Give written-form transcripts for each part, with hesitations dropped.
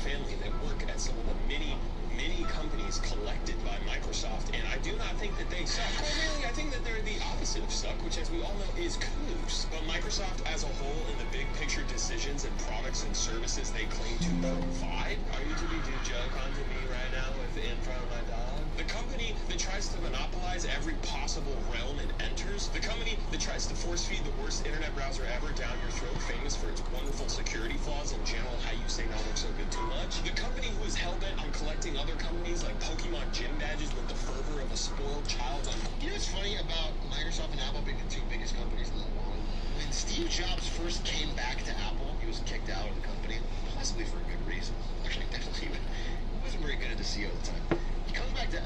family that work at some of the many companies collected by Microsoft, and I do not think that they suck. Well, really, I think that they're the opposite of suck, which, as we all know, is coos. But Microsoft as a whole, in the big picture decisions and products and services they claim to provide, are you to be joke onto me right now in front of my dog? The company that tries to monopolize every possible realm it enters, the company that tries to force feed the worst internet browser ever down your throat, famous for its wonderful security flaws and general how you say not look so good too much, the company who is hell-bent on collecting other companies like Pokemon gym badges with the fervor of a spoiled child on... You know what's funny about Microsoft and Apple being the two biggest companies in the world? When Steve Jobs first came back to Apple, he was kicked out of the company, possibly for a good reason. Actually, definitely, he wasn't very good at the CEO at the time. He comes back to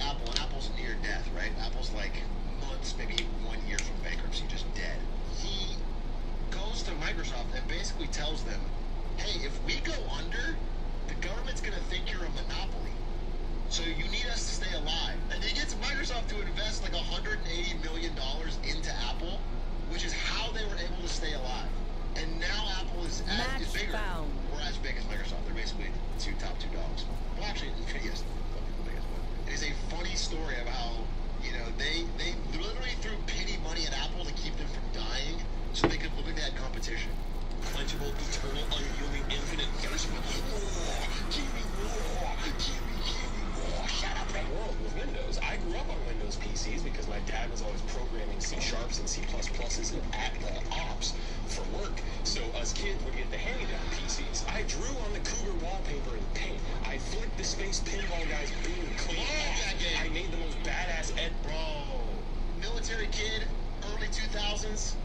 Apple, and Apple's near death, right? Apple's like months, maybe 1 year from bankruptcy, just dead. He goes to Microsoft and basically tells them, hey, if we go under, the government's going to think you're a monopoly. So you need us to stay alive. And he gets Microsoft to invest like $180 million into Apple, which is how they were able to stay alive. And now Apple is bigger, or as big as Microsoft. They're basically the top two dogs. Well, actually, yes, the biggest one. It is a funny story of how, you know, they literally threw pity money at Apple to keep them from dying, so they could look at that competition. Quenchable, eternal, unyielding, infinite thirst for more. Give me more. Give me more. Shut up, that world with Windows. I grew up on Windows PCs because my dad was always programming C# and C++ at the ops for work. So us kids would get the hand-me-down PCs. I drew on the Cougar wallpaper in paint. I flicked the space pinball guy's beam clean off. I made the most badass bro. Military kid, early 2000s.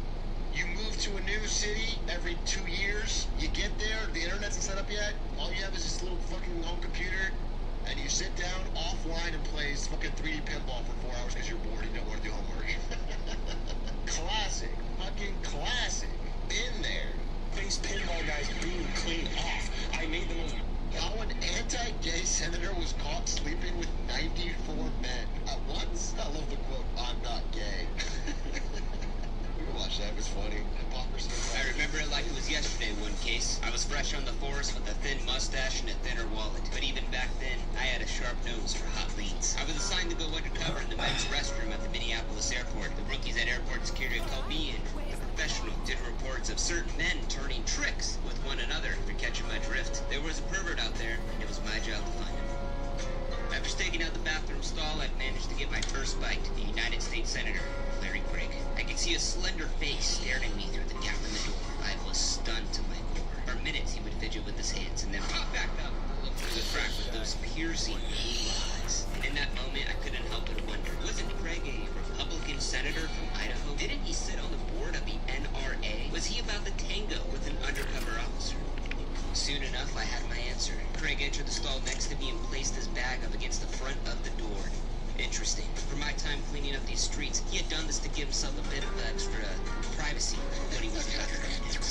You move to a new city every 2 years. You get there, the internet isn't set up yet. All you have is this little fucking home computer, and you sit down offline and play fucking 3D pinball for 4 hours because you're bored and you don't want to do homework. Classic. Fucking classic. Been there. Face pinball guy's beam clean off. I made the most... How an anti-gay senator was caught sleeping with 94 men at once? I love the quote, I'm not gay. Watch that, it was funny. Hypocrisy. I remember it like it was yesterday, one case. I was fresh on the force with a thin mustache and a thinner wallet. But even back then, I had a sharp nose for hot leads. I was assigned to go undercover in the men's restroom at the Minneapolis airport. The rookies at airport security called me in. The professional did reports of certain men turning tricks with one another. For catching my drift, there was a pervert out there, and it was my job to find him. After staking out the bathroom stall, I managed to get my first bite, the United States Senator, Larry Craig. I could see a slender face staring at me through the gap in the door. I was stunned to my core. For minutes, he would fidget with his hands and then pop back up and look through the crack with those piercing blue eyes. And in that moment, I couldn't help but wonder, wasn't Craig a Republican senator from Idaho? Didn't he sit on the board of the NRA? Was he about to tango with an undercover officer? Soon enough, I had my answer. Craig entered the stall next to me and placed his bag up against the front of the door. Interesting. For my time cleaning up these streets, he had done this to give himself a bit of extra privacy when he wasn't under.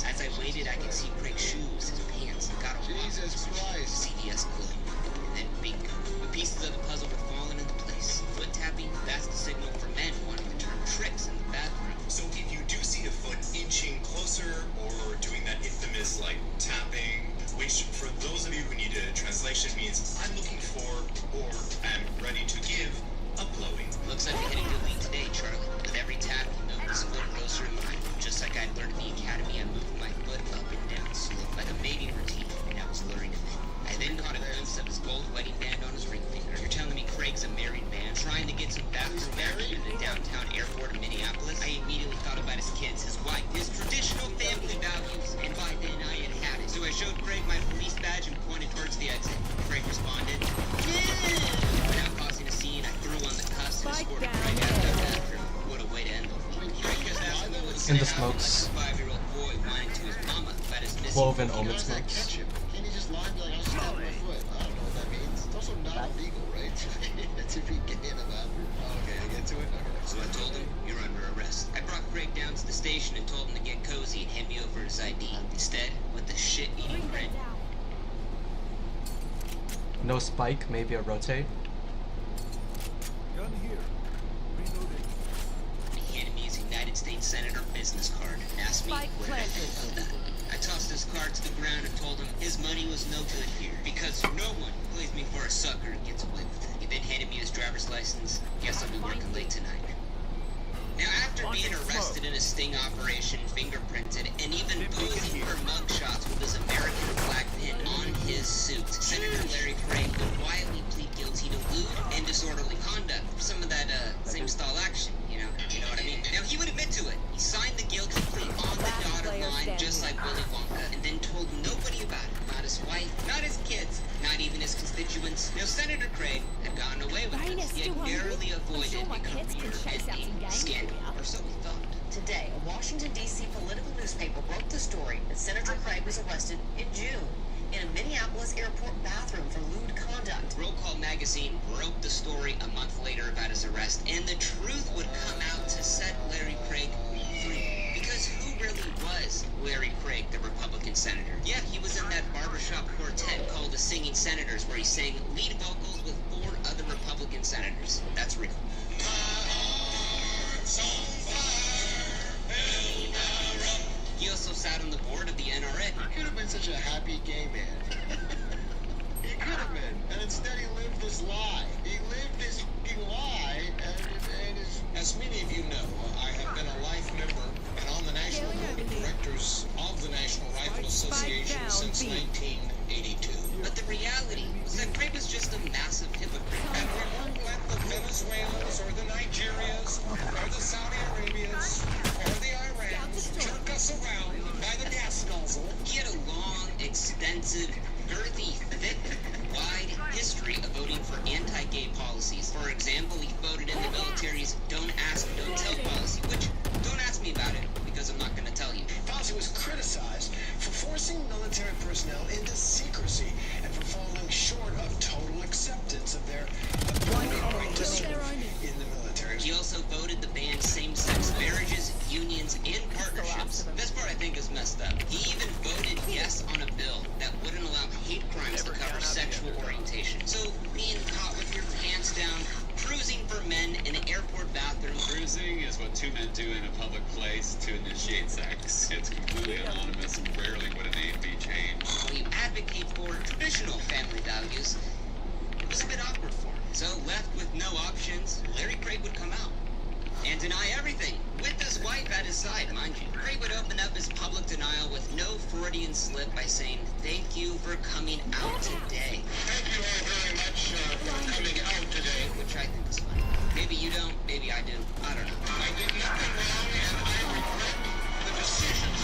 As I waited, I could see Craig's shoes, his pants, and got a Jesus Christ. CVS clothing. And then bingo. The pieces of the puzzle were falling into place. Foot tapping, that's the signal for men wanting to turn tricks in the bathroom. So if you do see a foot inching closer or doing that infamous like tapping, which for those of you who need a translation means I'm looking for or am ready to give a blowing. Looks like we hit a good lead today, Charlie. With every tap, you know this foot closer in mine. Just like I learned in the academy, I moved my foot up and down slow, like a mating routine, and I was luring him in. I then caught a glimpse of his gold wedding band on his ring finger. You're telling me Craig's a married man trying to get some bathroom action in the downtown airport of Minneapolis? I immediately thought about his kids, his wife, his traditional family values, and by then I had had it. So I showed Craig my police badge and pointed towards the exit. Craig responded, yeah! Without causing a scene, I threw on the cuffs and escorted Craig out of the bathroom. What a way to end the week. Craig just asked me what In the smokes. a 5-year-old boy whining to his mama about his missing Woven foot. omen smokes. Ketchup. Can you just lie and be like, I'll stab my foot? I don't know what that means. It's also not illegal, right? To be gay in the bathroom. Oh, okay, I get to it? Okay. So I told him, you're under arrest. I brought Craig down to the station and told him to get cozy and hand me over his ID. Instead, with the shit-eating grin. No spike, maybe a rotate. Gun here. Reloading. He handed me his United States Senator business card and asked me what did I think about that. I tossed his card to the ground and told him his money was no good here because no one plays me for a sucker and gets away with it. He then handed me his driver's license. Guess I'll be working late tonight. Now, after being arrested in a sting operation, fingerprinted, and even posing for mugshots with his American flag pin on his suit, Senator Larry Craig would quietly plead guilty to lewd and disorderly conduct for some of that same style action, you know what I mean? Now, he would admit to it. He signed the guilty plea on the dotted line, just like Willy Wonka, and then told nobody about it. Not his wife, not his kids, not even his constituents. Now, Senator Craig had gotten away with this. He had narrowly avoided a career-ending scandal, or so he thought. Today, a Washington, D.C. political newspaper broke the story that Senator Craig was arrested in June in a Minneapolis airport bathroom for lewd conduct. Roll Call magazine broke the story a month later about his arrest, and the truth would come out to set Larry Craig free. Because who really was Larry Craig, the Republican senator? Yeah, he was in that barbershop quartet called the Singing Senators, where he sang lead vocals with 4 other Republican senators. That's real. He also sat on the board of the NRA. He could have been such a happy gay man. He could have been. And instead he lived this lie. He lived this fucking lie, and his... As many of you know, I have been a life member and on the National Board of Directors of the National Rifle Association since 1982. But the reality was that Craig was just a massive hypocrite. And we won't let the Venezuelans or the Nigerias or the Saudi Arabias or the Irans jerk us around by the gas nozzle. He had a long, extensive, girthy, thick, wide history of voting for anti-gay policies. For example, he voted in the military's don't ask, don't tell policy, which, don't ask me about it, because I'm not going to tell you. Fauci was criticized for forcing military personnel into secrecy and for falling short of total acceptance of their right to serve in the military. He also voted to ban same-sex marriages, unions, and partnerships. This part I think is messed up. He even voted yes on a bill that wouldn't allow hate crimes to cover sexual orientation. So, being caught with your pants down, cruising for men in an airport bathroom. Cruising is what 2 men do in a public place to initiate sex. It's completely anonymous and rarely would a name be changed. While you advocate for traditional family values, it was a bit awkward for him. So, left with no options, Larry Craig would come out and deny everything, with his wife at his side, mind you. Craig would open up his public denial with no Freudian slip by saying, "Thank you for coming out today." Thank you all very much for coming out today. Which I think is funny. Maybe you don't, maybe I do. I don't know. I did nothing wrong, and I regret the decisions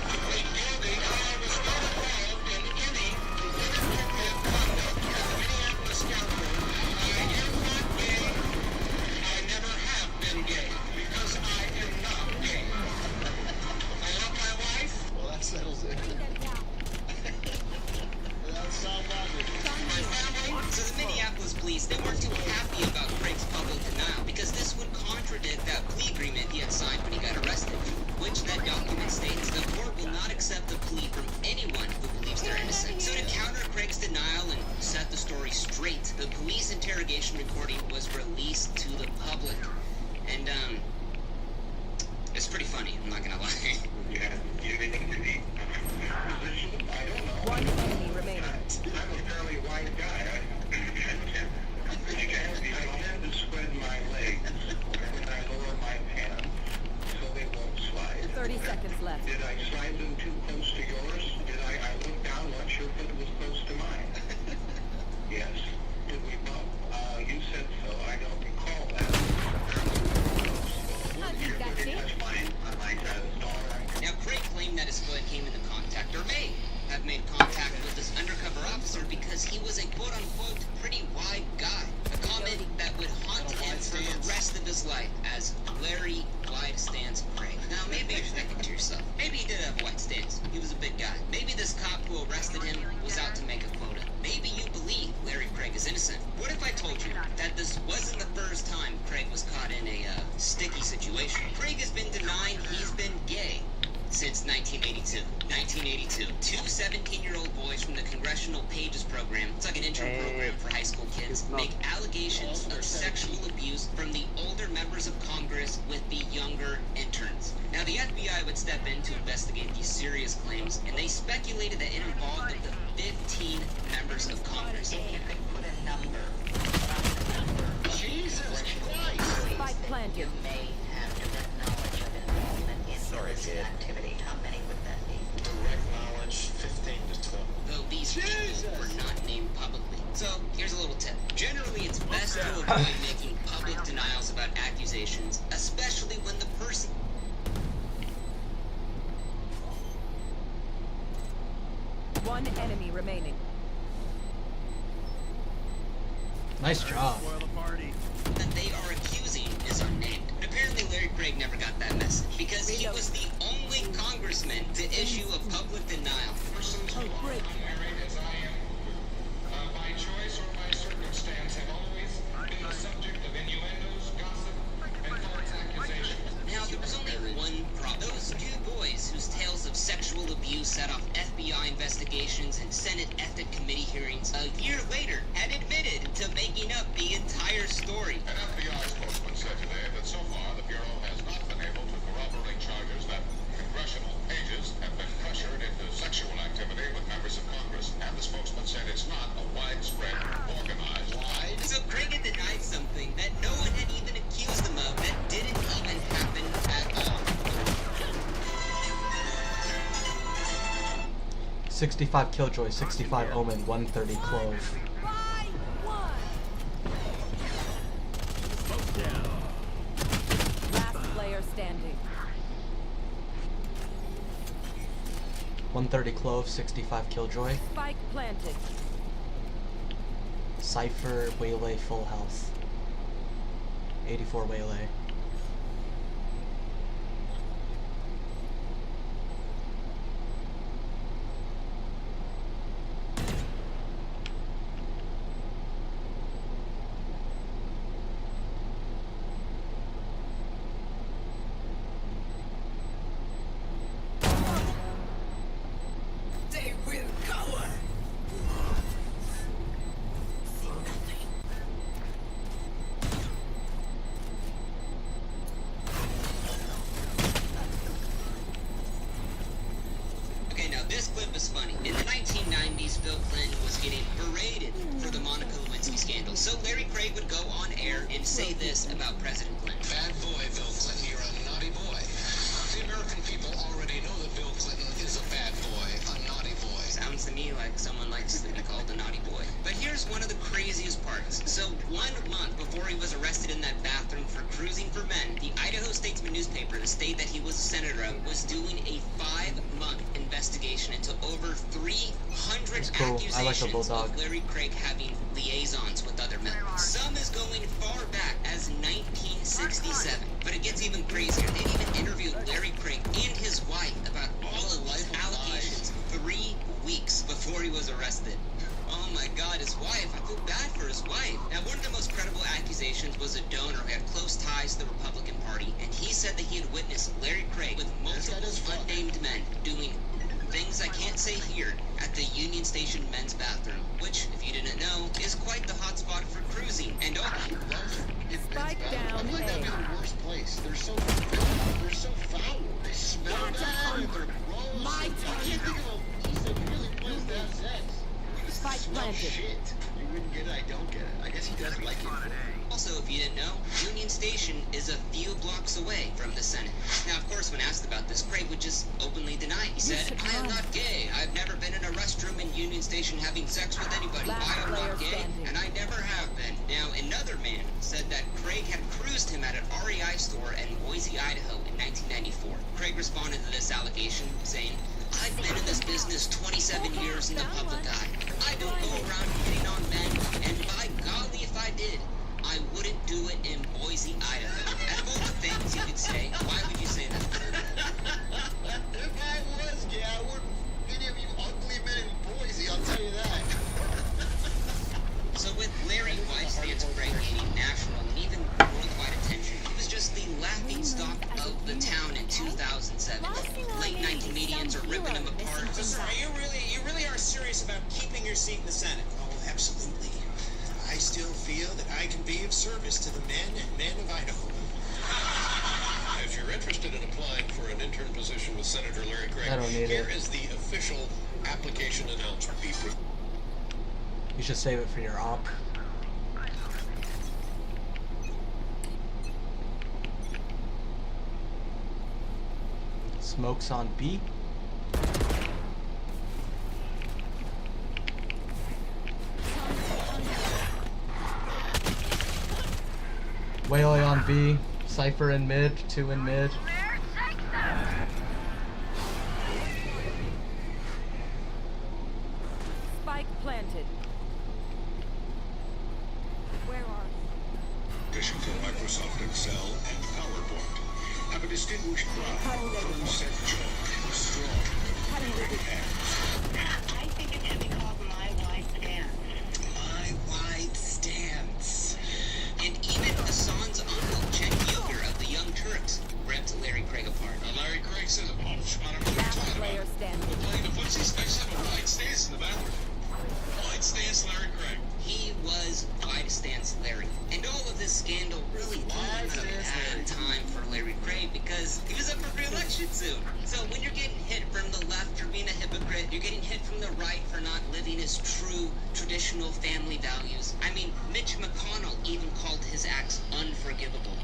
to plead guilty. I was not involved in any inappropriate conduct at the Minneapolis airport. I am not gay. I never have been gay because I am not gay. I love my wife. Well, that settles it. That's not logic. My family, so the Minneapolis police, they weren't too happy about Craig's public denial because this would contradict that plea agreement he had signed when he got arrested, which that document states the court will not accept a plea from anyone who believes they're innocent. So to counter Craig's denial and set the story straight, the police interrogation recording was released to the public. And, it's pretty funny, I'm not gonna lie. You have anything to eat? I don't know. One enemy remaining. I'm a fairly wide guy. I tend to spread my legs when I lower my pants so they won't slide. 30 seconds left. Did I slide them too close to yours? Did I look down once your foot was close to mine? Yes. Did we bump? You said so. I don't recall that. Your foot didn't touch mine on my side of the stall, right? Now, Craig claimed that his foot came into contact, or may have made contact with this undercover officer because he was a quote-unquote pretty wide guy. A comment that would haunt him for the rest of his life as Larry Wide Stance Craig. Now, maybe you're thinking to yourself, maybe he did have a wide stance. He was a big guy. Maybe this cop who arrested him was out to make a quota. Maybe you believe Larry Craig is innocent. What if I told you that this wasn't the first time Craig was caught in a sticky situation? Craig has been denying he's been gay since 1982. 1982. Two 17-year-old boys from the Congressional Pages program, it's like an intern program for high school kids, make allegations of sexual abuse from the older members of Congress with the younger interns. Now, the FBI would step in to investigate these serious claims, and they speculated that it involved up to 15 members of Congress. Put a number. Jesus Christ! Spike planted. You may have direct knowledge of involvement in illicit activity. How many would that be? Direct knowledge, 15 to 20. Though these people were not named publicly. So, here's a little tip. Generally, it's best to avoid making public denials about accusations, especially when the person... One enemy remaining. Nice job. Spoil the party. that they are accusing is unnamed. And apparently Larry Craig never got that message because he was the only congressman to issue a public denial. Persons who are unmarried as I am, by choice or by circumstance, have always been the subject of innuendos, gossip, and false accusations. Now, there was only one problem. Those two boys whose tales of sexual abuse set off FBI investigations and Senate Ethics Committee hearings a year later had admitted to making up the entire story. An FBI spokesman said today that so far the Bureau has not been able to corroborate charges that congressional pages have been pressured into sexual activity with members of Congress. And the spokesman said it's not a widespread, organized lie. So Craig had denied something that no one had even accused him of that didn't even happen at all. 65 Killjoy, 65 Omen, 130 Clove. Last player standing. 130 Clove, 65 Killjoy. Spike planted. Cypher, Waylay, full health. 84 Waylay. Okay, now this clip is funny. In the 1990s, Bill Clinton was getting berated for the Monica Lewinsky scandal. So Larry Craig would go on air and say this about President Clinton. Bad boy, Bill Clinton, you're a naughty boy. The American people already know that Bill Clinton is a bad boy, a naughty boy. Sounds to me like someone likes to be called a naughty boy. But here's one of the craziest parts. So 1 month before he was arrested in that bathroom for cruising for men, the Idaho Statesman newspaper, the state that he was a senator of, was doing a 5-month investigation into over 300 cool. I like the accusations bulldog. of Larry Craig having liaisons with other men. Some is going far back as 1967. But it gets even crazier. They even interviewed Larry Craig and his wife about all of these allegations 3 weeks before he was arrested. Oh my God, his wife. I feel bad for his wife. Now, one of the most credible accusations was a donor who had close ties to the Republican Party, and he said that he had witnessed Larry Craig with multiple unnamed men doing things I can't say here at the Union Station men's bathroom, which, if you didn't know, is quite the hotspot for cruising. And Spike down I feel like that'd be A. the worst place. They're so foul. They smell bad. They're gross. My I can't think of a decent, really place to have sex. Spike Smell planted. shit. You wouldn't get it. I don't get it. I guess he doesn't like it. also, if you didn't know, Union Station is a few blocks away from the Senate. Now, of course, when asked about this, Craig would just openly deny. He said, should I am run. not gay. I've never been in a restroom in Union Station having sex with anybody. Last I am player not gay, standing. and I never have been. Now, another man said that Craig had cruised him at an REI store in Boise, Idaho in 1994. Craig responded to this allegation, saying, I've been in this business 27 years in the public eye. I don't go around hitting on men, and by golly, if I did, I wouldn't do it in Boise, Idaho. Out of all the things you could say, why would you say that? If I was gay, I wouldn't any of you ugly men in Boise, I'll tell you that. So with Larry White's dance Craig gaining national and even worldwide attention, he was just the laughingstock of the town in 2007. Late your seat in the Senate? Oh, absolutely. I still feel that I can be of service to the men of Idaho. If you're interested in applying for an intern position with Senator Larry Craig, I don't need here it. is the official application announcement. You should save it for your op. Smokes on B. Waylay on B. Cypher in mid. 2 in mid. Spike planted. Where are you? Addition to Microsoft Excel and PowerPoint. Have a distinguished brow, firm set jaw, strong, quick hands. I think it should be called My White Stance. My white stance. And even Hassan's uncle, Chen Yoger of the Young Turks, ripped Larry Craig apart. Larry Craig says, oh, I don't know what you're Last talking player about. standing. We're playing the footsie space have a wide stance in the bathroom. Wide stance, Larry Craig. He was wide stance Larry. And all of this scandal really came at a bad time for Larry Craig because he was up for re-election soon. So when you're getting hit from the left for being a hypocrite, you're getting hit from the right for not living his true traditional family values. I mean, Mitch McConnell even called his acts unforgivable.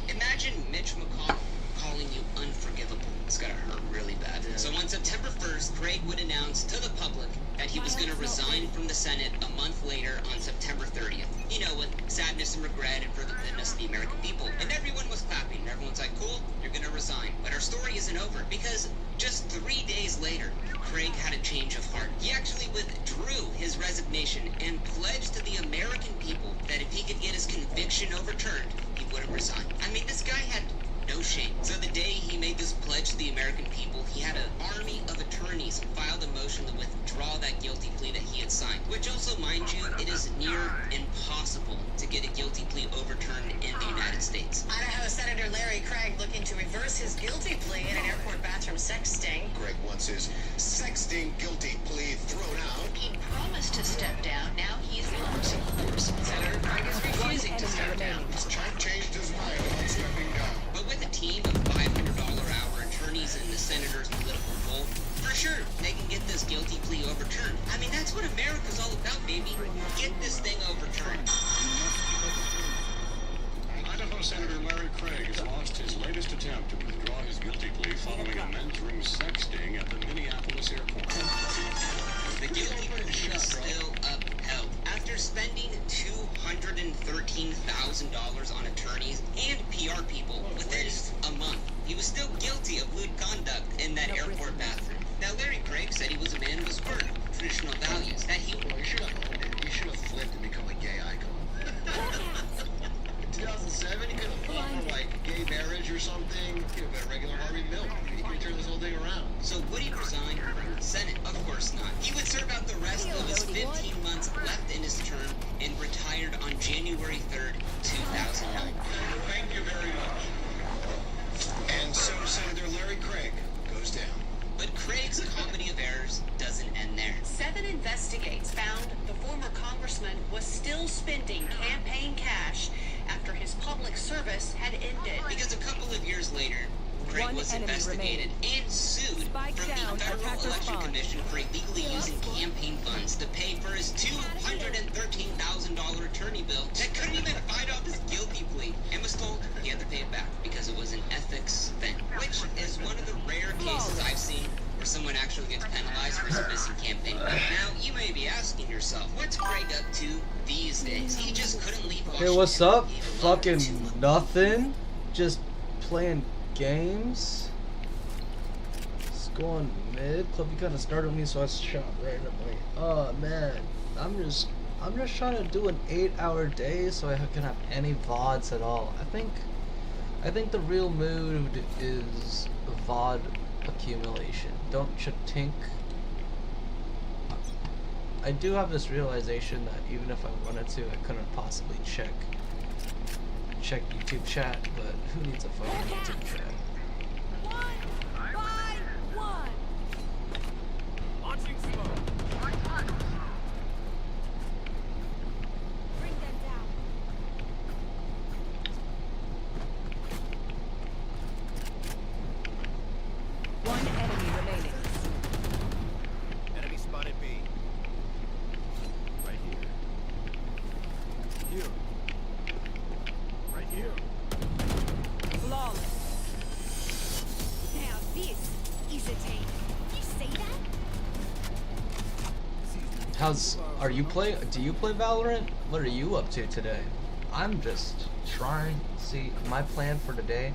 Imagine Mitch McConnell calling you unforgivable. It's gotta hurt really bad. So on September 1st, Craig would announce to the public that he was gonna resign from the Senate a month later on September 30th. You know, with sadness and regret and for the goodness of the American people. And everyone was clapping. And everyone's like, cool, you're gonna resign. But our story isn't over because just 3 days later, Craig had a change of heart. He actually withdrew his resignation and pledged to the American people that if he could get his conviction overturned, he wouldn't resign. I mean, this guy had no shame. So the day he made this pledge to the American people, he had an army of attorneys file a motion to withdraw that guilty plea that he had signed. Which also, mind you, it is near impossible to get a guilty plea overturned in the United States. Idaho Senator Larry Craig looking to reverse his guilty plea in an airport bathroom sex sting. Craig wants his sexting guilty plea thrown out. He promised to step down. Now he's not. Of course, Senator Craig is refusing to step down. Trump changed his mind about stepping down. But with a team of $500 hour attorneys in the senator's political pool, for sure, they can get this guilty plea overturned. I mean, that's what America's all about, baby. Get this thing overturned. Idaho Senator Larry Craig has lost his latest attempt to withdraw his guilty plea following a men's room sexting at the Minneapolis airport. The guilty plea is still upheld. After spending $213,000 on attorneys and PR people within a month, he was still guilty of lewd conduct in that airport bathroom. Now, Larry Craig said he was a man of his word, traditional values, that he... Well, he should have owned it. He should have flipped and become a gay icon. In 2007, he could have fought for, like, gay marriage or something. He could have been a regular Harvey Milk. He could turn this whole thing around. So would he resign from the Senate? Of course not. He would serve out the rest of his 15 months left in his term and retired on January 3rd, 2009. Thank you very much. And so Senator Larry Craig goes down. But Craig's comedy of errors doesn't end there. 7 investigates found the former congressman was still spending campaign cash after his public service had ended. Because a couple of years later, Craig One was enemy investigated and sued Spike from down, the Federal attacker Election spawn. Commission for illegally using campaign funds to pay for his $213,000 attorney bill that couldn't even fight off his guilty plea and was told he had to pay it back because it was an ethics thing, which is one of the rare cases I've seen where someone actually gets penalized for some missing campaign money. Now, you may be asking yourself, what's Craig up to these days? He just couldn't leave Washington. Hey, what's up? He loved Fucking it too much. nothing. Just playing games. Let's go on mid. Clubby kind of started me, so I shot randomly. Oh man, I'm just trying to do an 8-hour day so I can have any VODs at all. I think the real mood is VOD accumulation. Don't you think? I do have this realization that even if I wanted to, I couldn't possibly check YouTube chat, but who needs a fucking YouTube chat? 1 by 1. Launching smoke. Are you play? Do you play Valorant? What are you up to today? I'm just trying. See, my plan for today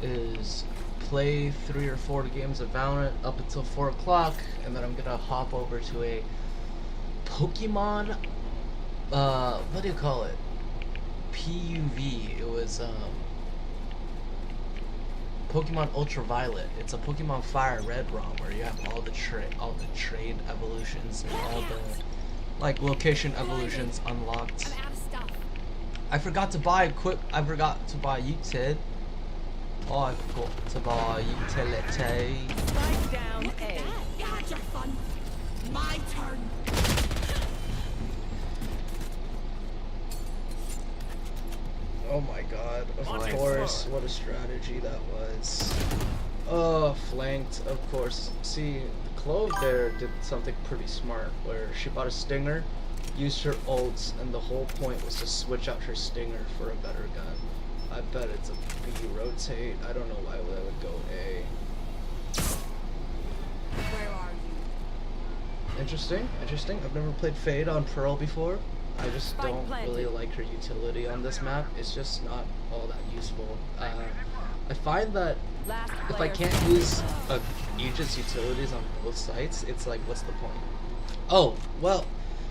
is play 3 or 4 games of Valorant up until 4 o'clock, and then I'm gonna hop over to a Pokemon. What do you call it? PUV. It was Pokemon Ultraviolet. It's a Pokemon Fire Red ROM where you have all the trade evolutions and all the like location evolutions unlocked. I'm out of stuff. I forgot to buy utility. Oh, I forgot to buy utility. Spike down A. You had your fun. My turn. Oh my god, of course, what a strategy that was. Oh, flanked, of course. See, the Clove there did something pretty smart, where she bought a Stinger, used her ults, and the whole point was to switch out her Stinger for a better gun. I bet it's a B rotate. I don't know why that would go A. Where are you? Interesting, interesting. I've never played Fade on Pearl before. I just Spike don't planted. really like her utility on this map. It's just not all that useful. I find that Last if I player can't standing. use Aegis utilities on both sites, it's like, what's the point? Oh, well,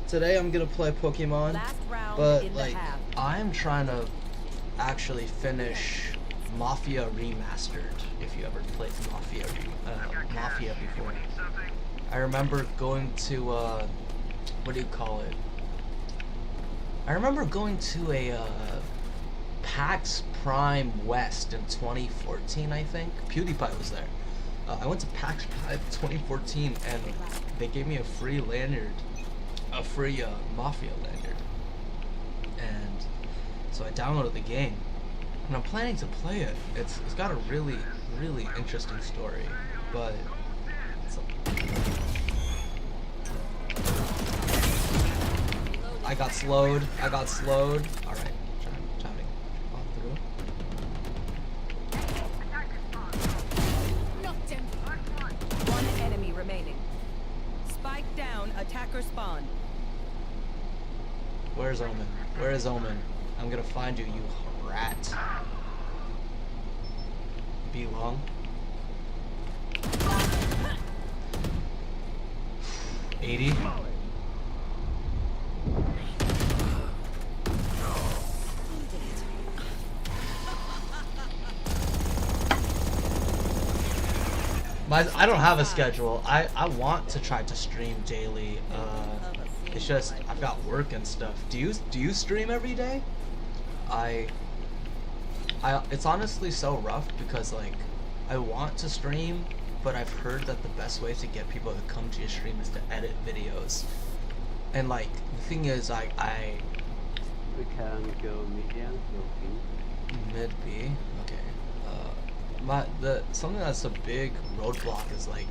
today I'm gonna play Pokemon, Last round but in the like, half. I'm trying to actually finish Mafia Remastered, if you ever played Mafia before. I remember going to, what do you call it? I remember going to a PAX Prime West in 2014, I think. PewDiePie was there. I went to PAX Prime 2014 and they gave me a free lanyard, a free Mafia lanyard. And so I downloaded the game and I'm planning to play it. It's got a really, really interesting story, but it's I got slowed. Alright, timing. Off through. Knocked him. One enemy remaining. Spike down, attacker spawn. Where's Omen? Where is Omen? I'm gonna find you, you rat. Be long. $80. I don't have a schedule. I want to try to stream daily. It's just I've got work and stuff. Do you stream every day? It's honestly so rough because like I want to stream, but I've heard that the best way to get people to come to your stream is to edit videos. And like the thing is, We can go medium, go B. mid B. Okay. Something that's a big roadblock is like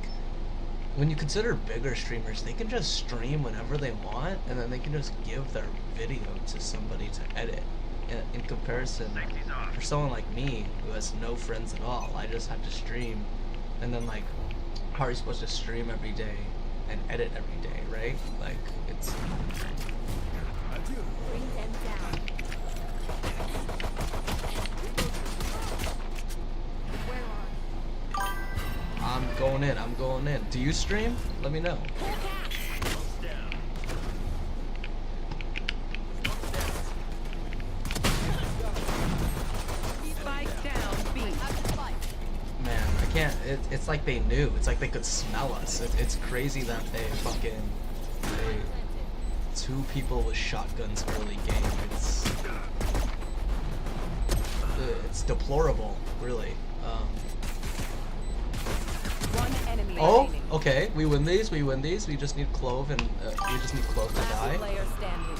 when you consider bigger streamers, they can just stream whenever they want, and then they can just give their video to somebody to edit. In comparison, for someone like me who has no friends at all, I just have to stream, and then like, how are you supposed to stream every day and edit every day, right? Like it's. Bring them down. Where are you? I'm going in. Do you stream? Let me know. Spike down B. Man, I can't. It's like they knew. It's like they could smell us. It's crazy that two people with shotguns early game. It's deplorable, really. One enemy Oh, remaining. okay. We win these. We just need Clove and we just need Clove to Last die. player standing.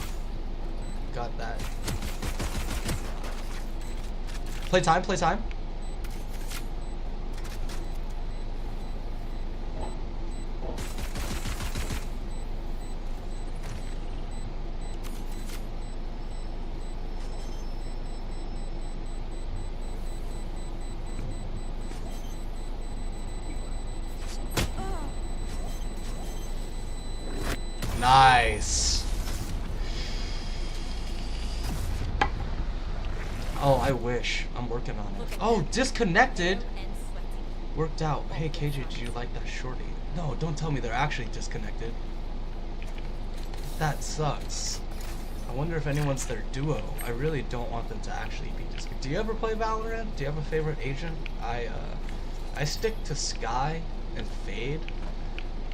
Got that. Play time. Nice. Oh, I wish. I'm working on it. Oh, disconnected. Worked out. Hey, KJ, did you like that shorty? No, don't tell me they're actually disconnected. That sucks. I wonder if anyone's their duo. I really don't want them to actually be disconnected. Do you ever play Valorant? Do you have a favorite agent? I stick to Sky and Fade,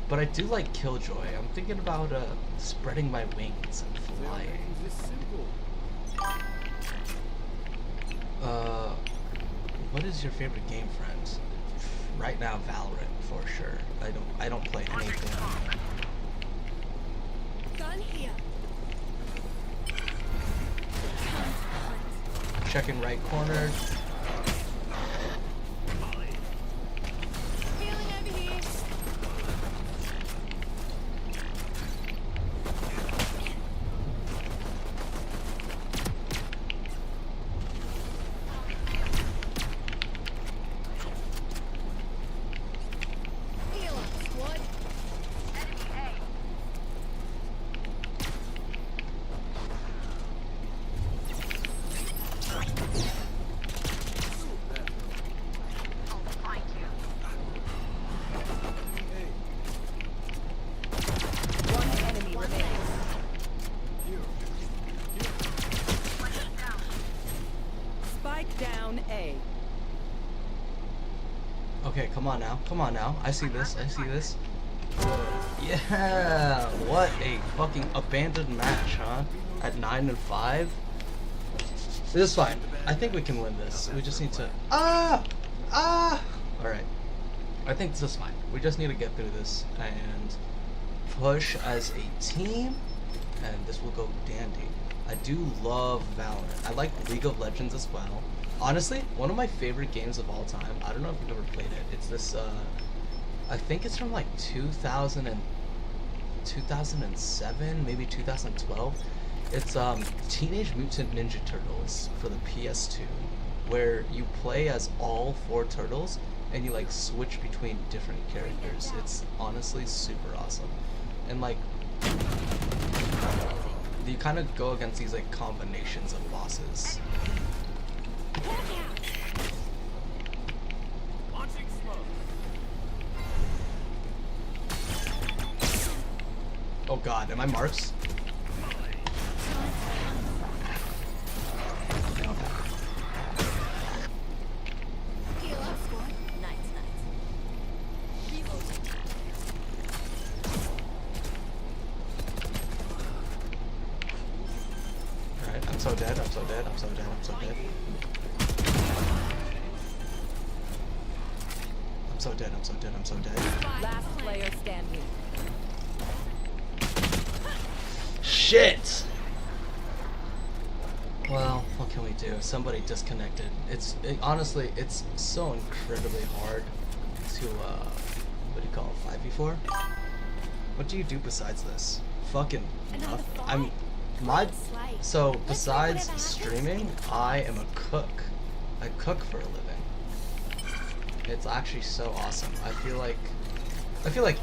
but I do like Killjoy. I'm thinking about spreading my wings and flying. What is your favorite game, friends? Right now, Valorant for sure. I don't play anything. Gun here. Checking right corner. Healing over here. Heal up, squad. One enemy remains. Spike down A. Okay, come on now. Come on now. I see this. I see this. Yeah! What a fucking abandoned match, huh? At 9-5? This is fine. I think we can win this. We just need to... Alright. I think this is fine. We just need to get through this and push as a team, and this will go dandy. I do love Valorant. I like League of Legends as well. Honestly, one of my favorite games of all time, I don't know if you've ever played it, it's this, I think it's from like 2007, maybe 2012. It's Teenage Mutant Ninja Turtles for the PS2, where you play as all 4 turtles, and you like switch between different characters. It's honestly super awesome. And like, you kind of go against these like combinations of bosses. Oh god, am I marks? Heal up, squad. Nice, nice. Reloading. Alright, I'm so dead, I'm so dead, I'm so dead, I'm so dead. I'm so dead, I'm so dead, I'm so dead. Last player standing. Shit! Well, what can we do? Somebody disconnected. Honestly, it's so incredibly hard to, what do you call it, 5v4? What do you do besides this? Fucking nothing. So, besides streaming, I am a cook. I cook for a living. It's actually so awesome. I feel like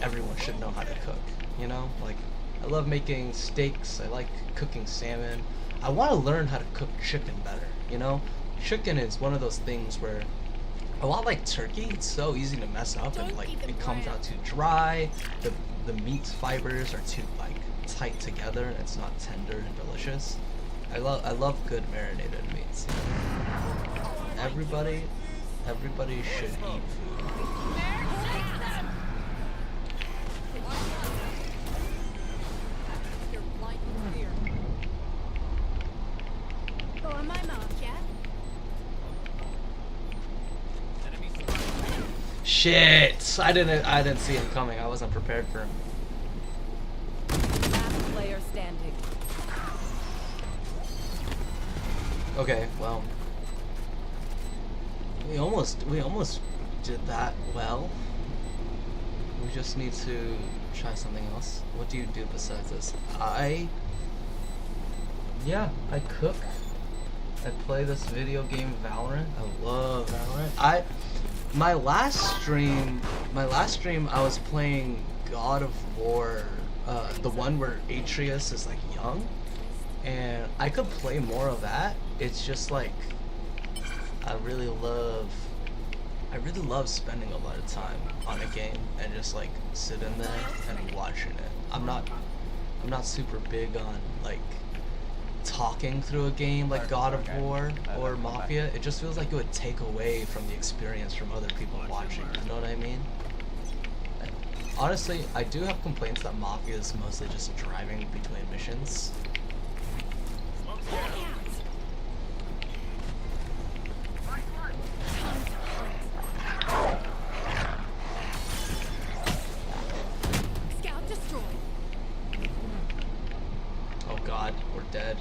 everyone should know how to cook, you know? Like, I love making steaks, I like cooking salmon. I want to learn how to cook chicken better, you know? Chicken is one of those things where, a lot like turkey, it's so easy to mess up, and like, it comes out too dry, the meat fibers are too like tight together, and it's not tender and delicious. I love good marinated meats. Everybody should eat food. Go on my mark, yeah? Shit! I didn't see him coming. I wasn't prepared for him. Last player standing. Okay, well, we almost did that well. We just need to try something else. What do you do besides this? I cook. I play this video game Valorant. I love Valorant. My last stream I was playing God of War the one where Atreus is like young, and I could play more of that. It's just like I really love spending a lot of time on a game and just like sitting there and watching it. I'm not super big on like talking through a game like God of War or Mafia. It just feels like it would take away from the experience from other people watching. You know what I mean? And honestly, I do have complaints that Mafia is mostly just driving between missions. Scout destroyed. Oh God, we're dead.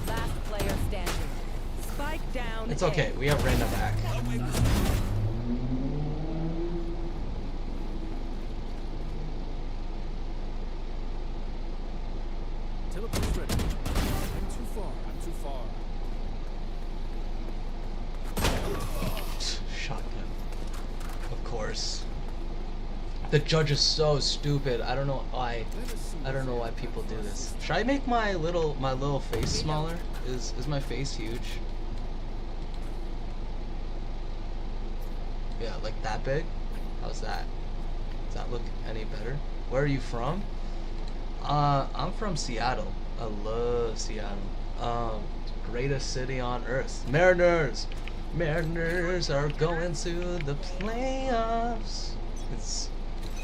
Last player standing. Spike down. It's okay, we have Reyna back. Teleport's ready. I'm too far. I'm too far. Shotgun. Of course. The judge is so stupid. I don't know why. I don't know why people do this. Should I make my little face smaller? Is my face huge? Yeah, like that big? How's that? Does that look any better? Where are you from? I'm from Seattle. I love Seattle. Greatest city on earth. Mariners! Mariners are going to the playoffs.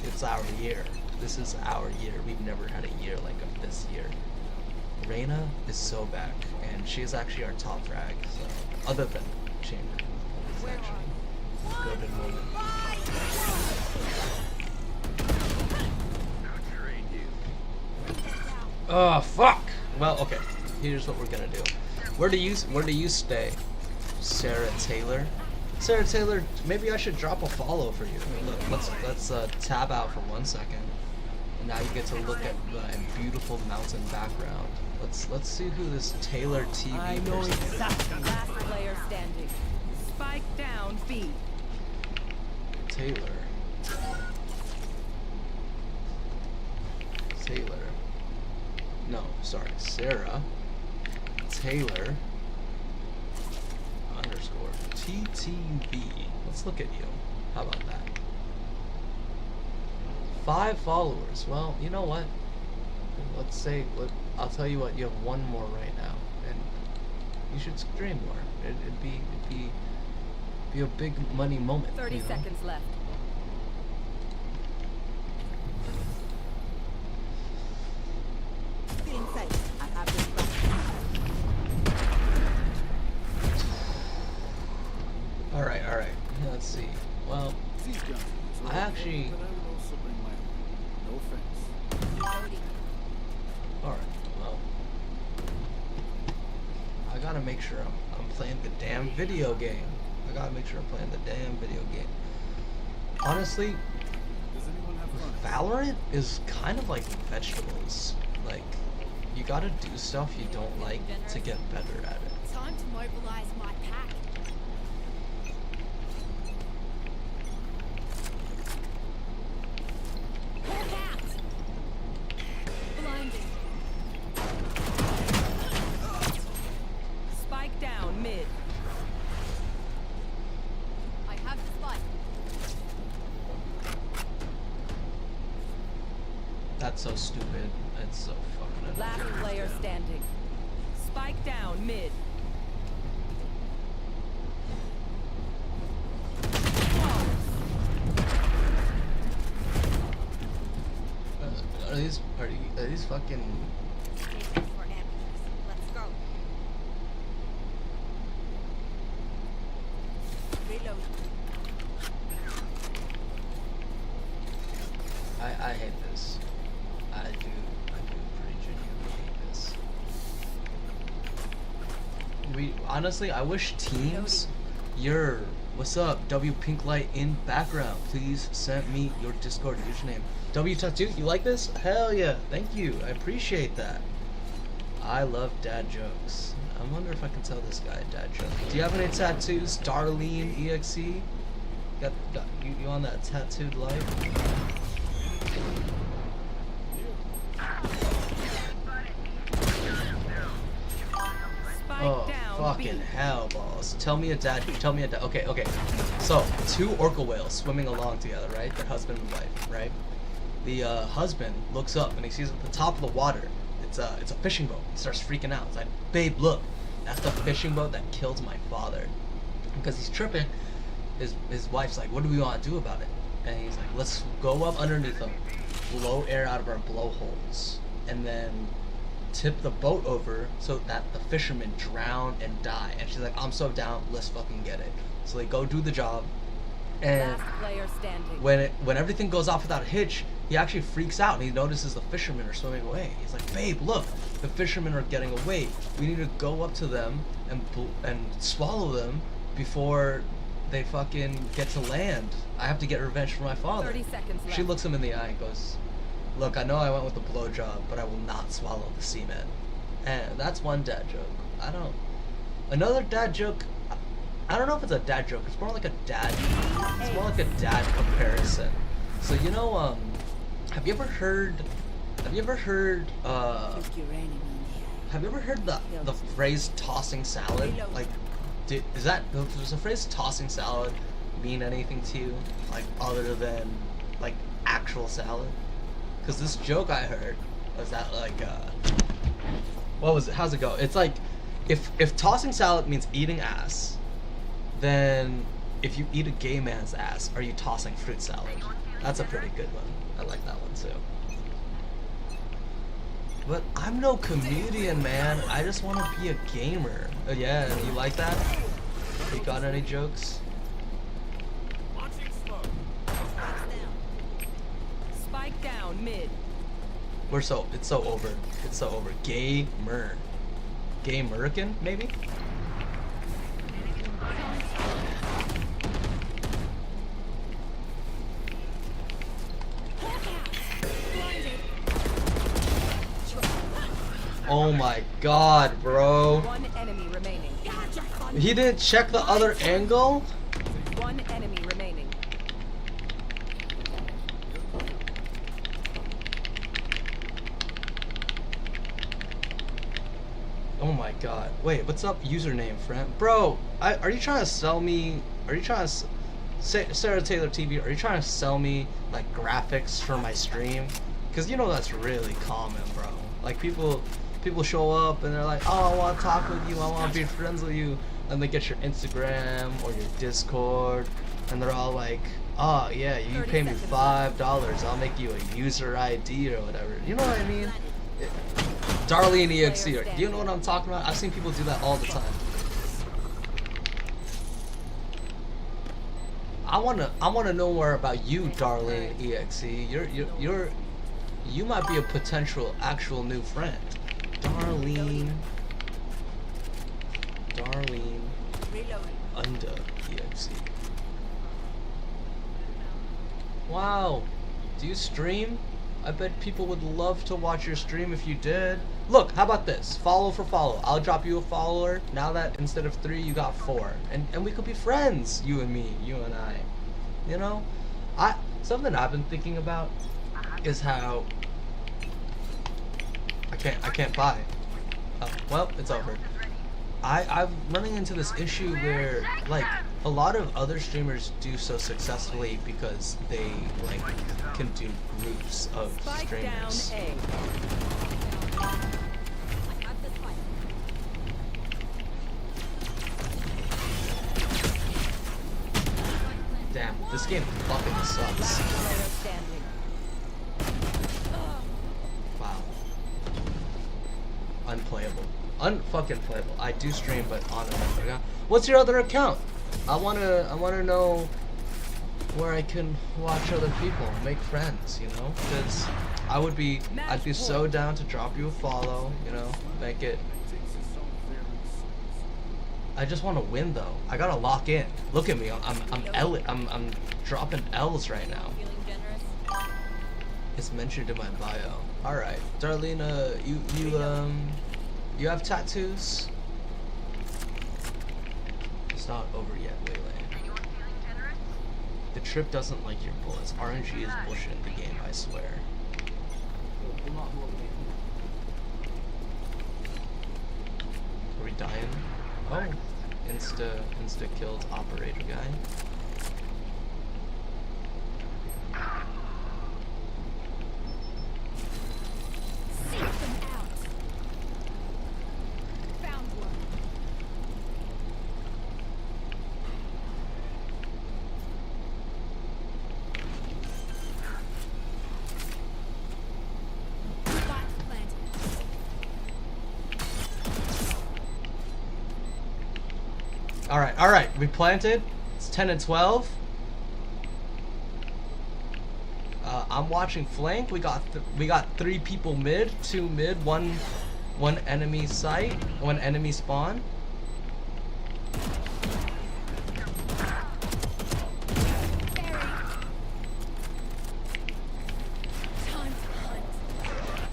It's our year. This is our year. We've never had a year like this year. Reyna is so back, and she's actually our top frag. So, other than Chamber, it's actually good in moment. Oh fuck! Well, okay. Here's what we're gonna do. Where do you stay, Sarah Taylor? Sarah Taylor, maybe I should drop a follow for you. Look, let's tab out for 1 second, and now you get to look at the beautiful mountain background. Let's see who this Taylor TV person is. Last player standing. Spike down B. Taylor. No, sorry, Sarah Taylor _ TTV. Let's look at you. How about that? 5 followers. Well, you know what? Let's say, I'll tell you what. You have 1 more right now, and you should stream more. It'd be a big money moment. 30 you know? seconds left. Feeling safe. I have this back. All right. Let's see. Well, I actually. No offense. All right. Well, I gotta make sure I'm playing the damn video game. I gotta make sure I'm playing the damn video game. Honestly, Does anyone have fun? Valorant is kind of like vegetables. Like, you gotta do stuff you don't like to get better at it. Time to mobilize my pack. Hawk out. Blinding. Spike down mid. I have the spike. That's so stupid. It's so fucking Last annoying. player standing. Spike down mid. Are these fucking? For ambulance. Let's go. Reload. I hate this. I do pretty genuinely hate this. Honestly, I wish teams, what's up, W Pinklight in background, please send me your Discord username. W Tattoo, you like this? Hell yeah, thank you, I appreciate that. I love dad jokes. I wonder if I can tell this guy a dad joke. Do you have any tattoos, Darlene EXE? Got you on that tattooed life? Oh, fucking hell, balls. Tell me a dad. Okay, okay. So, two orca whales swimming along together, right? They're husband and wife, right? The husband looks up and he sees at the top of the water, it's a fishing boat. He starts freaking out. It's like, babe, look, that's the fishing boat that killed my father. Because he's tripping, his wife's like, what do we want to do about it? And he's like, let's go up underneath them, blow air out of our blowholes, and then tip the boat over so that the fishermen drown and die. And she's like, I'm so down, let's fucking get it. So they go do the job, and Last player standing. when everything goes off without a hitch, he actually freaks out and he notices the fishermen are swimming away. He's like, babe, look, the fishermen are getting away. We need to go up to them and swallow them before they fucking get to land. I have to get revenge for my father. 30 seconds left. She looks him in the eye and goes, look, I know I went with the blowjob, but I will not swallow the semen. And that's one dad joke. Another dad joke, I don't know if it's a dad joke. It's more like a dad comparison. So, you know, have you ever heard the phrase tossing salad? Like, does the phrase tossing salad mean anything to you? Like, other than, like, actual salad? Because this joke I heard was that, like, what was it? How's it go? It's like, if tossing salad means eating ass, then if you eat a gay man's ass, are you tossing fruit salad? That's a pretty good one. I like that one too. But I'm no comedian, man. I just want to be a gamer. Yeah, you like that? You got any jokes? Spike down mid. It's so over. It's so over. Gamer. Gay-American, maybe? Oh my god, bro. One enemy remaining. He didn't check the other angle? One enemy remaining. Oh my god. Wait, what's up, username, friend? Bro, are you trying to sell me? Are you trying to Sarah Taylor TV? Are you trying to sell me like graphics for my stream? Because you know that's really common, bro. Like people show up and they're like, oh, I want to talk with you, I want to be friends with you, and they get your Instagram or your Discord, and they're all like, oh yeah, you pay me $5, I'll make you a user ID or whatever. You know what I mean? Darlene EXE. Do you know what I'm talking about? I've seen people do that all the time. I wanna know more about you, Darlene EXE. You might be a potential actual new friend. Darlene under EXE. Wow. Do you stream? I bet people would love to watch your stream if you did. Look, how about this? Follow for follow. I'll drop you a follower. Now that instead of 3, you got 4. And we could be friends, you and me, you and I. You know? Something I've been thinking about is how I can't buy. Oh, well, it's over. I'm running into this issue where, like, a lot of other streamers do so successfully because they, like, can do groups of streamers. Damn, this game fucking sucks. Wow. Unplayable. Unfucking playable. I do stream, but on another account. What's your other account? I wanna know where I can watch other people, make friends, you know? Because I'd be so down to drop you a follow, you know, make it. I just want to win though. I gotta lock in. Look at me. I'm dropping L's right now. It's mentioned in my bio. All right, Darlene, You have tattoos? It's not over yet, Waylay. The trip doesn't like your bullets. RNG is bullshit in the game, I swear. Are we dying? Oh, insta killed operator guy. Seek them out. Found one. Spot planted. All right, we planted. It's 10 and 12. I'm watching flank. We got 3 people mid, 2 mid, one enemy site, 1 enemy spawn. Time to hunt.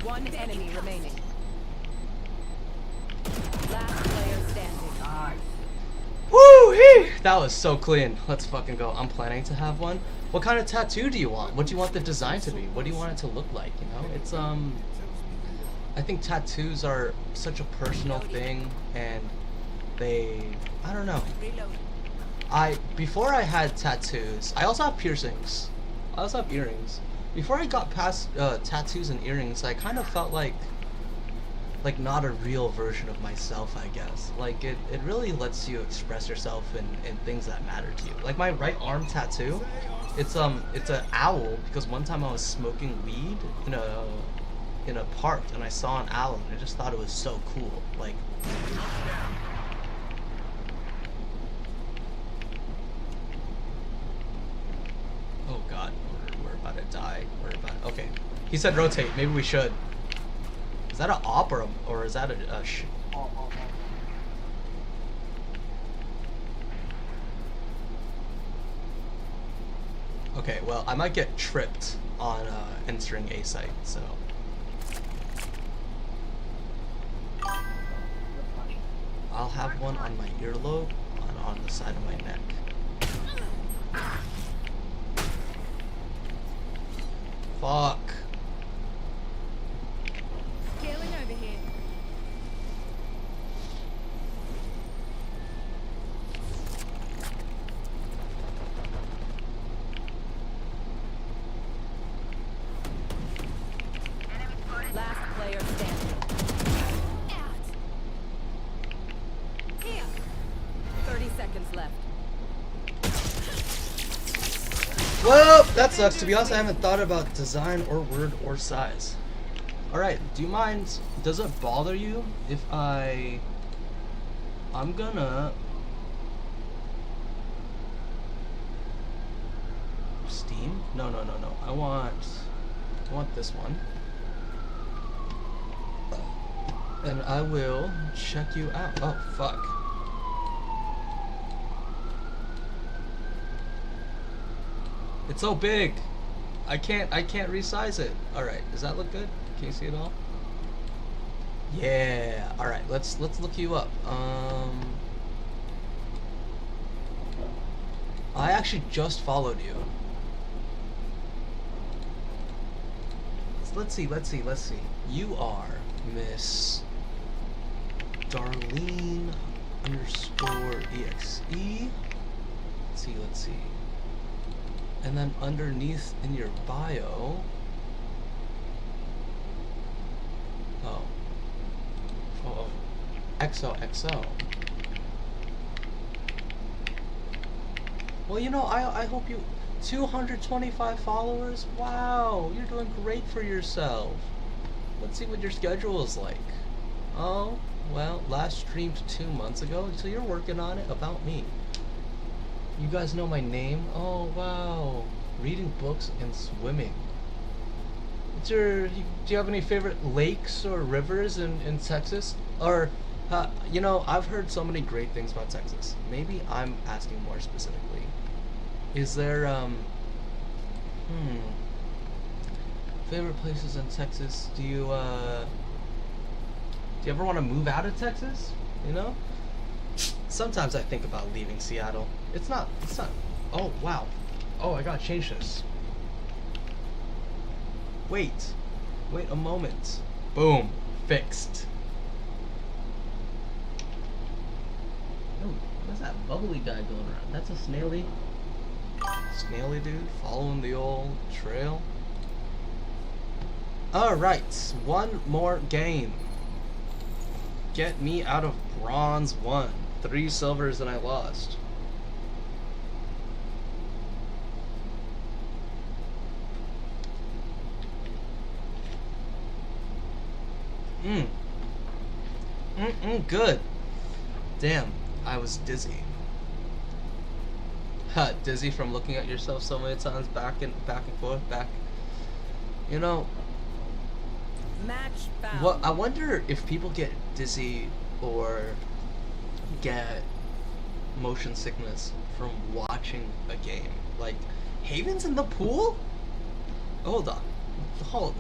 One enemy remaining. Last player standing. Woo-hee! That was so clean. Let's fucking go. I'm planning to have one. What kind of tattoo do you want? What do you want the design to be? What do you want it to look like, you know? It's I think tattoos are such a personal thing, and I don't know. Before I had tattoos, I also have piercings. I also have earrings. Before I got past tattoos and earrings, I kind of felt like not a real version of myself, I guess. Like it really lets you express yourself in things that matter to you. Like my right arm tattoo, it's an owl, because one time I was smoking weed in a park and I saw an owl and I just thought it was so cool. Like oh god, we're about to die. Okay. He said rotate, maybe we should. Is that an op or is that a Okay, well, I might get tripped on entering A site, so. I'll have one on my earlobe, on the side of my neck. Fuck. Scaling over here. Last player standing. Out. Here. 30 seconds left. Well, that sucks. To be honest, I haven't thought about design or word or size. Alright, do you mind, does it bother you if I'm gonna Steam? No. I want this one. And I will check you out. Oh fuck. It's so big. I can't resize it. Alright, does that look good? Can you see it all? Yeah. Alright, let's look you up. I actually just followed you. Let's see. You are Miss Darlene _exe. Let's see. And then underneath in your bio. Oh. XOXO. Well, you know, I hope you 225 followers. Wow, you're doing great for yourself. Let's see what your schedule is like. Oh, well, last streamed 2 months ago, so you're working on it. About me. You guys know my name? Oh, wow. Reading books and swimming. Do you have any favorite lakes or rivers in Texas? Or, you know, I've heard so many great things about Texas. Maybe I'm asking more specifically. Is there, favorite places in Texas? Do you ever want to move out of Texas? You know? Sometimes I think about leaving Seattle. It's not, oh, wow. Oh, I gotta change this. Wait a moment. Boom, fixed. Oh, what's that bubbly guy going around? That's a snaily. Snaily dude, following the old trail. Alright, one more game. Get me out of bronze 1. 3 silvers and I lost. Good. Damn, I was dizzy. Ha, dizzy from looking at yourself so many times back and forth, You know, Match found. what I wonder if people get dizzy or get motion sickness from watching a game. Like, Haven's in the pool? Hold on. Hold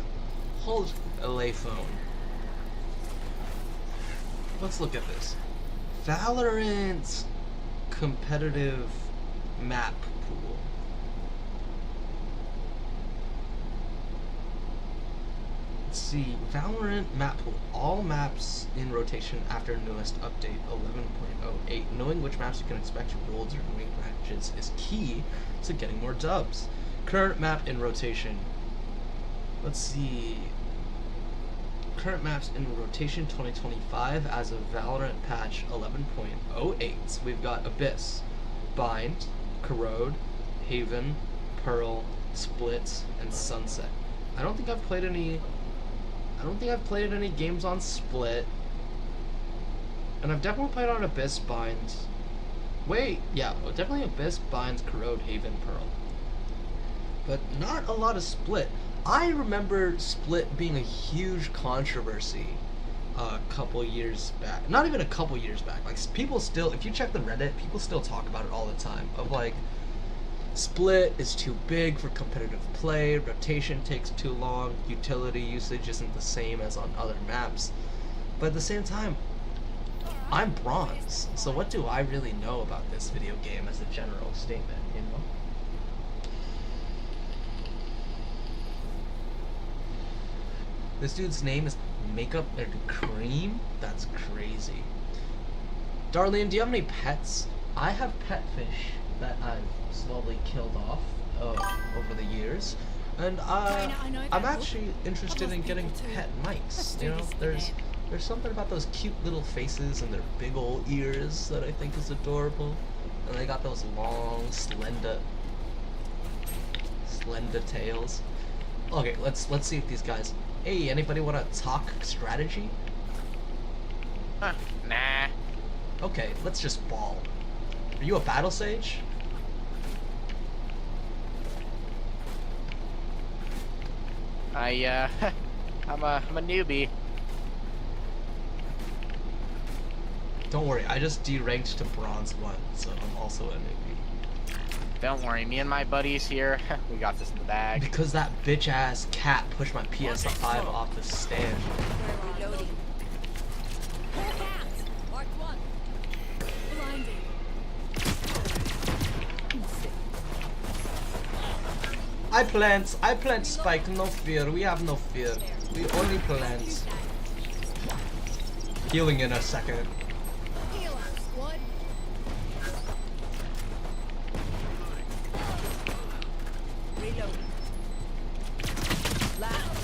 LA phone. Let's look at this. Valorant competitive map pool. Let's see. Valorant map pool. All maps in rotation after newest update 11.08. Knowing which maps you can expect worlds or winning matches is key to getting more dubs. Current map in rotation. Let's see. Current maps in rotation 2025 as of Valorant patch 11.08. We've got Abyss, Bind, Corrode, Haven, Pearl, Split, and Sunset. I don't think I've played any games on Split. And I've definitely played on Abyss, Bind. Wait, yeah, definitely Abyss, Bind, Corrode, Haven, Pearl. But not a lot of Split. I remember Split being a huge controversy a couple years back. Not even a couple years back. Like, people still, if you check the Reddit, people still talk about it all the time. Of like, Split is too big for competitive play, rotation takes too long, utility usage isn't the same as on other maps. But at the same time, I'm bronze, so what do I really know about this video game as a general statement, you know? This dude's name is Makeup and Cream? That's crazy. Darlene, do you have any pets? I have pet fish that I've slowly killed off over the years. And I'm actually interested in getting pet mice. You know, there's something about those cute little faces and their big old ears that I think is adorable. And they got those long, slender tails. Okay, let's see if these guys. Hey, anybody want to talk strategy? Nah. Okay, let's just ball. Are you a battle sage? I'm a newbie. Don't worry, I just deranked to bronze 1, so I'm also a newbie. Don't worry, me and my buddies here, we got this in the bag. Because that bitch ass cat pushed my PS5 off the stand. Reloading. Mark 1. Blinding. I plant spike, no fear, we have no fear. We only plant. Healing in a second. Heal up, squad.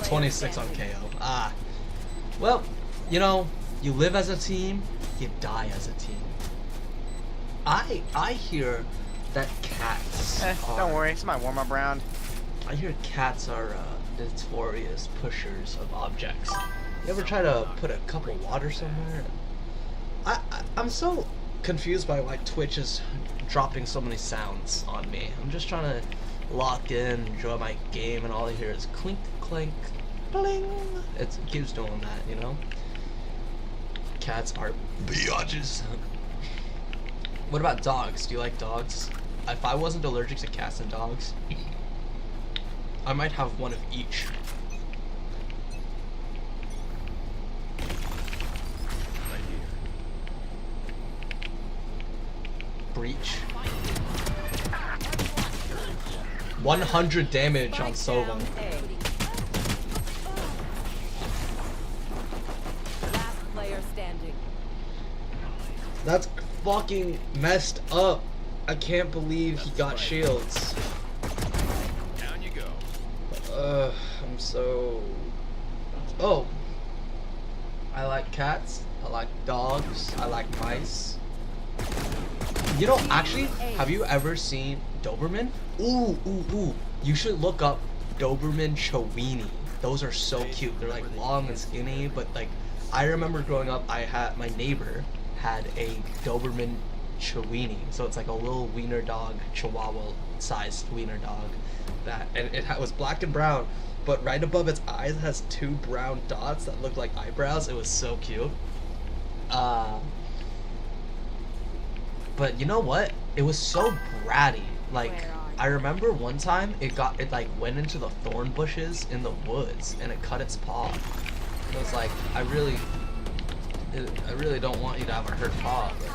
26 on KO. Ah. Well, you know, you live as a team, you die as a team. I hear that cats don't worry, it's my warm-up round. I hear cats are notorious pushers of objects. You ever try to put a cup of water somewhere? I'm so confused by why Twitch is dropping so many sounds on me. I'm just trying to lock in, enjoy my game, and all I hear is clink, clink, bling. It keeps doing that, you know? Cats are biatches. What about dogs? Do you like dogs? If I wasn't allergic to cats and dogs, I might have one of each. breach. 100 damage on Sova. Down A. Last player standing. That's fucking messed up. I can't believe he got shields. Down you go. I'm so... Oh. I like cats. I like dogs. I like mice. You know, actually, have you ever seen Doberman? Ooh. You should look up Doberman Chihuahua. Those are so cute. They're like long and skinny, but like, I remember growing up, my neighbor had a Doberman Chihuahua. So it's like a little wiener dog, Chihuahua sized wiener dog. And it was black and brown, but right above its eyes it has 2 brown dots that look like eyebrows. It was so cute. But you know what? It was so bratty. Like, I remember one time it like went into the thorn bushes in the woods and it cut its paw. It was like, I really don't want you to have a hurt paw. But...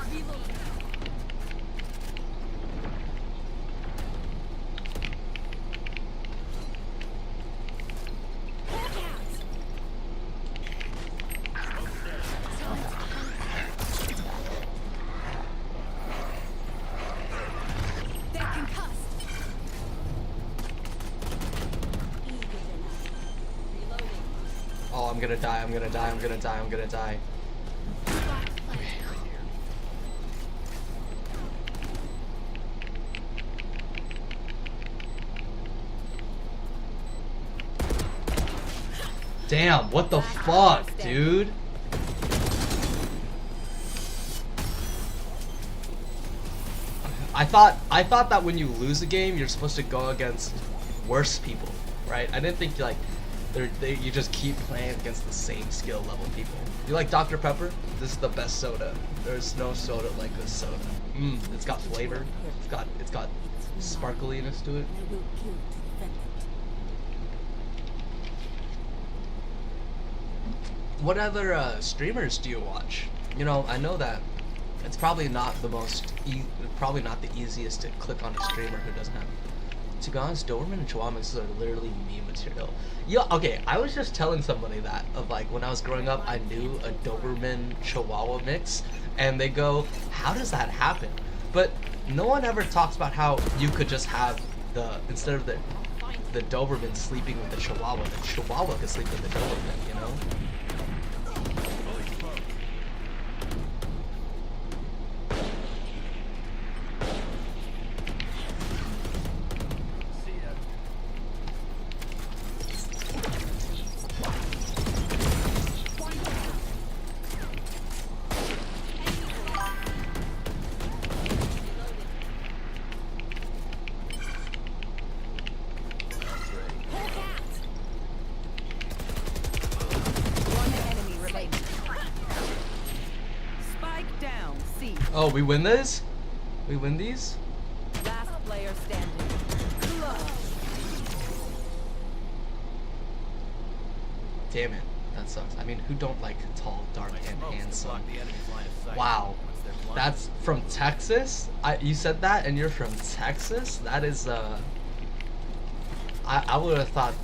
Oh, I'm gonna die, I'm gonna die, I'm gonna die, I'm gonna die. Damn, what the fuck, dude? I thought that when you lose a game, you're supposed to go against worse people, right? I didn't think like you just keep playing against the same skill level people. You like Dr. Pepper? This is the best soda. There's no soda like this soda. It's got flavor. It's got sparkliness to it. What other streamers do you watch? You know, I know that it's probably not the probably not the easiest to click on a streamer who doesn't have. To be honest, Doberman and Chihuahua mixes are literally meme material. Yeah, okay, I was just telling somebody that of like when I was growing up, I knew a Doberman Chihuahua mix, and they go, "How does that happen?" But no one ever talks about how you could just have instead of the Doberman sleeping with the Chihuahua could sleep with the Doberman, you know? Oh, we win this? We win these? Last player standing. Damn it, that sucks. I mean, who don't like tall, dark, and handsome? Wow, that's from Texas? You said that, and you're from Texas? That is, I would have thought,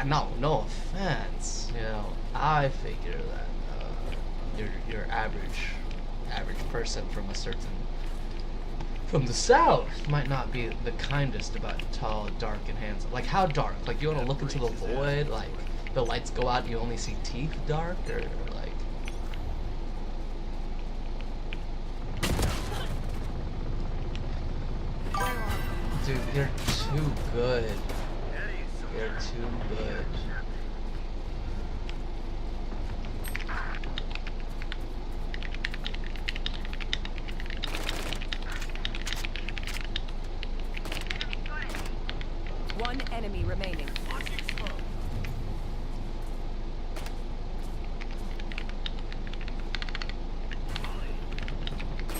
no offense, you know, I figure that, your average person from the South might not be the kindest about tall, dark, and handsome. Like, how dark? Like, you want to look into the void? Like, the lights go out and you only see teeth dark? Or, like... Dude, you're too good. You're too good. One enemy remaining.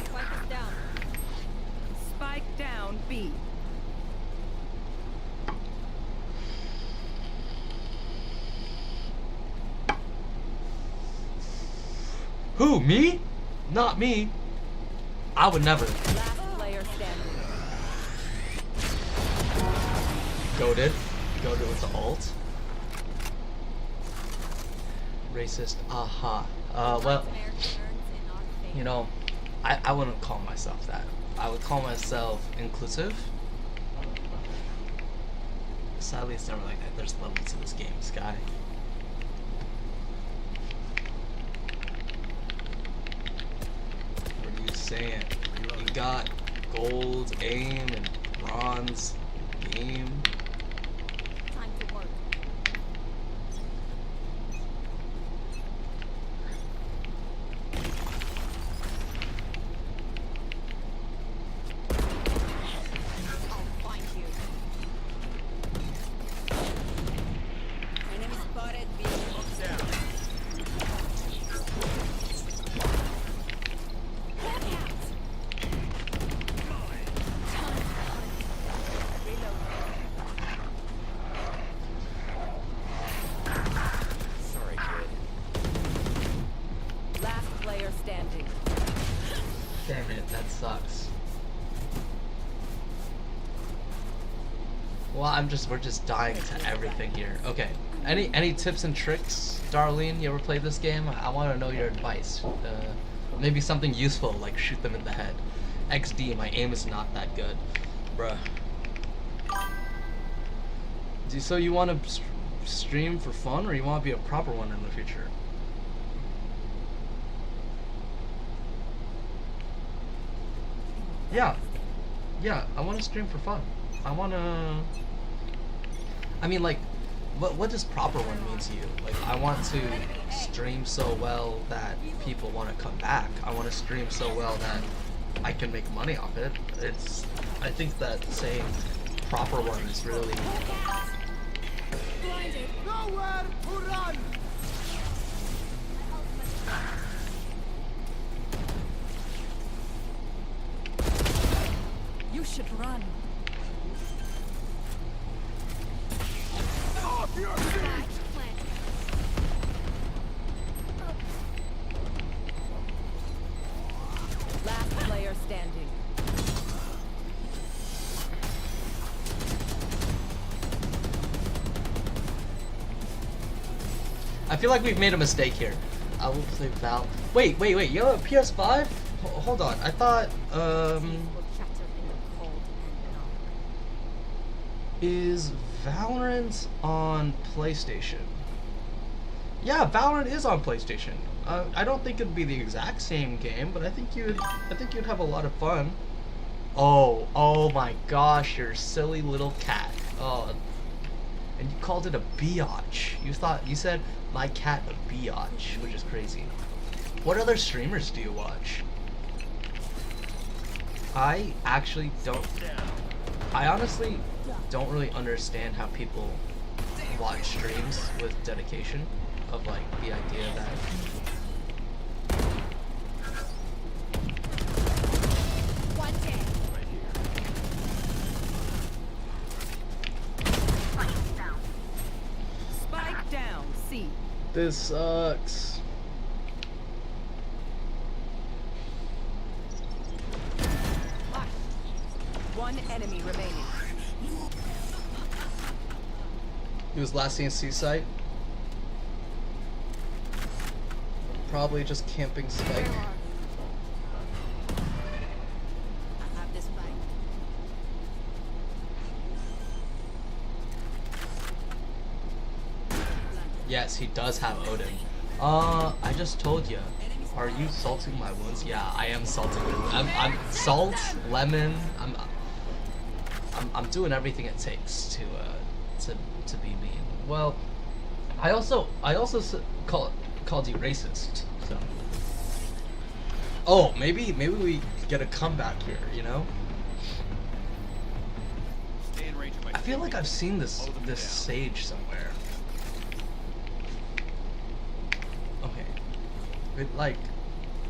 Spike down. Spike down B. Who, me? Not me. I would never. Last player Goated with the ult. Racist. Aha. Well, you know, I wouldn't call myself that. I would call myself inclusive. Sadly, it's never like that. There's levels to this game, Sky. What are you saying? You got gold aim and bronze game. Time to work. I'll find you. Enemy spotted. Down. Sorry, kid. Last player standing. Damn it, that sucks. Well, we're just dying to everything here. Okay. Any tips and tricks, Darlene? You ever played this game? I want to know your advice. Maybe something useful, like shoot them in the head. XD, my aim is not that good, bruh. So you want to stream for fun, or you want to be a proper one in the future? Yeah, I want to stream for fun. I mean, like, what does proper one mean to you? Like, I want to stream so well that people want to come back. I want to stream so well that I can make money off it. I think that saying proper one is really... Blinded. Nowhere to run! You should run. Off your feet! Last player standing. I feel like we've made a mistake here. I will play Val. Wait. You have a PS5? Hold on. I thought, is Valorant on PlayStation? Yeah, Valorant is on PlayStation. I don't think it'd be the exact same game, but I think you'd have a lot of fun. Oh my gosh, you're a silly little cat. Oh, and you called it a biatch. You said my cat a biatch, which is crazy. What other streamers do you watch? I honestly don't really understand how people watch streams with dedication, of like the idea that Spike down. C. this sucks. One enemy remaining. He was last seen Seaside. Probably just camping Spike. I have this fight. Yes, he does have Odin. I just told you. Are you salting my wounds? Yeah, I am salting your wounds. I'm salt, lemon. I'm doing everything it takes to be mean. Well, I also called you racist. So. Oh, maybe we get a comeback here. You know. I feel like I've seen this sage somewhere.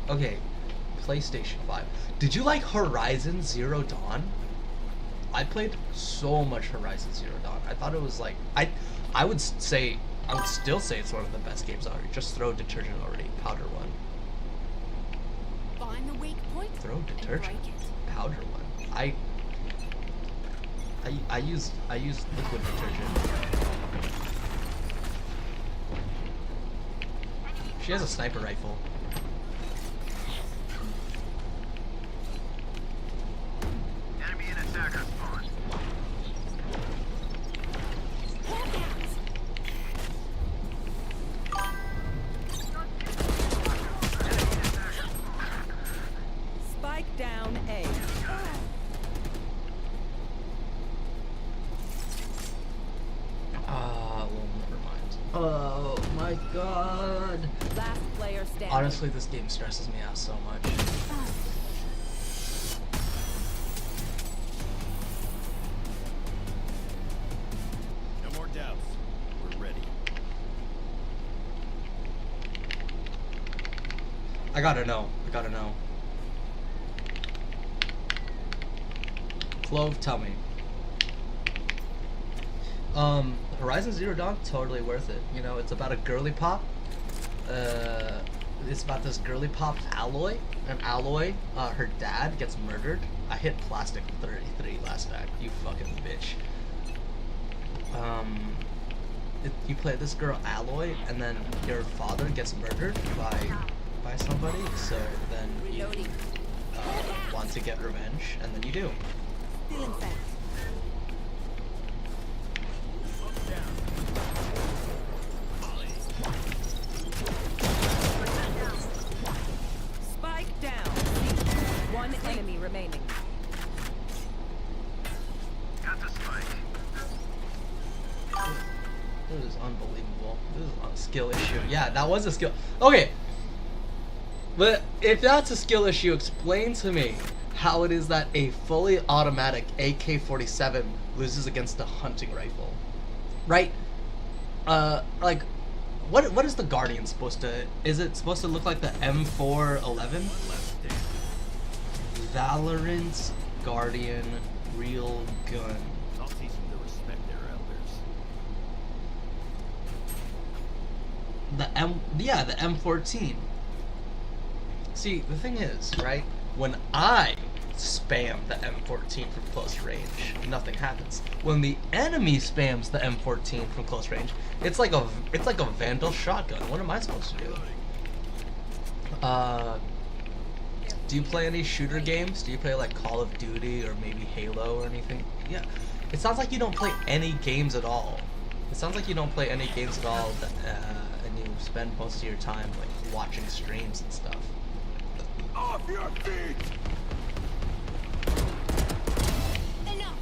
Okay, PlayStation 5. Did you like Horizon Zero Dawn? I played so much Horizon Zero Dawn. I thought it was like I would still say it's one of the best games out. Just throw detergent already. Powder one. Find the weak point. Throw detergent. Break it. Powder one. I use liquid detergent. She has a sniper rifle. Enemy and attacker spawn. Spike down A. Well, never mind. Oh my god. Last player standing. Honestly, this game stresses me out so much. No more doubts. We're ready. I gotta know. Clove, tell me. Horizon Zero Dawn, totally worth it. You know, it's about a girly pop. It's about this girly pop Alloy. And Alloy, her dad gets murdered. I hit plastic 33 last act. You fucking bitch. You play this girl Alloy, and then your father gets murdered by somebody. So then you want to get revenge, and then you do. Feeling fast. Spike down. One enemy remaining. Got the spike. This is unbelievable. This is a skill issue. Yeah, that was a skill. Okay. But if that's a skill issue, explain to me how it is that a fully automatic AK-47 loses against a hunting rifle. Right? Like, what is the Guardian supposed to... Is it supposed to look like the M411? Valorant's Guardian real gun. I'll teach them to respect their elders. The M14. See, the thing is, right? When I spam the M14 from close range, nothing happens. When the enemy spams the M14 from close range, it's like a Vandal shotgun. What am I supposed to do? Do you play any shooter games? Do you play like Call of Duty or maybe Halo or anything? Yeah. It sounds like you don't play any games at all. It sounds like you don't play any games at all, and you spend most of your time like watching streams and stuff. Off your feet! Enough.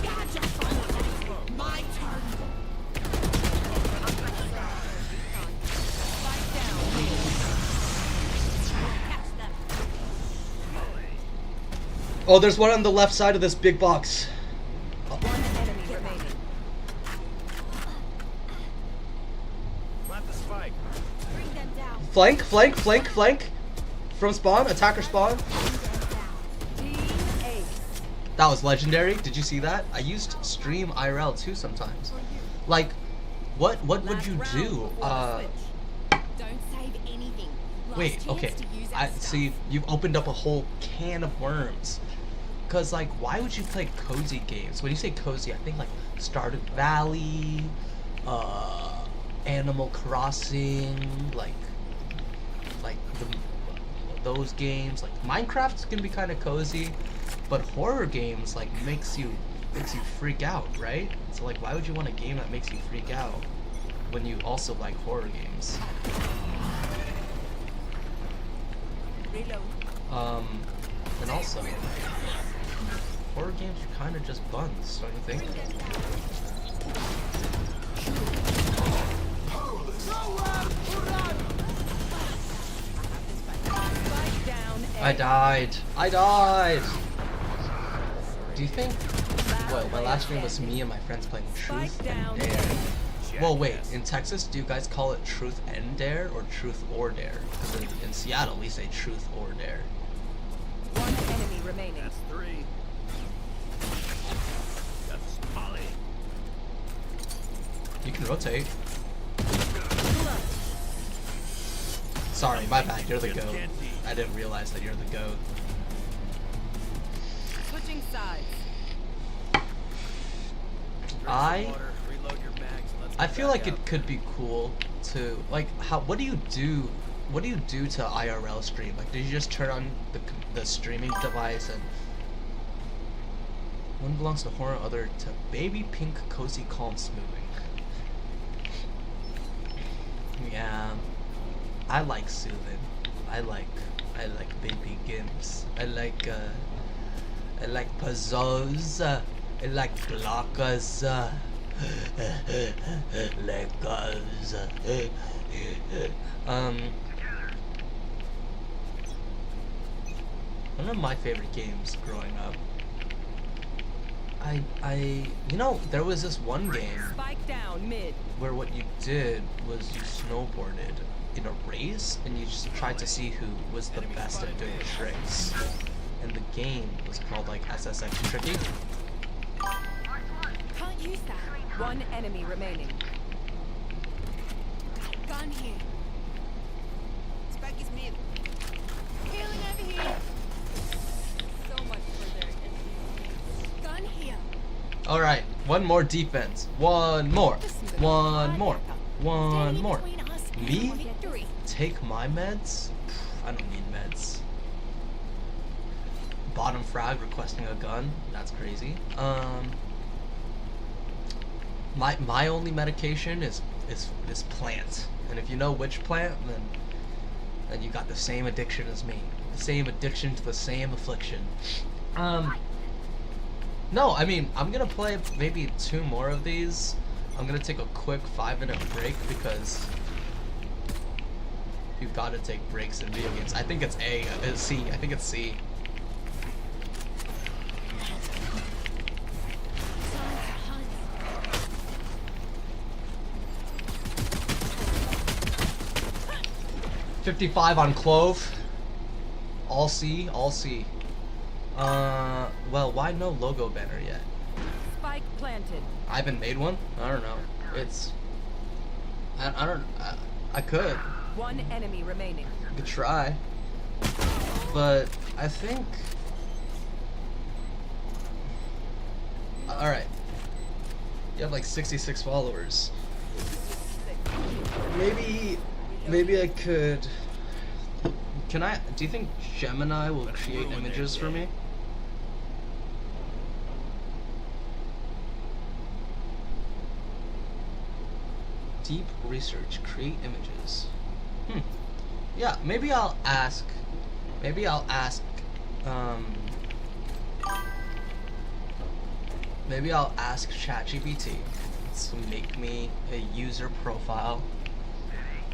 Gotcha. My turn. Spike down. Catch them. Oh, there's one on the left side of this big box. One enemy remaining. Plant the spike. Bring them down. Flank. From spawn, attacker spawn. Team ace. That was legendary. Did you see that? I used stream IRL too sometimes. Like, what would you do? Don't save anything. Last Wait, chance okay. to use our I stuff. see. You've opened up a whole can of worms. Cause like, why would you play cozy games? When you say cozy, I think like Stardew Valley, Animal Crossing, like those games. Like Minecraft can be kind of cozy, but horror games like makes you freak out, right? So like, why would you want a game that makes you freak out when you also like horror games? Reload. And also, horror games are kind of just buns, don't you think? Spike down A. I died! Do you think... Well, my last stream was me and my friends playing Truth Spike and down Dare. Well, wait, in Texas, do you guys call it Truth and Dare or Truth or Dare? Because in Seattle, we say Truth or Dare. One enemy remaining. That's 3. That's Molly. You can rotate. Sorry, my bad. You're the goat. I didn't realize that you're the goat. Switching sides. I feel like it could be cool to like how. What do you do? What do you do to IRL stream? Like, do you just turn on the streaming device and one belongs to horror, other to baby pink, cozy, calm, smoothing? Yeah, I like soothing. I like baby gims. I like puzzles. I like blockers. Legos. One of my favorite games growing up. You know, there was this one game Spike down mid. where what you did was you snowboarded in a race and you just tried to see who was the best at doing tricks. And the game was called like SSX Tricky. Can't use that. One enemy remaining. Gun here. Spike is mid. Healing over here. So much further. Gun here. Alright, one more defense. One more. One more. One more. Me? Take my meds? I don't need meds. Bottom frag requesting a gun. That's crazy. My only medication is plant. And if you know which plant, then you got the same addiction as me. The same addiction to the same affliction. No, I mean, I'm gonna play maybe 2 more of these. I'm gonna take a quick 5-minute break because you gotta take breaks in video games. I think it's C. I think it's C. $55 on Clove. All C, all C. Well, why no logo banner yet? Spike planted. I haven't made one? I don't know. It's... I could. One enemy remaining. I could try. But I think... Alright. You have like 66 followers. Maybe I could... Do you think Gemini will create images for me? Deep research, create images. Yeah, maybe I'll ask ChatGPT to make me a user profile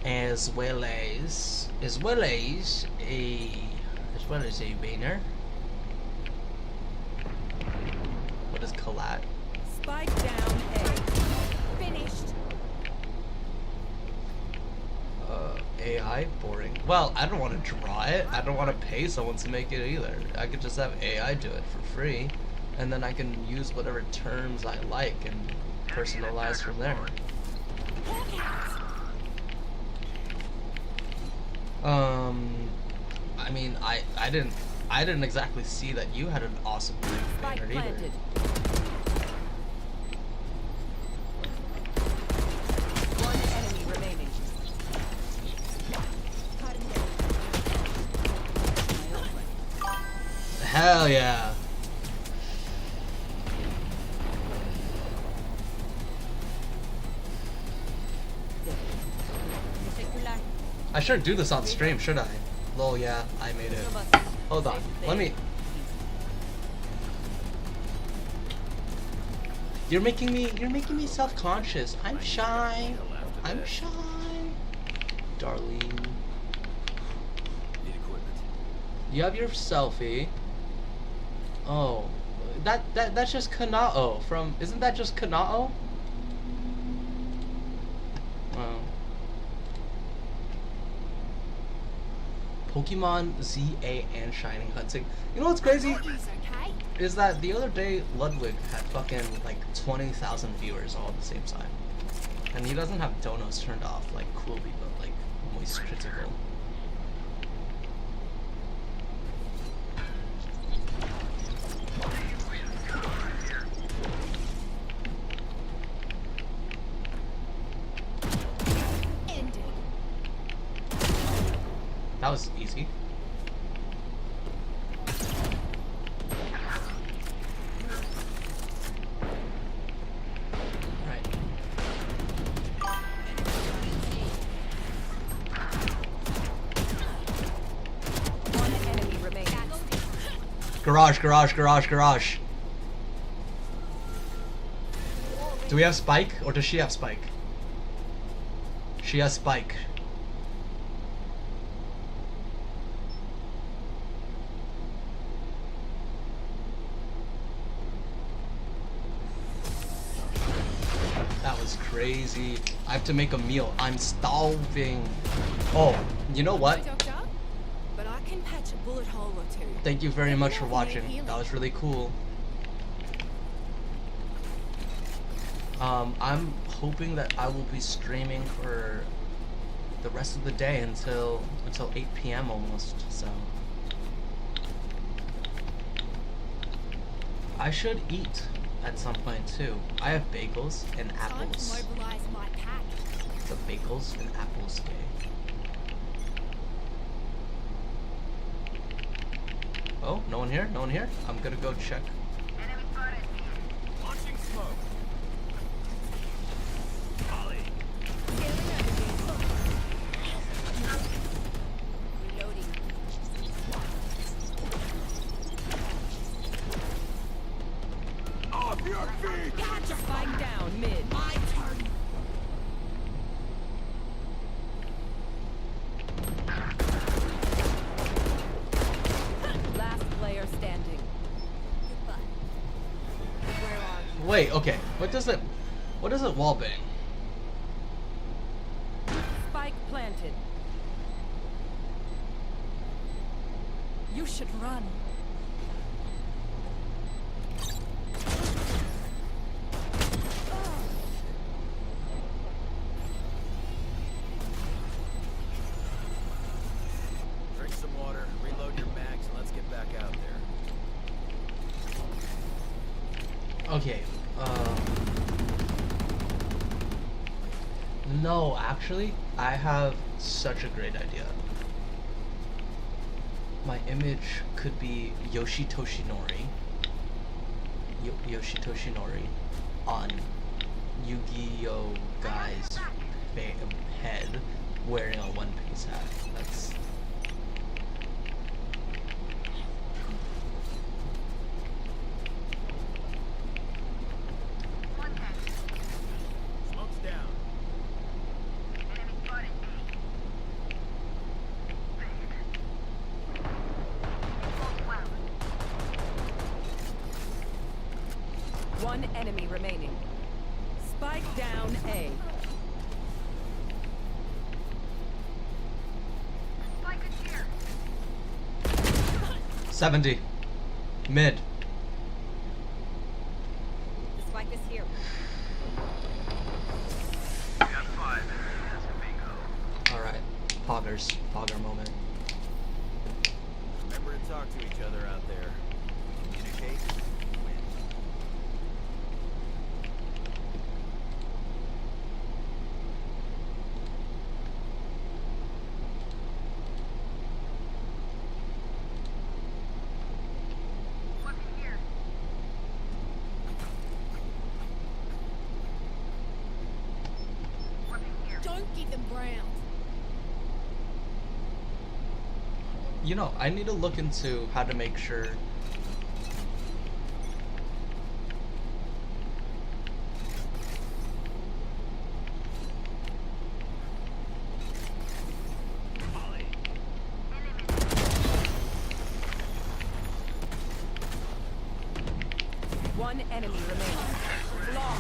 as well as a banner. What is collat? Spike down A. Finished. AI? Boring. Well, I don't want to draw it. I don't want to pay someone to make it either. I could just have AI do it for free, and then I can use whatever terms I like and personalize from there. I mean, I didn't exactly see that you had an awesome banner either. One enemy remaining. Hell yeah. I should do this on stream, should I? Lol, yeah, I made it. Hold on, let me... You're making me self-conscious. I'm shy. I'm shy. Darlene. You have your selfie. Oh, that's just Kanao from... Isn't that just Kanao? Wow. Pokemon ZA and Shining Hunting. You know what's crazy? Is that the other day Ludwig had fucking like 20,000 viewers all at the same time. And he doesn't have donos turned off like Coolby, but like Moist Critical. That was easy. Alright. One enemy remaining. Garage, garage, garage, garage. Do we have Spike, or does she have Spike? She has Spike. That was crazy. I have to make a meal. I'm starving. Oh, you know what? Doctor, but I can patch a bullet hole or two. Thank you very much for watching. That was really cool. I'm hoping that I will be streaming for the rest of the day until 8 p.m. almost. So I should eat at some point too. I have bagels and apples. Time to mobilize my pack. The bagels and apples day. Oh, no one here? No one here? I'm gonna go check. Launching smoke. Ollie. Reloading. Off your feet. Catch a spike down mid. My turn. Last player standing. Goodbye. Where are you? Wait, okay. What does it wallbang? Spike planted. You should run. Drink some water, reload your mags, and let's get back out there. Okay. No, actually, I have such a great idea. My image could be Yoshi Toshinori. Yoshi Toshinori on Yu-Gi-Oh guy's head wearing a One Piece hat. That's Smoke's down. One enemy remaining. Spike down A. 70. Mid. The spike is here. Alright. Poggers. Pogger moment. Remember to talk to each other out there. Communicate. Win. Don't give them ground. You know, I need to look into how to make sure. One enemy remaining. Long.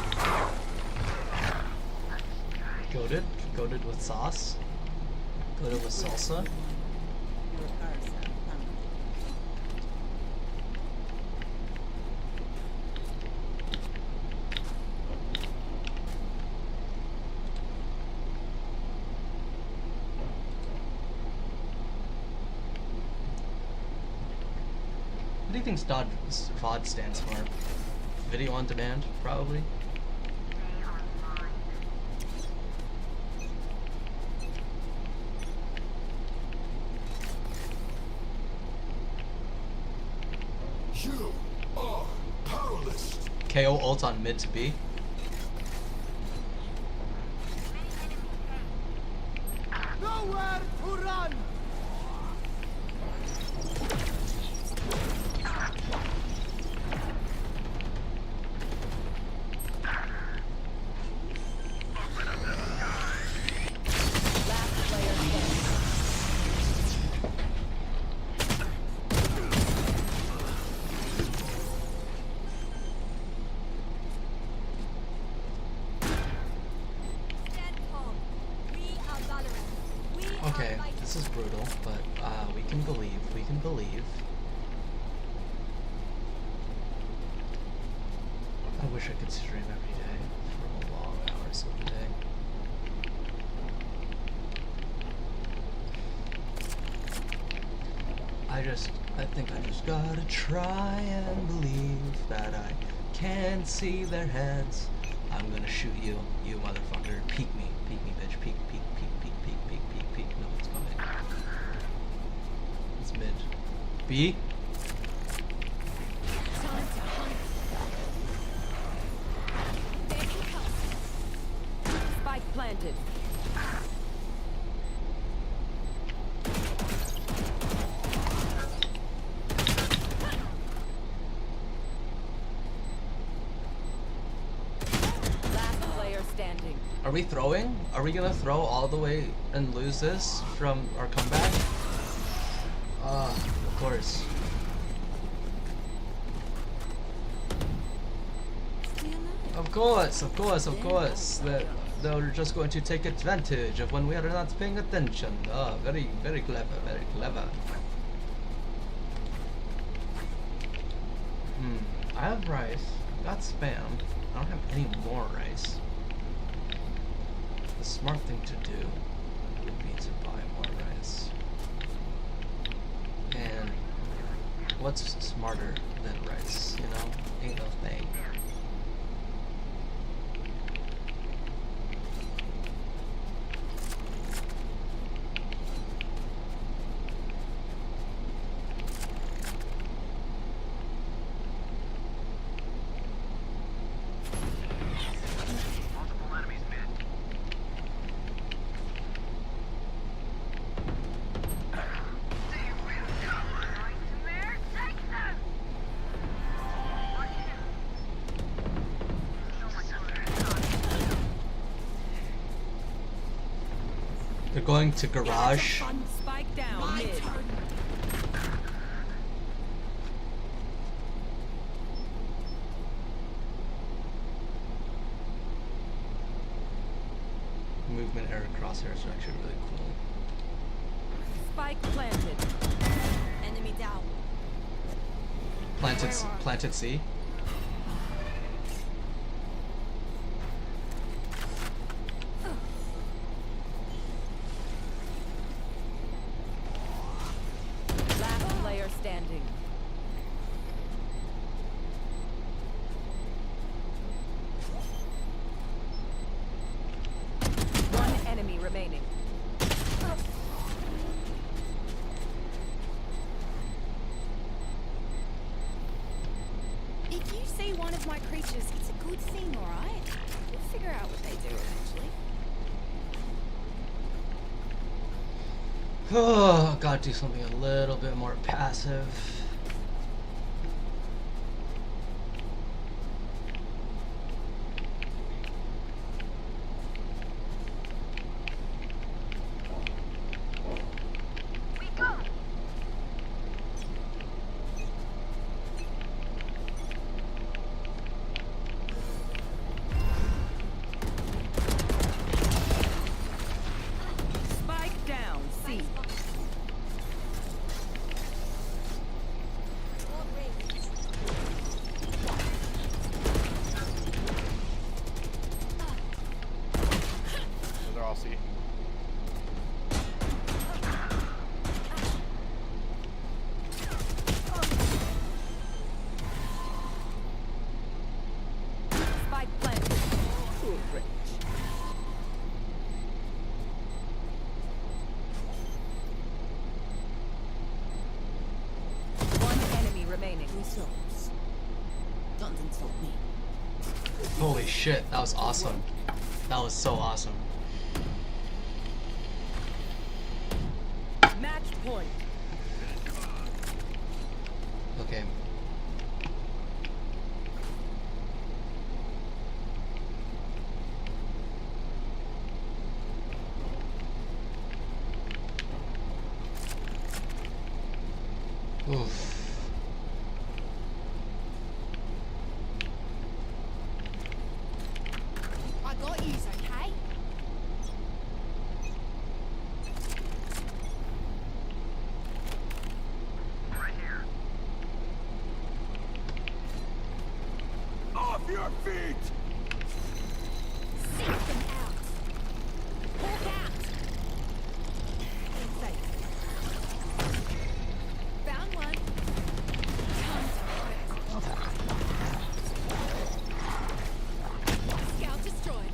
Goated? Goated with sauce? Goated with salsa? What do you think VOD stands for? Video on demand, probably? KO ult on mid to B. Nowhere to run! Last player standing. Stand tall. We are Valorant. We Okay, are fighting. this is brutal, but we can believe. We can believe. I wish I could stream every day for long hours of the day. I think I just gotta try and believe that I can see their heads. I'm gonna shoot you, you motherfucker. Peek me, bitch. Peek, peek, peek, peek, peek, peek, peek, peek. No, it's coming. It's mid. B? Time to hunt. There he comes. Spike planted. Last player standing. Are we throwing? Are we gonna throw all the way and lose this from our comeback? Of course. Of course. That they're just going to take advantage of when we are not paying attention. Very, very clever, very clever. I have rice. I've got spam. I don't have any more rice. The smart thing to do would be to buy more rice. And what's smarter than rice, you know? Ain't no thing. They're going to garage. Spike down mid. Movement error crosshairs are actually really cool. Spike planted. Enemy down. Planted C. Last player standing. One enemy remaining. If you see one of my creatures, it's a good thing, alright? We'll figure out what they do eventually. Oh, gotta do something a little bit more passive. Spike down C. They're all C. Spike planted. One enemy remaining. Results. Don't insult me. shit, that was awesome. That was so awesome. Match point. Okay. Oof. I got yous, okay? Off your feet! Seek them out. Walk out. Inside. Found one. Time to quit. Scout destroyed.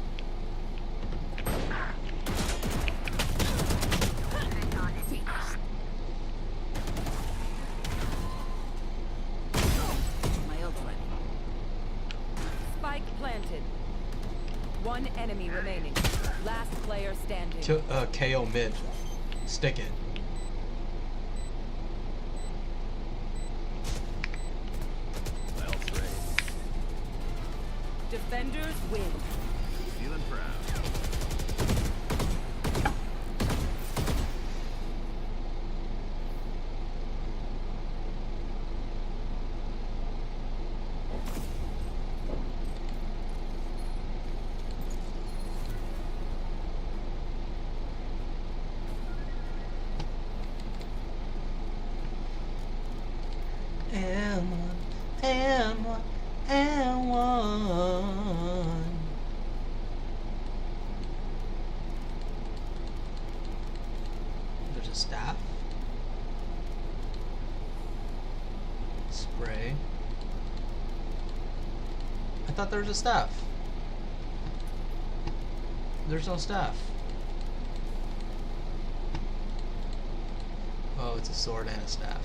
Finished. My ult's ready. Spike planted. One enemy remaining. Last player standing. KO mid. Stick it. Well played. Defenders win. Feeling proud. And one, and one, and one. There's a staff. Spray. I thought there was a staff. There's no staff. Oh, it's a sword and a staff.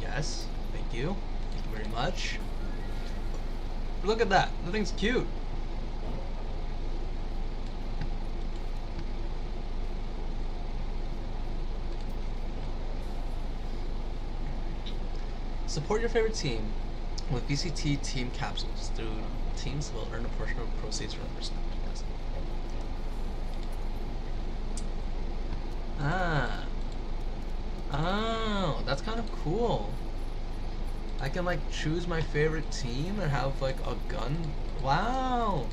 Yes, thank you. Thank you very much. Look at that. The thing's cute. Support your favorite team with VCT team capsules. Through teams will earn a portion of proceeds from their spending. Ah. Oh, that's kind of cool. I can like choose my favorite team and have like a gun. Wow.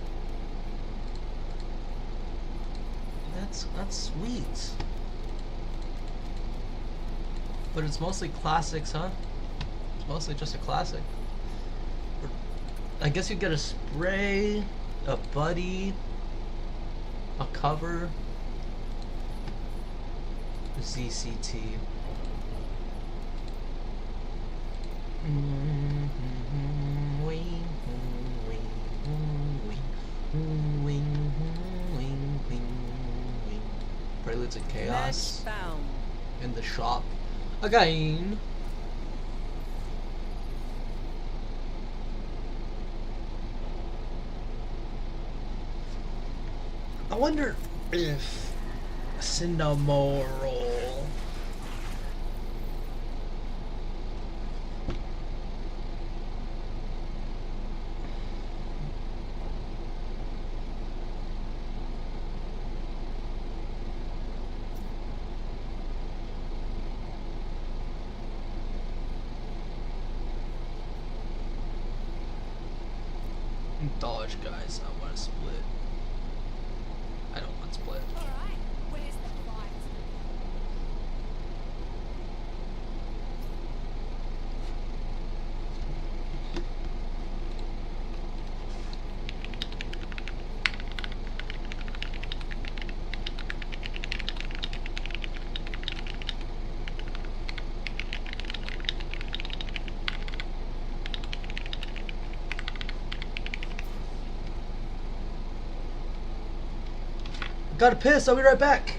That's sweet. But it's mostly classics, huh? It's mostly just a classic. I guess you get a spray, a buddy, a cover, ZCT. Preludes of Chaos Match found. in the shop again. I wonder if Cinnamoral dodge, guys. I want to split. I don't want split. Alright, where's the fight? Gotta piss. I'll be right back.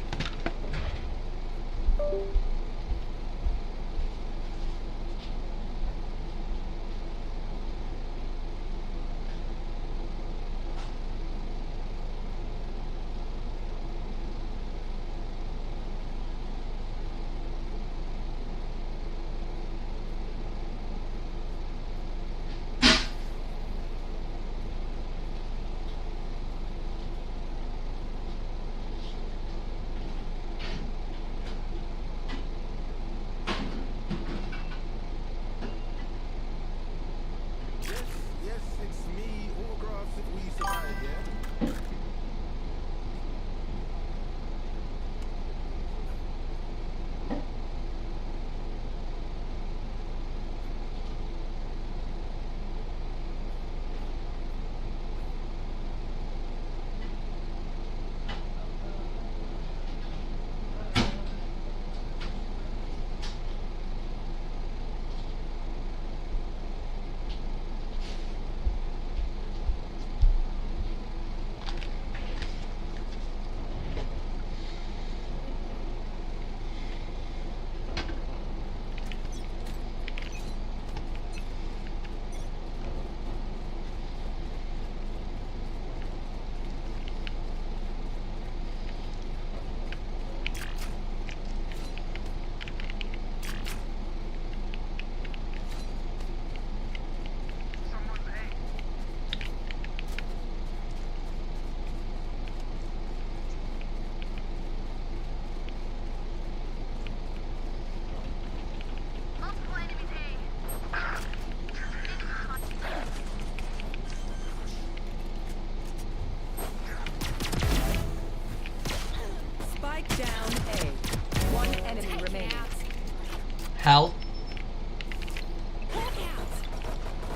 Hell.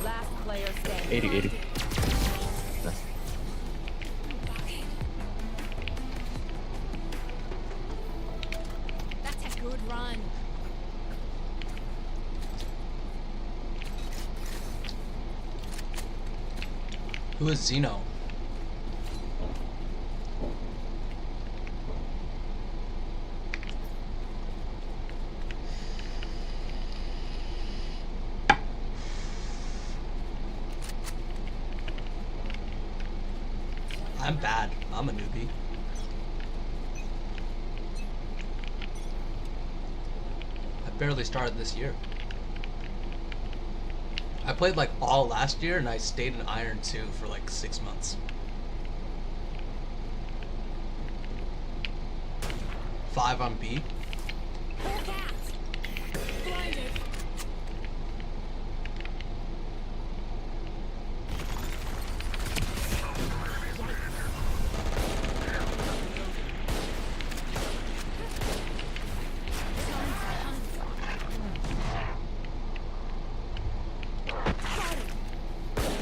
Last player standing. 80. That's a good run. Who is Zeno? I'm bad. I'm a newbie. I barely started this year. I played like all last year and I stayed in Iron 2 for like 6 months. 5 on B. Blinded.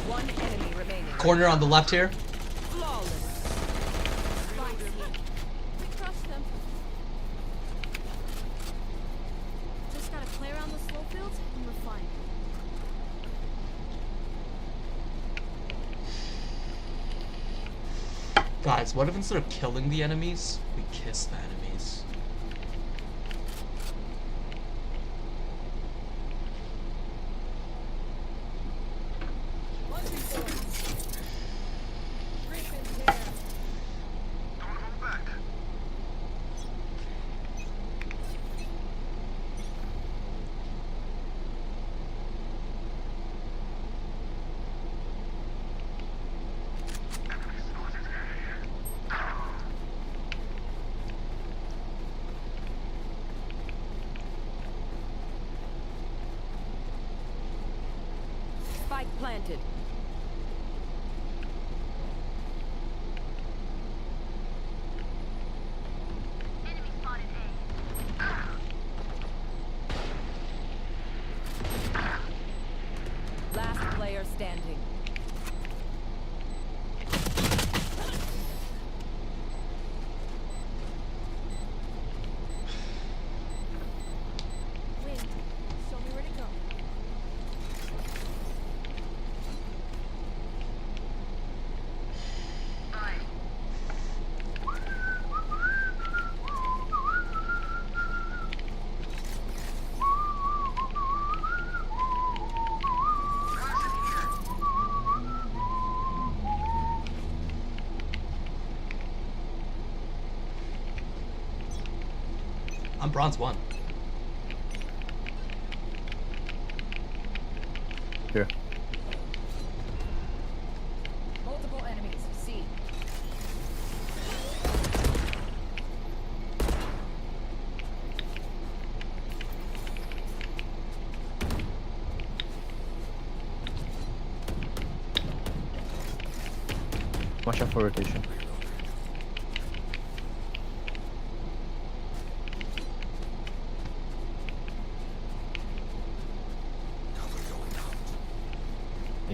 One enemy remaining. Corner on the left here. Flawless. We crushed them. Just gotta play around the slow fields and we're fine. Guys, what if instead of killing the enemies, we kiss the enemies? Spike planted. Last player standing. Win. Show me where to go. I'm bronze 1. Here. Multiple enemies. C. Watch out for rotation.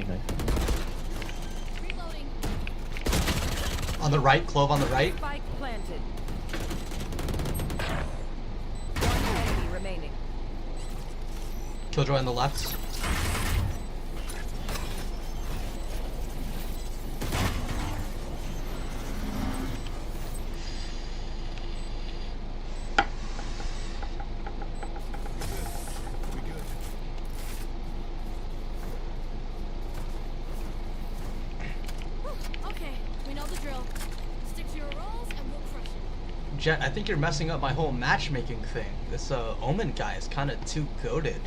Nice. Reloading. On the right, Clove on the right. Spike planted. One enemy remaining. Killjoy on the left. Okay, we know the drill. Stick to your roles and we'll crush it. Jet, I think you're messing up my whole matchmaking thing. This Omen guy is kind of too goated.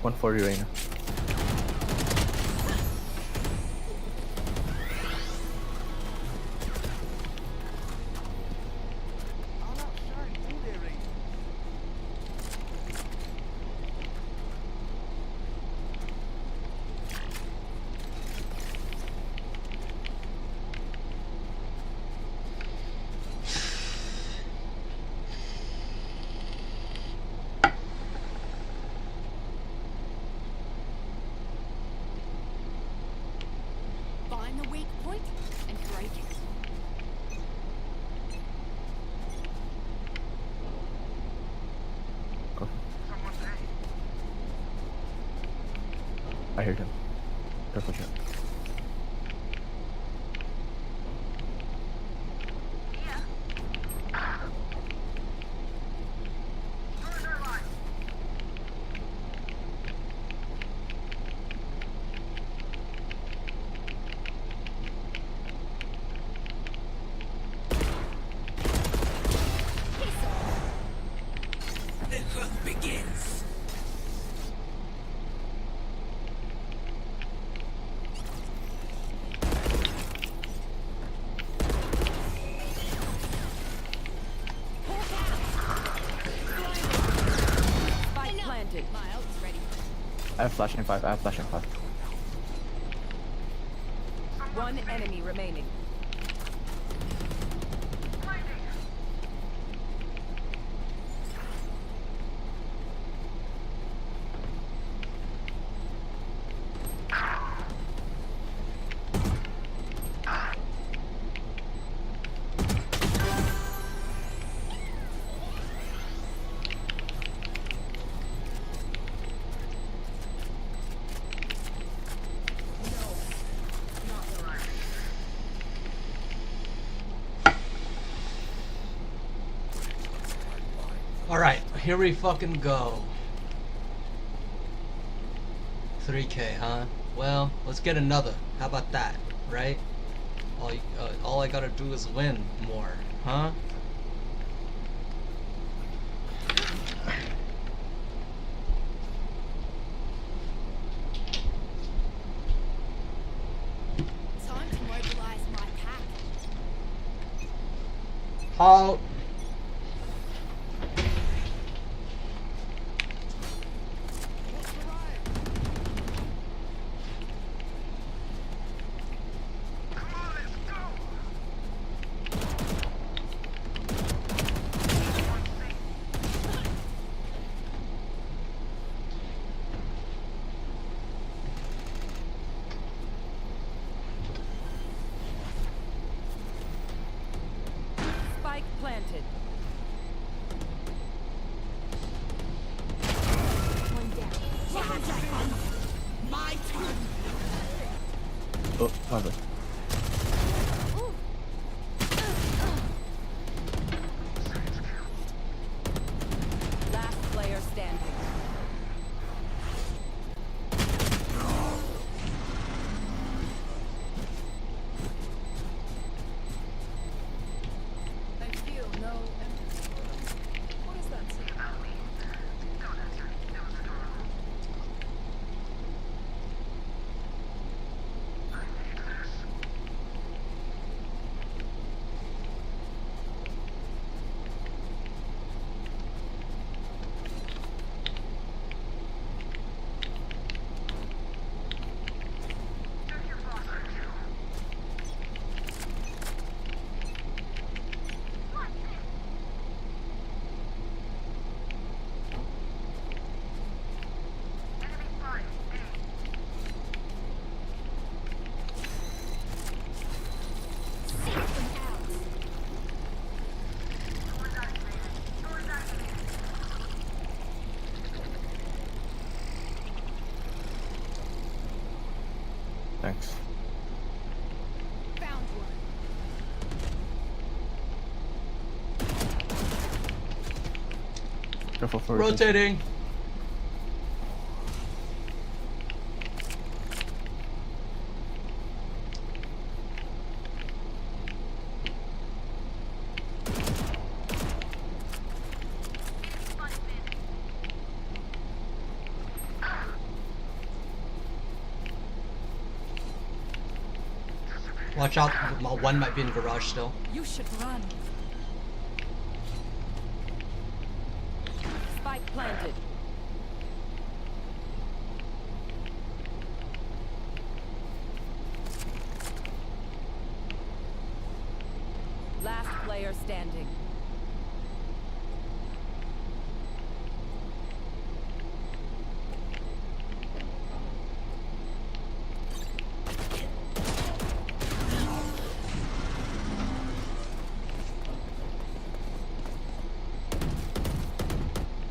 140 right now. Find the weak point and break it. Go. I heard him. Careful shot. The hunt begins. Spike planted. My ult's ready. I have flash in 5. I have flash in 5. One enemy remaining. Alright, here we fucking go. 3K, huh? Well, let's get another. How about that, right? All I gotta do is win more, huh? Time to mobilize my pack. Halt. Spike planted. One down. My turn. Oh, my bad. Last player standing. I feel no empathy for them. What does that say about me? Don't answer. It was adorable. I need this. Do your boss review. Enemy spotted. Thanks. Found one. Careful for Rotating. Watch out, one might be in garage still. You should run. Spike planted. Last player standing.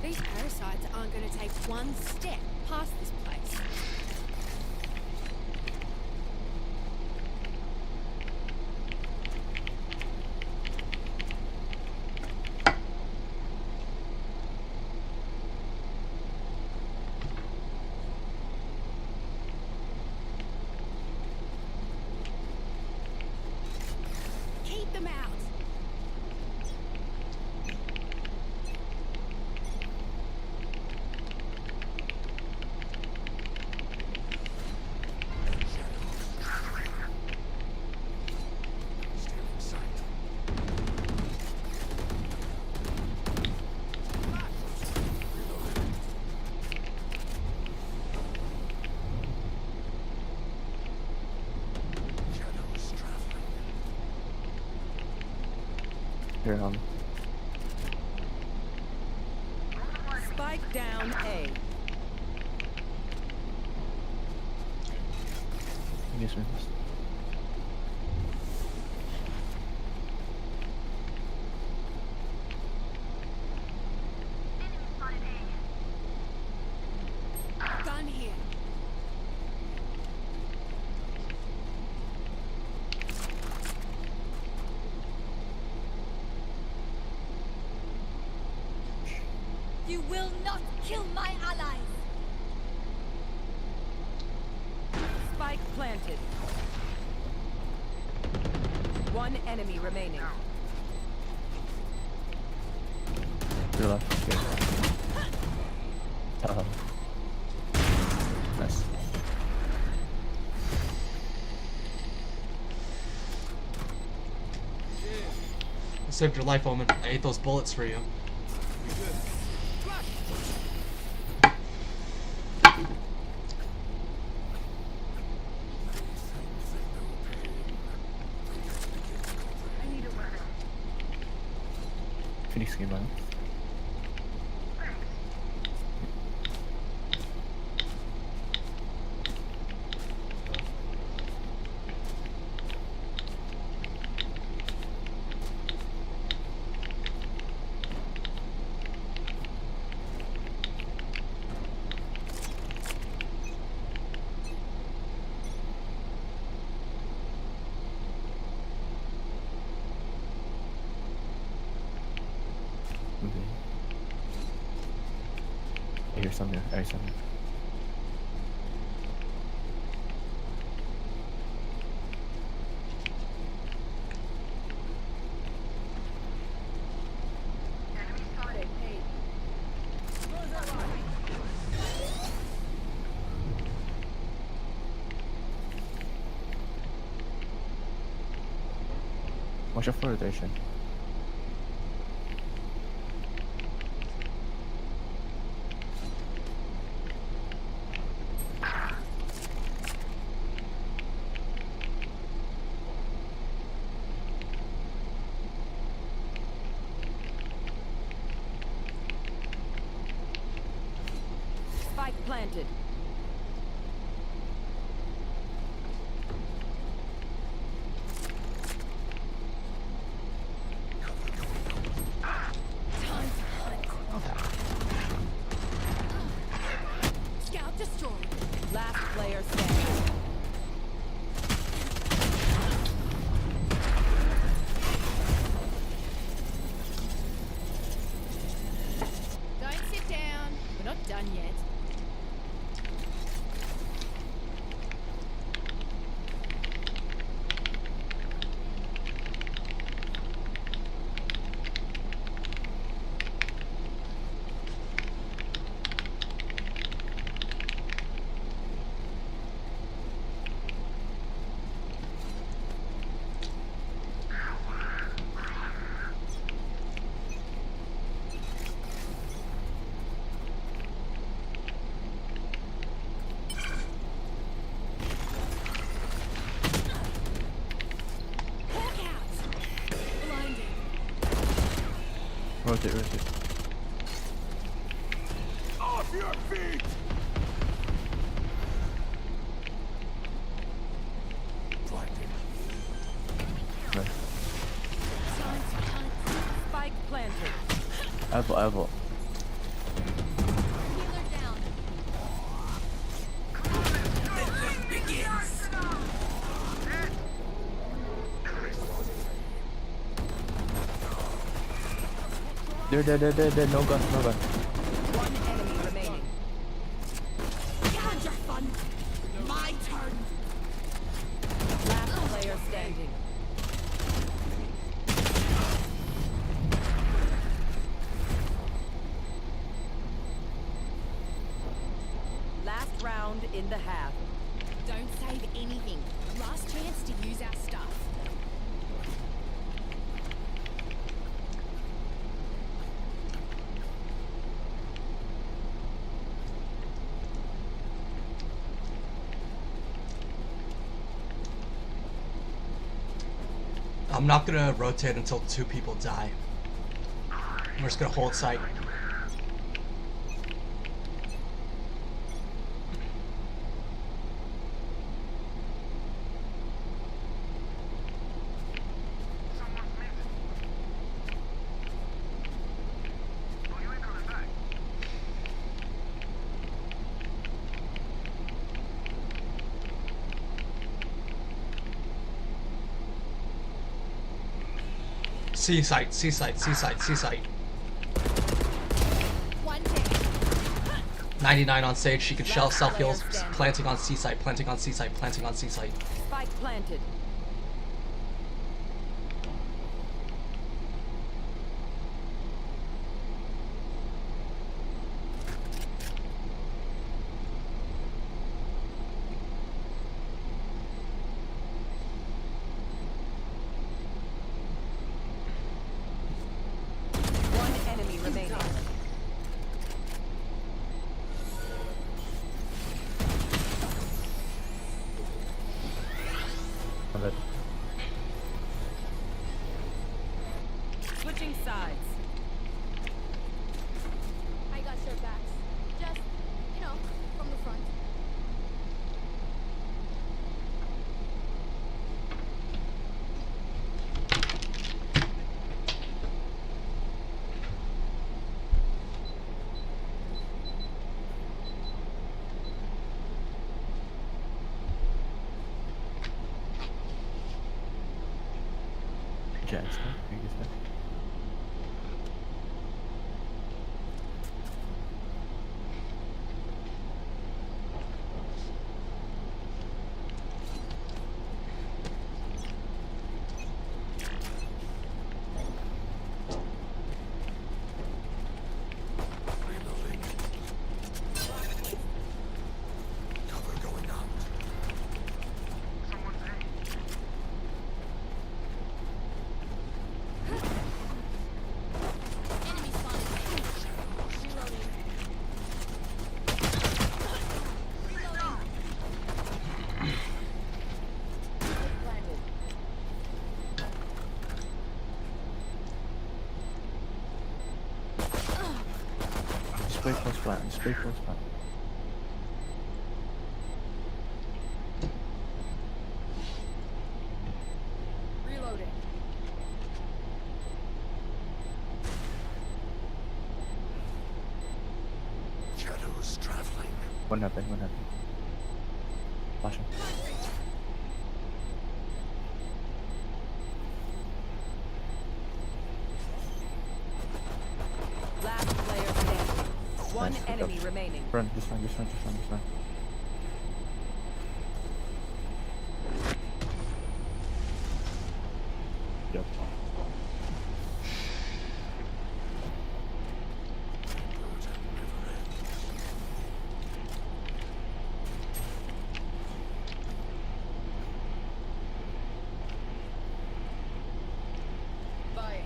These parasites aren't going to take one step past this place. Keep them out. Here, Spike down A. I guess we must. Gun here. You will not kill my allies. Spike planted. One enemy remaining. To your left. Good. Nice. I saved your life, Omen. I ate those bullets for you. Phoenix game on. I hear something. I hear something. Watch out for rotation. Spike planted. Scout destroyed. Last player standing. Don't sit down. We're not done yet. Rotate, rotate. Off your feet! Nice. Spike planted. Elbow, elbow. There, no gun, no gun. One enemy remaining. Your fun. My turn. Last player standing. Last round in the half. Don't save anything. Last chance to use our stuff. I'm not gonna rotate until 2 people die. We're just gonna hold sight. C site, C site, C site, C site. 99 on stage, she can shell self heals, planting on C site, planting on C site, planting on C site. Spike planted. One enemy remaining. I'm dead. Switching sides. I got your backs. Just, from the front. Jackson, you can say. Cover going out. Enemy spotted. Reloading. Planted. Display close flat, display close flat. Reloading. Shadows traveling. One happened. Flashing. Last player standing. One Nice, good enemy job. remaining. Run, just run. Yep. Bye.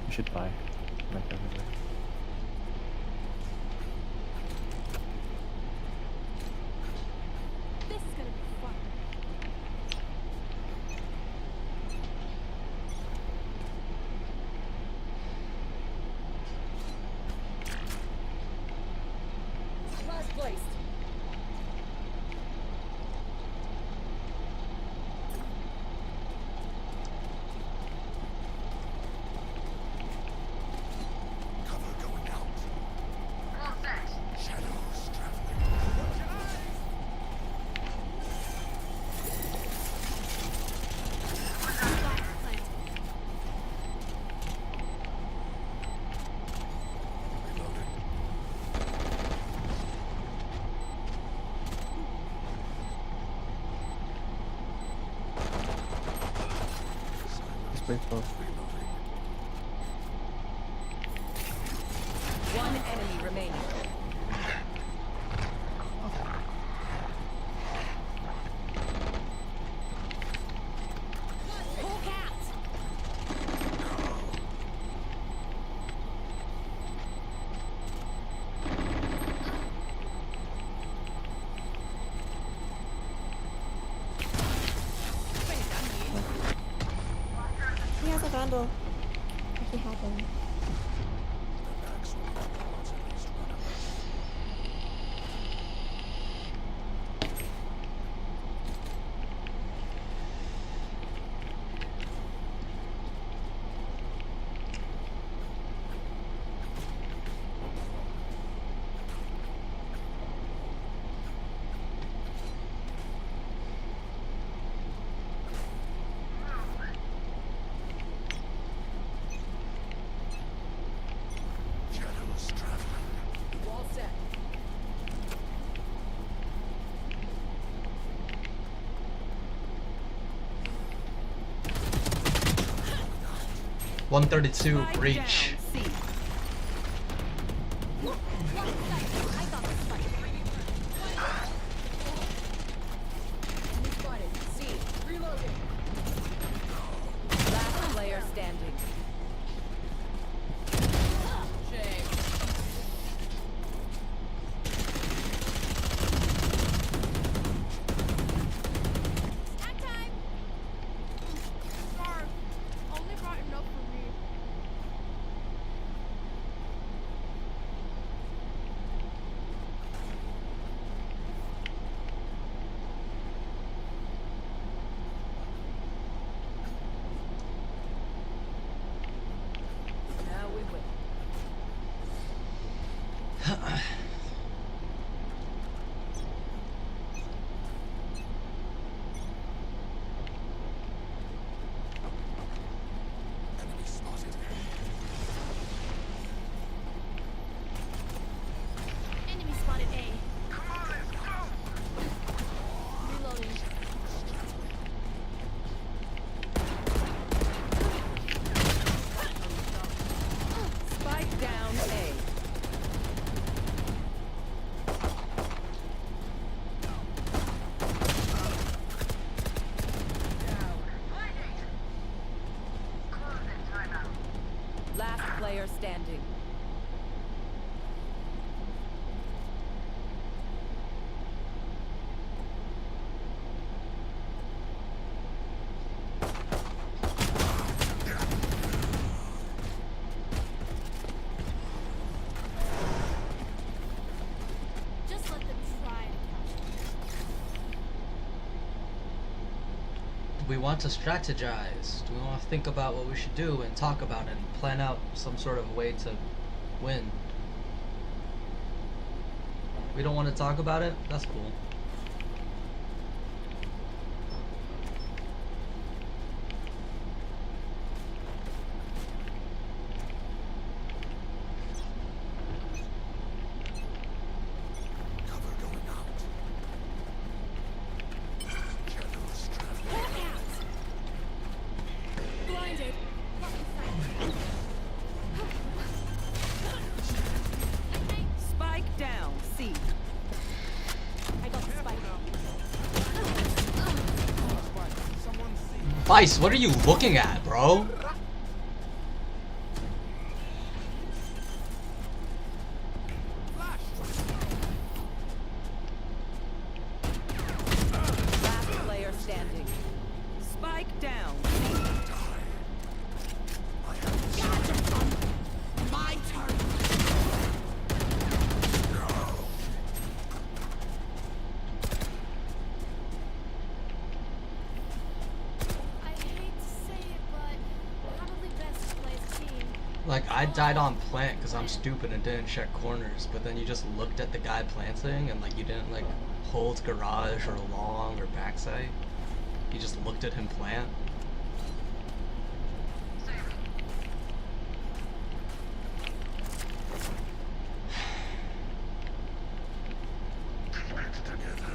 You should buy. Like everywhere. This is gonna be fun. Stay close. One enemy remaining. Hawk out! He has a vandal. If he had one. Wall set. $132 breach. Last player standing. Shame. Snack time! Sorry, only brought enough for me. Now we win. Enemy spotted. Enemy spotted A. Reloading. Spike down A. Last player standing. Just let them try. Do we want to strategize? Do we want to think about what we should do and talk about it and plan out some sort of way to win? We don't want to talk about it? That's cool. Cover going out. Shadows traveling. Hawk out! Blinded. Spike down C. I got the spike. Vice, what are you looking at, bro? Last player standing. Spike down C. My turn. I hate to say it, but probably best to play as a team. Like, I died on plant because I'm stupid and didn't check corners, but then you just looked at the guy planting and, like, you didn't, like, hold garage or long or backside. You just looked at him plant. Together.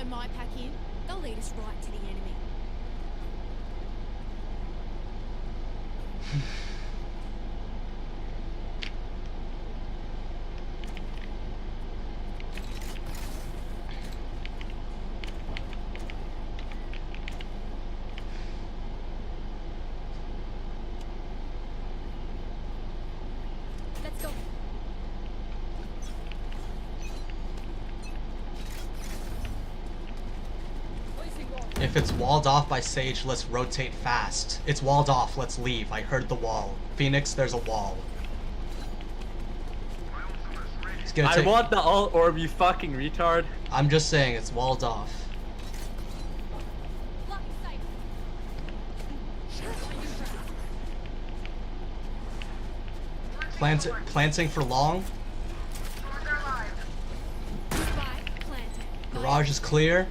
follow my pack in, they'll lead us right to the enemy. Let's go. If it's walled off by Sage, let's rotate fast. It's walled off, let's leave. I heard the wall. Phoenix, there's a wall. It's gonna take... I want the alt orb, you fucking retard. I'm just saying, it's walled off. Planting for long. Garage is clear.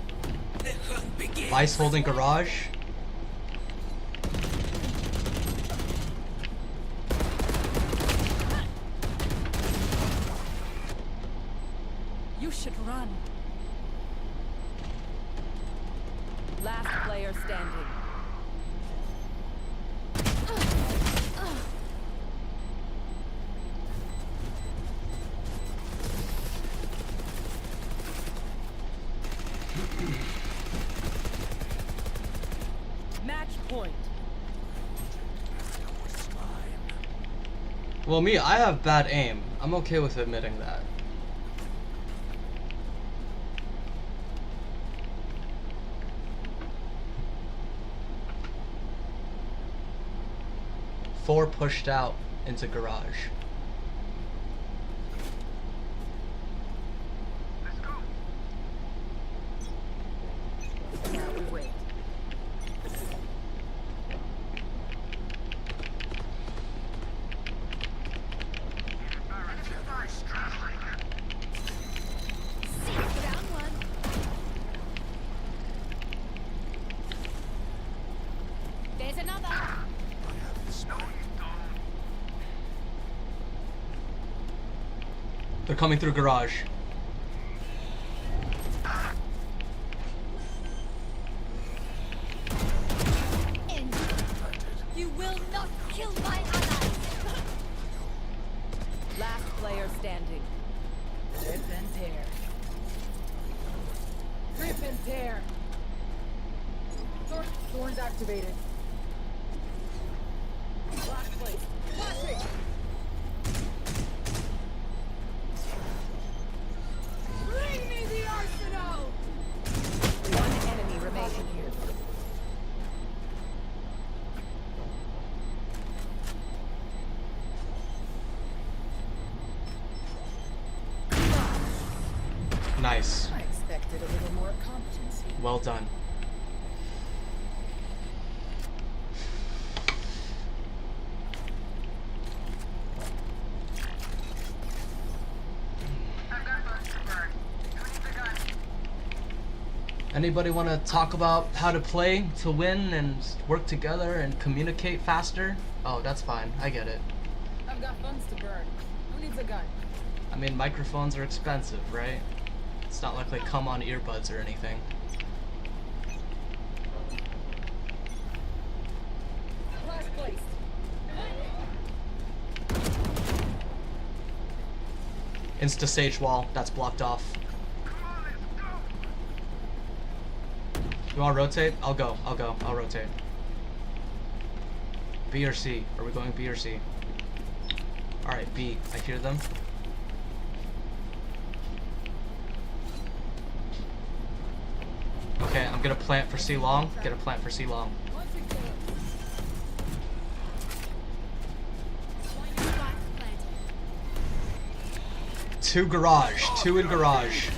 Vice holding garage. You should run. Last player standing. Match point. Well, me, I have bad aim. I'm okay with admitting that. Four pushed out into garage. Now we wait. There's another. They're coming through garage. You will not kill my allies. Last player standing. Rip and tear. Rip and tear. Thorns activated. Last place. Flashing. Bring me the arsenal. One enemy remaining here. Nice. I expected a little more competency. Well done. Anybody want to talk about how to play to win and work together and communicate faster? Oh, that's fine. I get it. I've got funds to burn. Who needs a gun? I mean, microphones are expensive, right? It's not like they come on earbuds or anything. Flash placed. Insta sage wall. That's blocked off. You want to rotate? I'll go. I'll rotate. B or C? Are we going B or C? Alright, B. I hear them. Okay, I'm gonna plant for C long. Get a plant for C long. Two garage. Two in garage.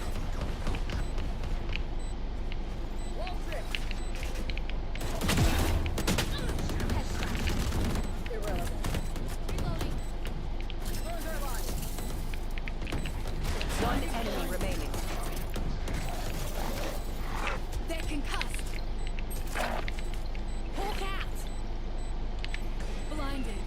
One enemy remaining. They're concussed. Hawk out. Blinded.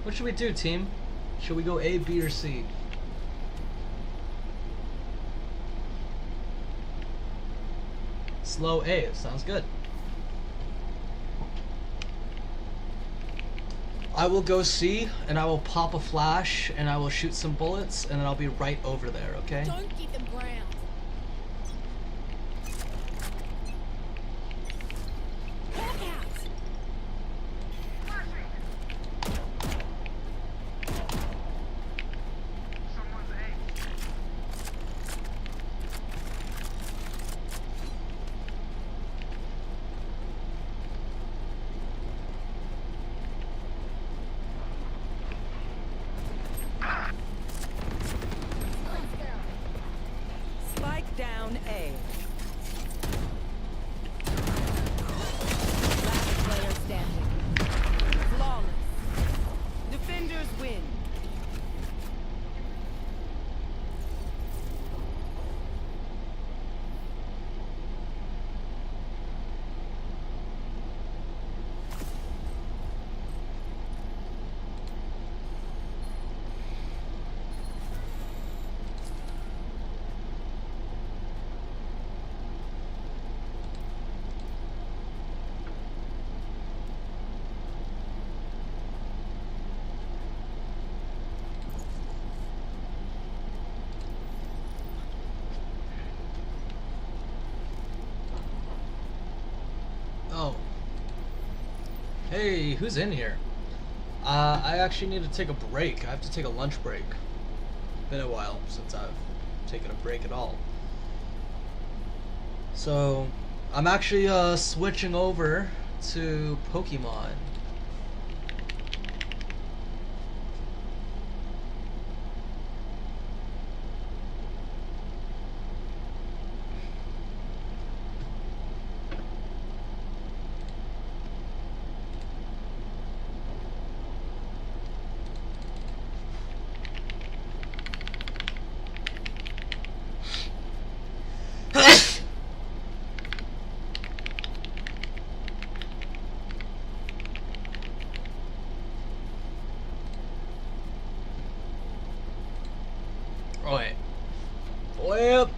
What should we do, team? Should we go A, B, or C? Slow A. Sounds good. I will go C, and I will pop a flash, and I will shoot some bullets, and then I'll be right over there, okay? Don't give them ground. Walk out. Spike down A. Last player standing. Flawless. Defenders win. Oh. Hey, who's in here? I actually need to take a break. I have to take a lunch break. Been a while since I've taken a break at all. So, I'm actually switching over to Pokemon. Oh wait. Flip!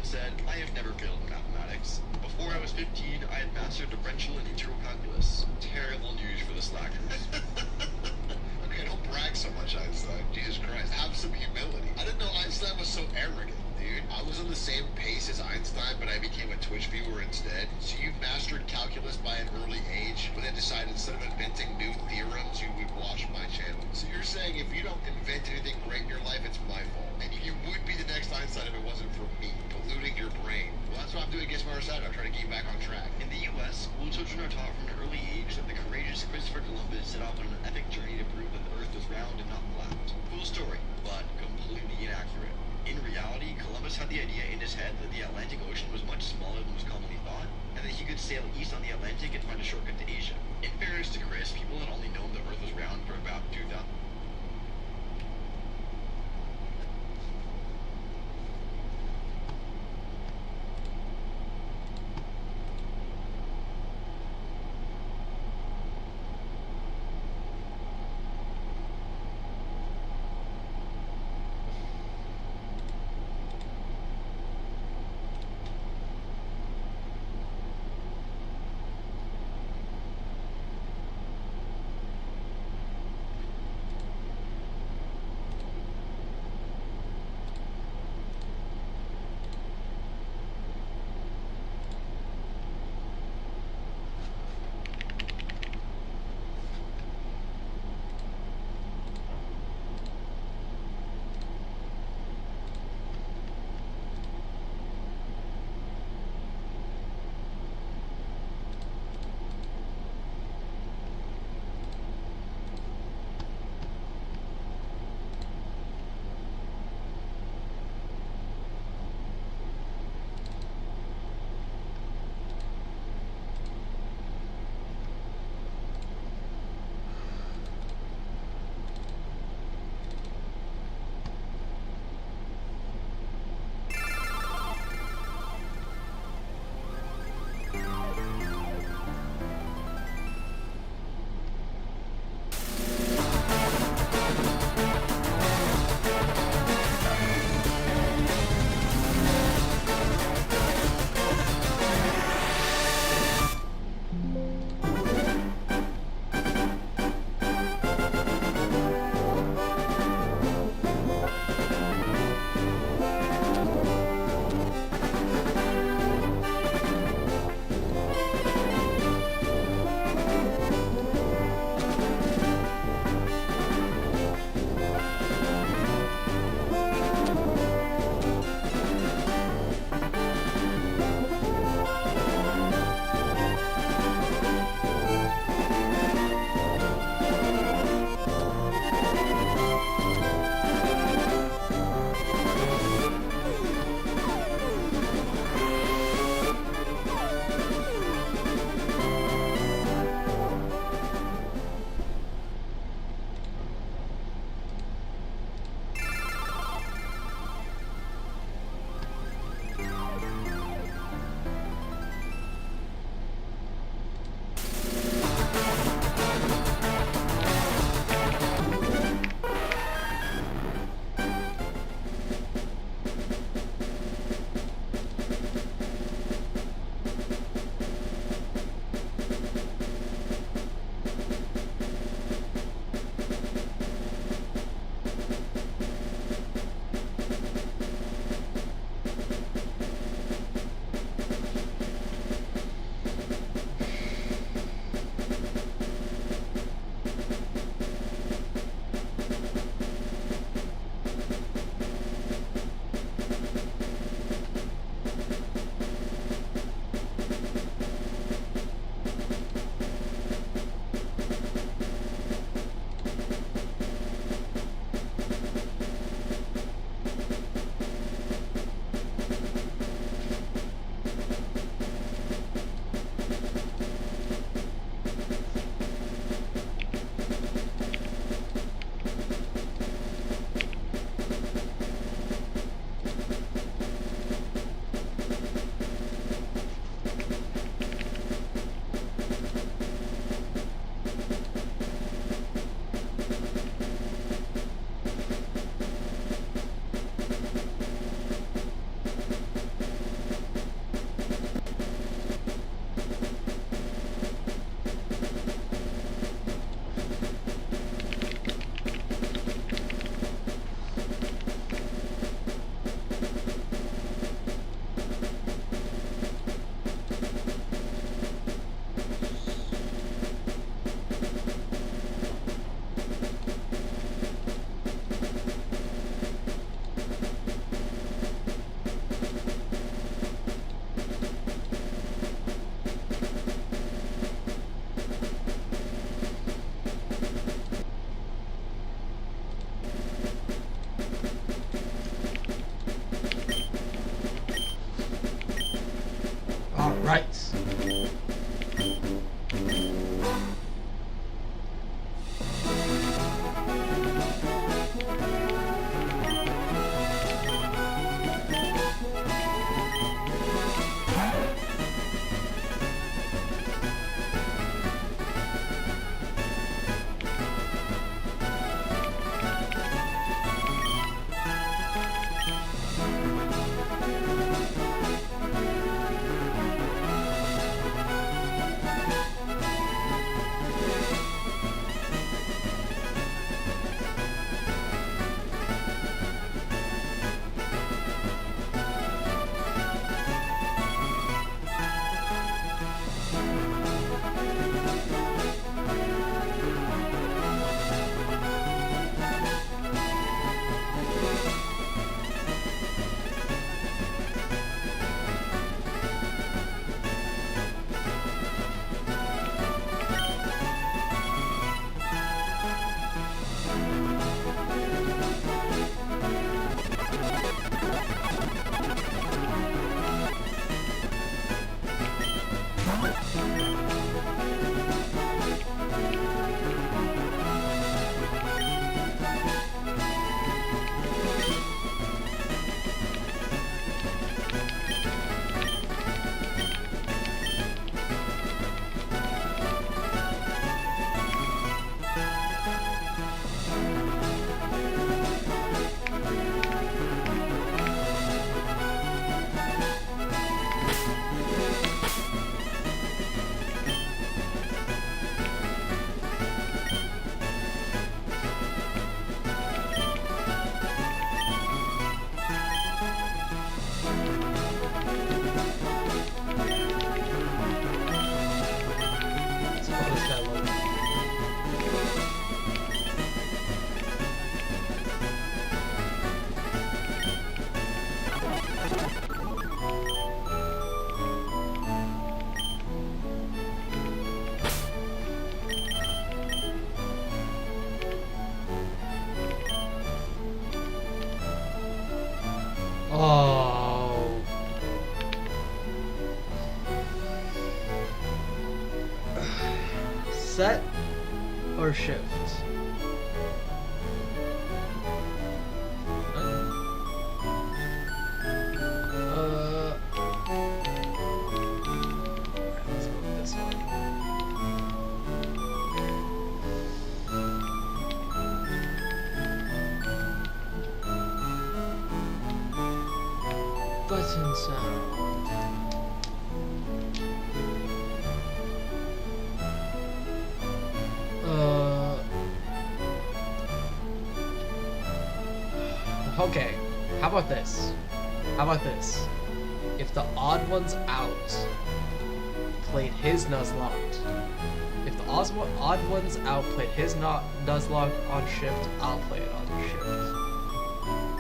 said, I have never failed in mathematics. Before I was 15, I had mastered differential and integral calculus. Terrible news for the slackers. Okay, don't brag so much, Einstein. Jesus Christ, have some humility. I didn't know Einstein was so arrogant, dude. I was on the same pace as Einstein, but I became a Twitch viewer instead. So you mastered calculus by an early age, but then decided instead of inventing new theorems, you would watch my channel. So you're saying if you don't invent anything great in your life, it's my fault. And you would be the next Einstein if it wasn't for me polluting your brain. Well, that's what I'm doing against my side. I'm trying to get you back on track. In the U.S., school children are taught from an early age that the courageous Christopher Columbus set off on an epic journey to prove that the Earth was round and not flat. Cool story, but completely inaccurate. In reality, Columbus had the idea in his head that the Atlantic Ocean was much smaller than was commonly thought, and that he could sail east on the Atlantic and find a shortcut to Asia. In fairness to Chris, people had only known the Earth was round for about 2,000. Alright. Oh. Set or shift? Let's go with this one. Button sound. Okay, how about this? How about this? If the odd one's out, played his Nuzlocke. If the odd one's out, played his Nuzlocke on shift, I'll play it on shift.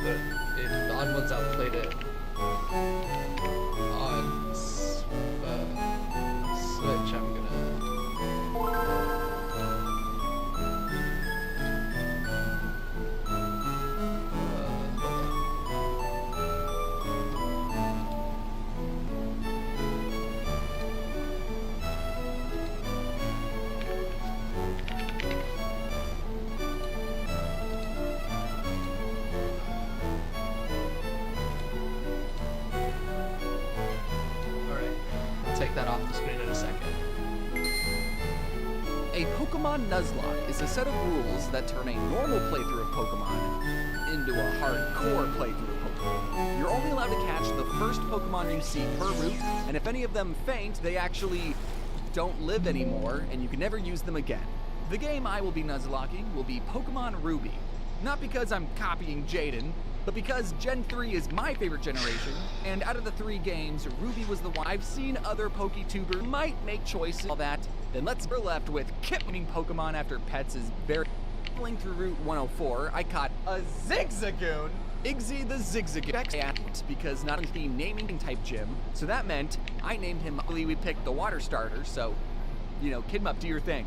But if the odd one's out, played it on Switch, I'm gonna... take that off the screen in a second. A Pokemon Nuzlocke is a set of rules that turn a normal playthrough of Pokemon into a hardcore playthrough of Pokemon. You're only allowed to catch the first Pokemon you see per route, and if any of them faint, they actually don't live anymore, and you can never use them again. The game I will be Nuzlocking will be Pokemon Ruby. Not because I'm copying Jaden, but because Gen 3 is my favorite generation, and out of the 3 games, Ruby was the one. I've seen other PokeTubers might make choices all that, then we're left with kidnapping Pokemon after pets is very... Traveling through Route 104, I caught a Zigzagoon! Igzy the Zigzagoon, because not only the naming type gym, so that meant I named him, we picked the water starter, so, you know, kid him up, do your thing.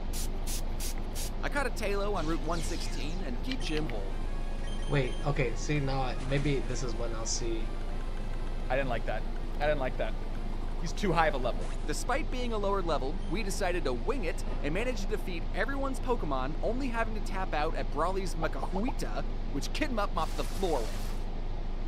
I caught a Tailo on Route 116 and keep Jim whole. Wait, okay, see now, maybe this is when I'll see. I didn't like that. I didn't like that. He's too high of a level. Despite being a lower level, we decided to wing it and managed to defeat everyone's Pokemon, only having to tap out at Brawly's Macahuita, which Kidmup mopped the floor with.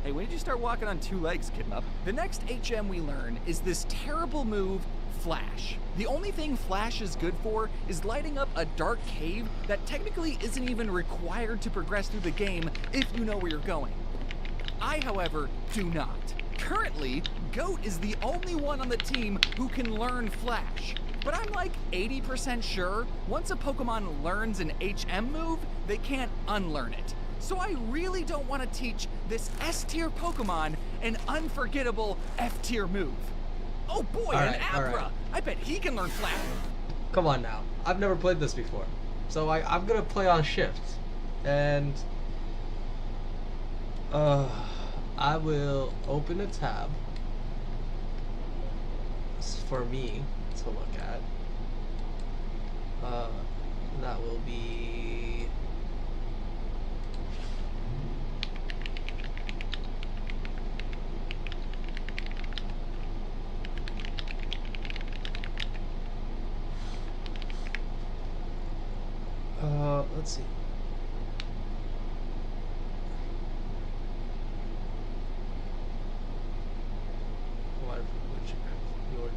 Hey, when did you start walking on 2 legs, Kidmup? The next HM we learn is this terrible move, Flash. The only thing Flash is good for is lighting up a dark cave that technically isn't even required to progress through the game if you know where you're going. I, however, do not. Currently, Goat is the only one on the team who can learn Flash. But I'm like 80% sure once a Pokemon learns an HM move, they can't unlearn it. So I really don't want to teach this S-tier Pokemon an unforgettable F-tier move. Oh boy, an Abra! I bet he can learn Flash. Come on now. I've never played this before. So I'm gonna play on shift. And I will open a tab for me to look at. That will be let's see.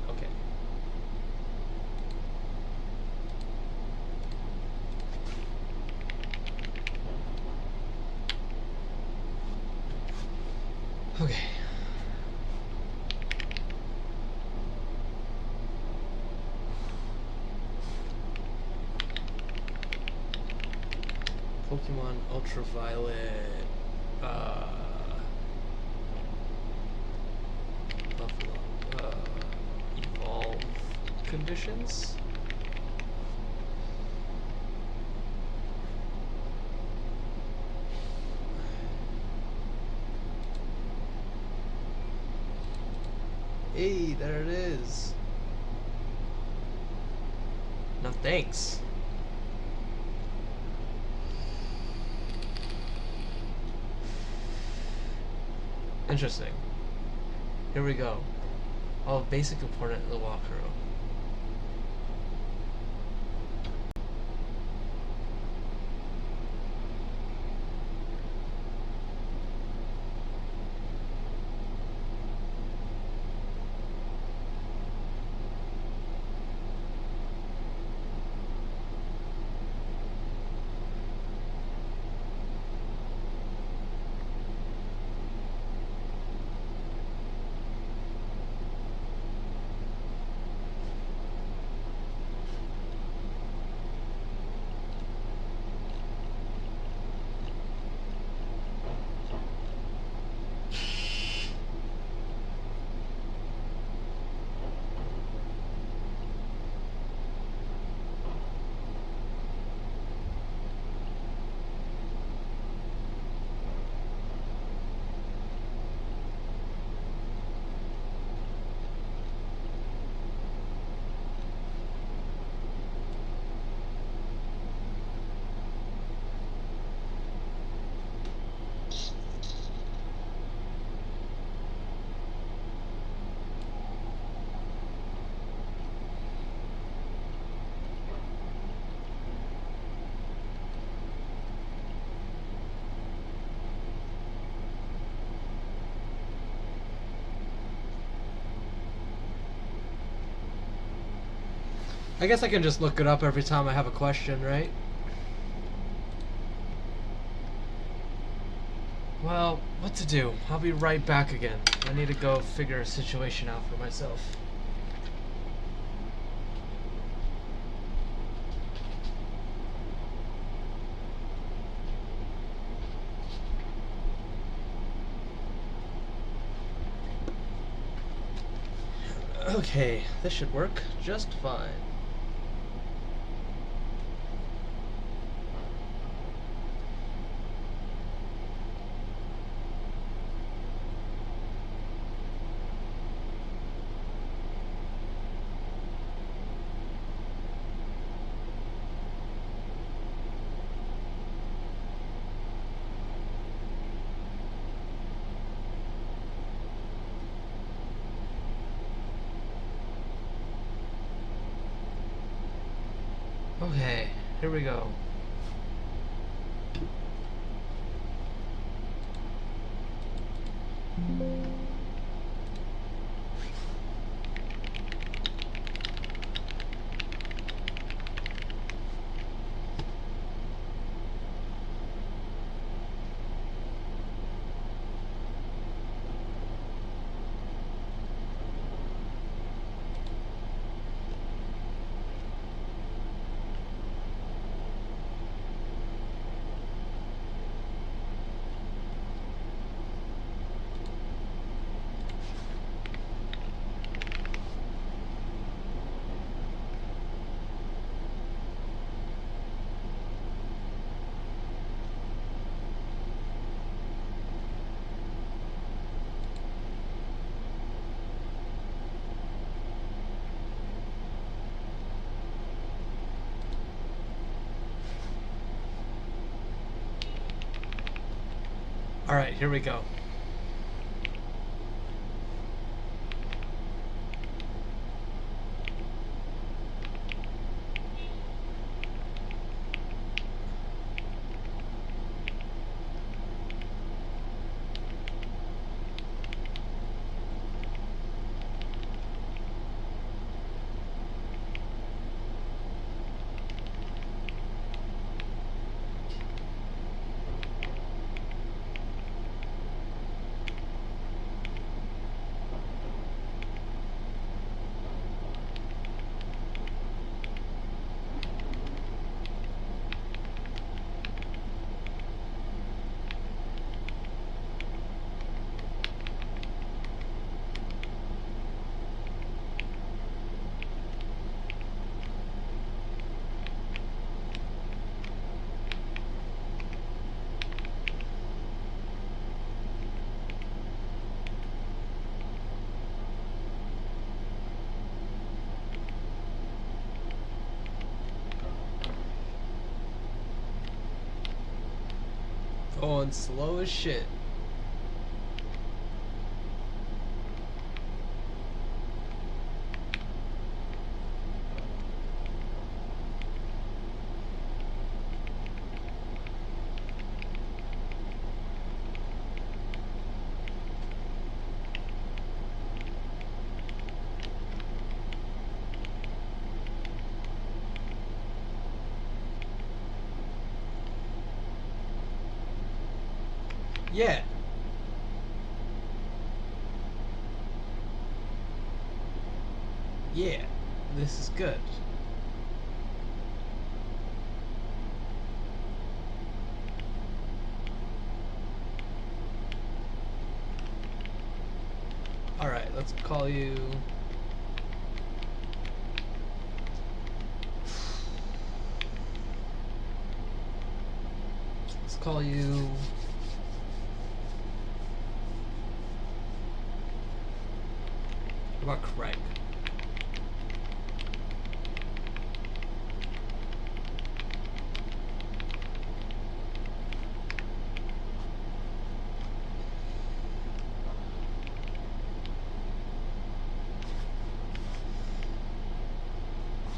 Okay. Okay. Pokemon Ultraviolet. Buffalo. Evolve conditions. Hey, there it is. No thanks. Interesting. Here we go. Oh, basic component in the walkthrough. I guess I can just look it up every time I have a question, right? Well, what to do? I'll be right back again. I need to go figure a situation out for myself. Okay, this should work just fine. Okay, here we go. Alright, here we go. Going slow as shit. Yeah. Yeah. This is good. Alright, let's call you... Let's call you... What about Craig?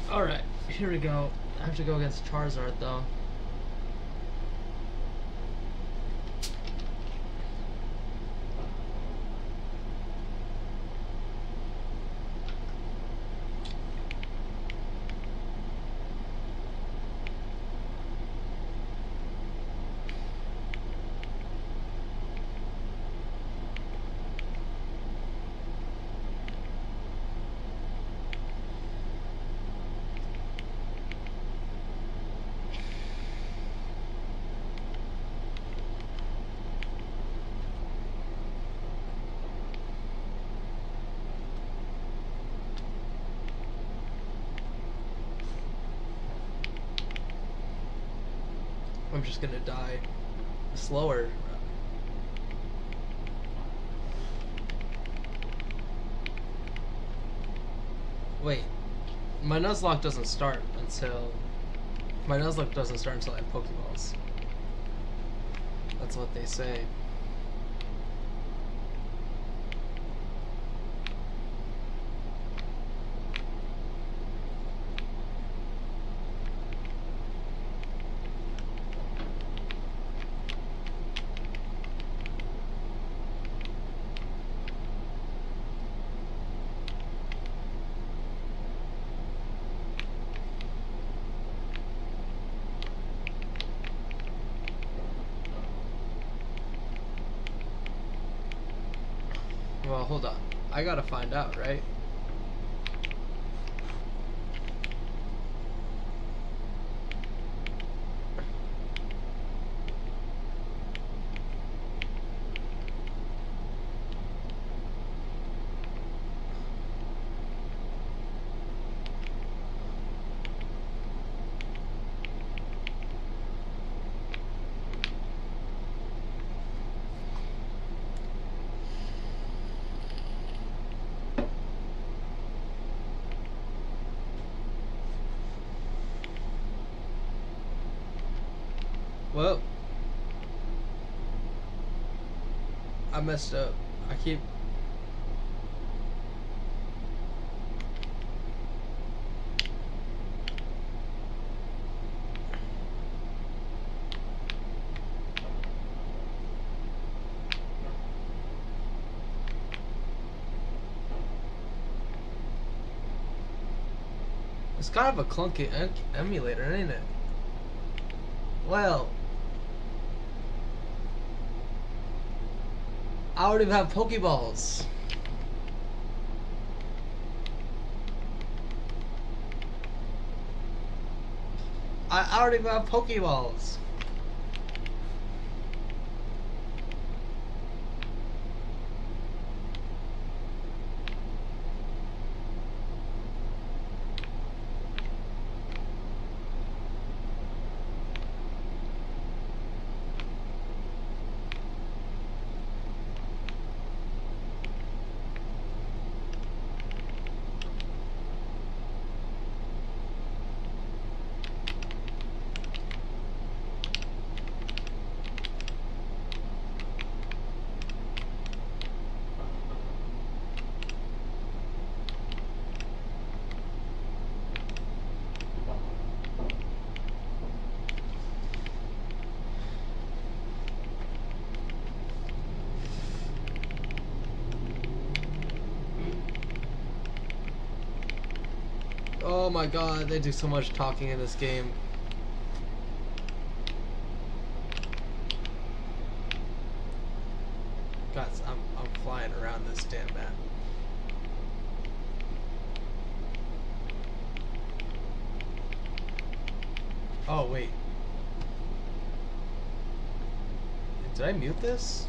Alright, here we go. I have to go against Charizard though. I'm just gonna die slower. Wait, my Nuzlocke doesn't start until... My Nuzlocke doesn't start until I have Pokeballs. That's what they say. Well, hold on. I gotta find out, right? Well, I messed up. I keep... It's kind of a clunky emulator, ain't it? Well... I already have Pokeballs. I already have Pokeballs. Oh my god, they do so much talking in this game. Guys, I'm flying around this damn map. Oh wait. Did I mute this?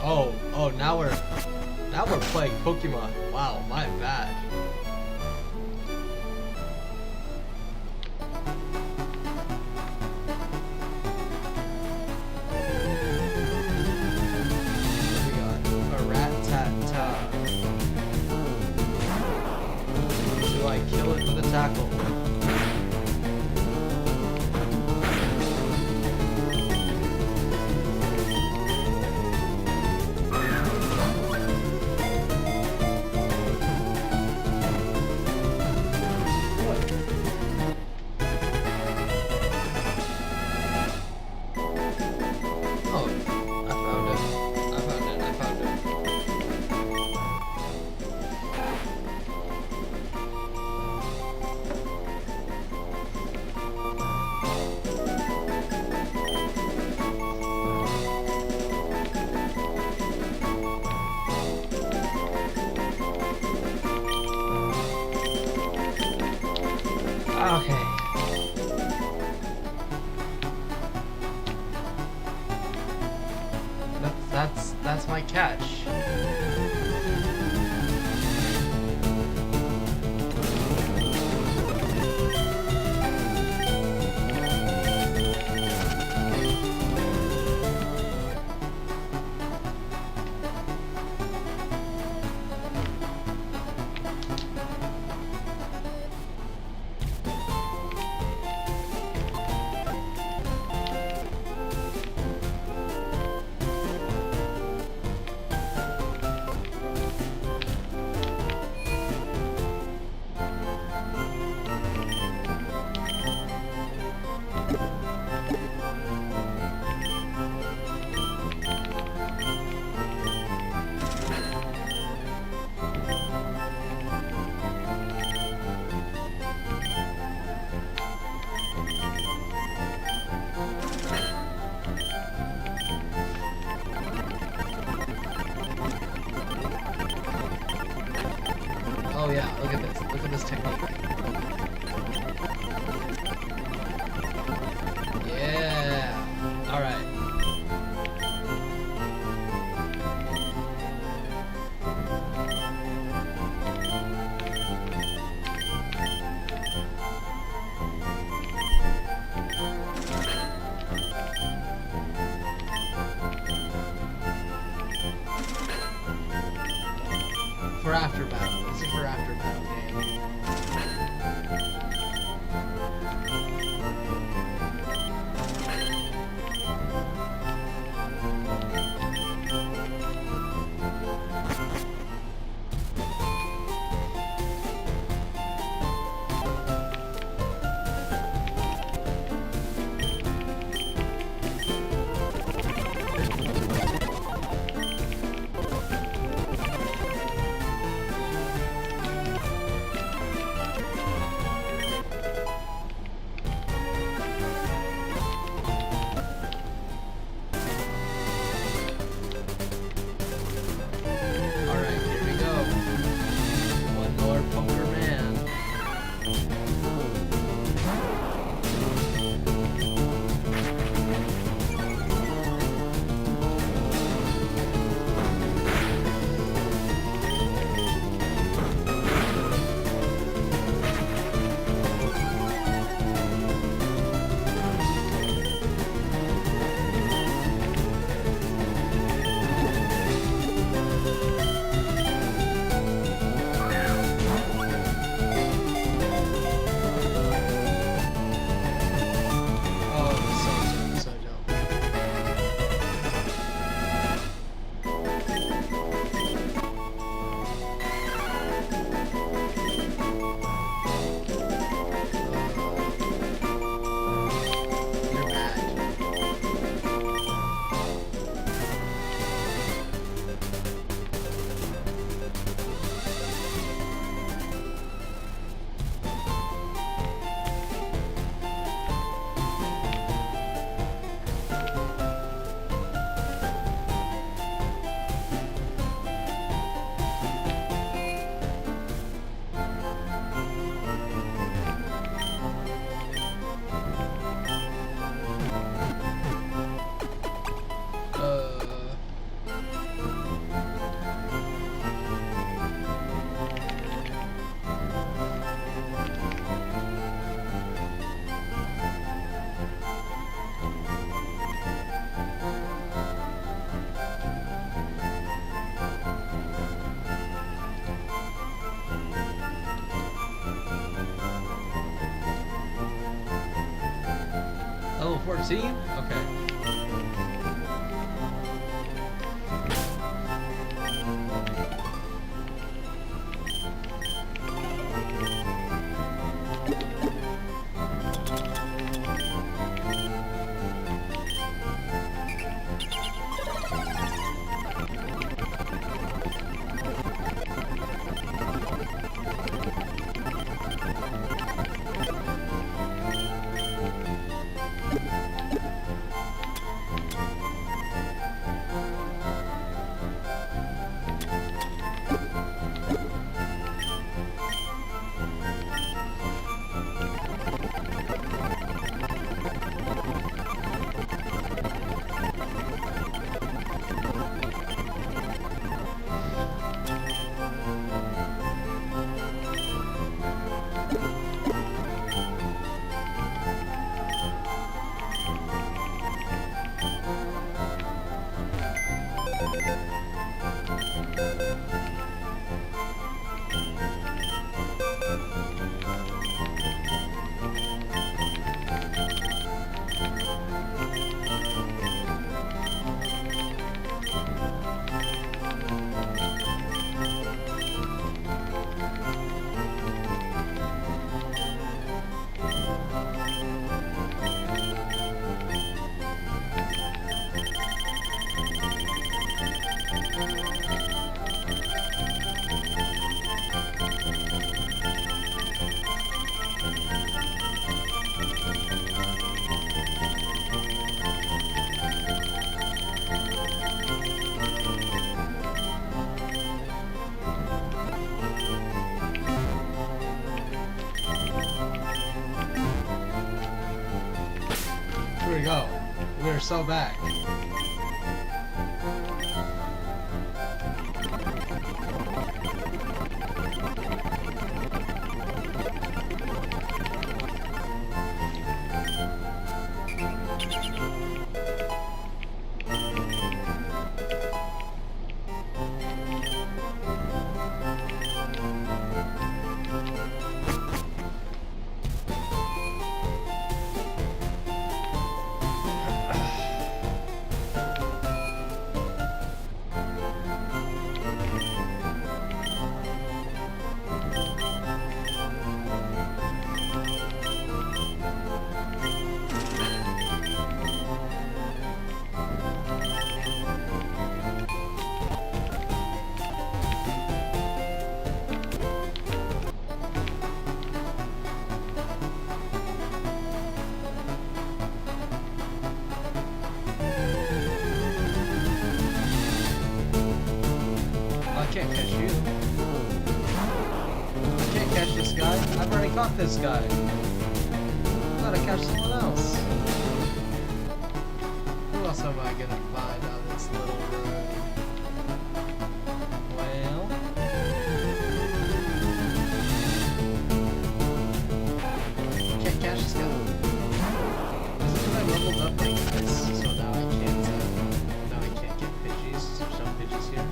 Oh, now we're playing Pokemon. Wow, my bad. We got a Rat-tat-tat. Do I kill it with a tackle? Okay. That's my catch. Oh yeah, look at this. Look at this technique. Yeah. All right. For after battle. This is for after battle game. Alright, here we go. One more poker man. Oh, so dope. You're bad. Level 14? Okay. they're so back. I can't catch you. I can't catch this guy. I've already caught this guy. I gotta catch someone else. Who else am I gonna find on this little road? Well... Can't catch this guy. Is it because I leveled up like this? So now I can't get Pidgeys. There's no Pidgeys here.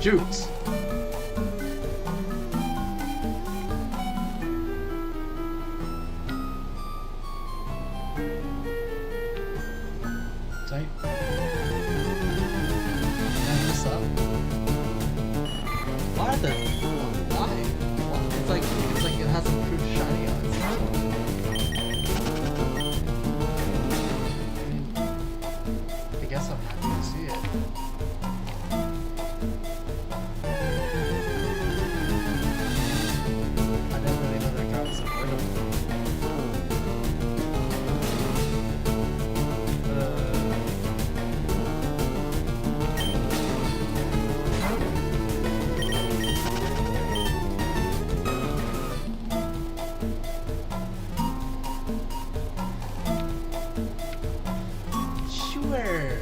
Jukes. Type. Mess this up. Why the? Why? It's like it has improved shiny on it. I guess I'm happy to see it. I didn't really know that guy was avoidable. Sure.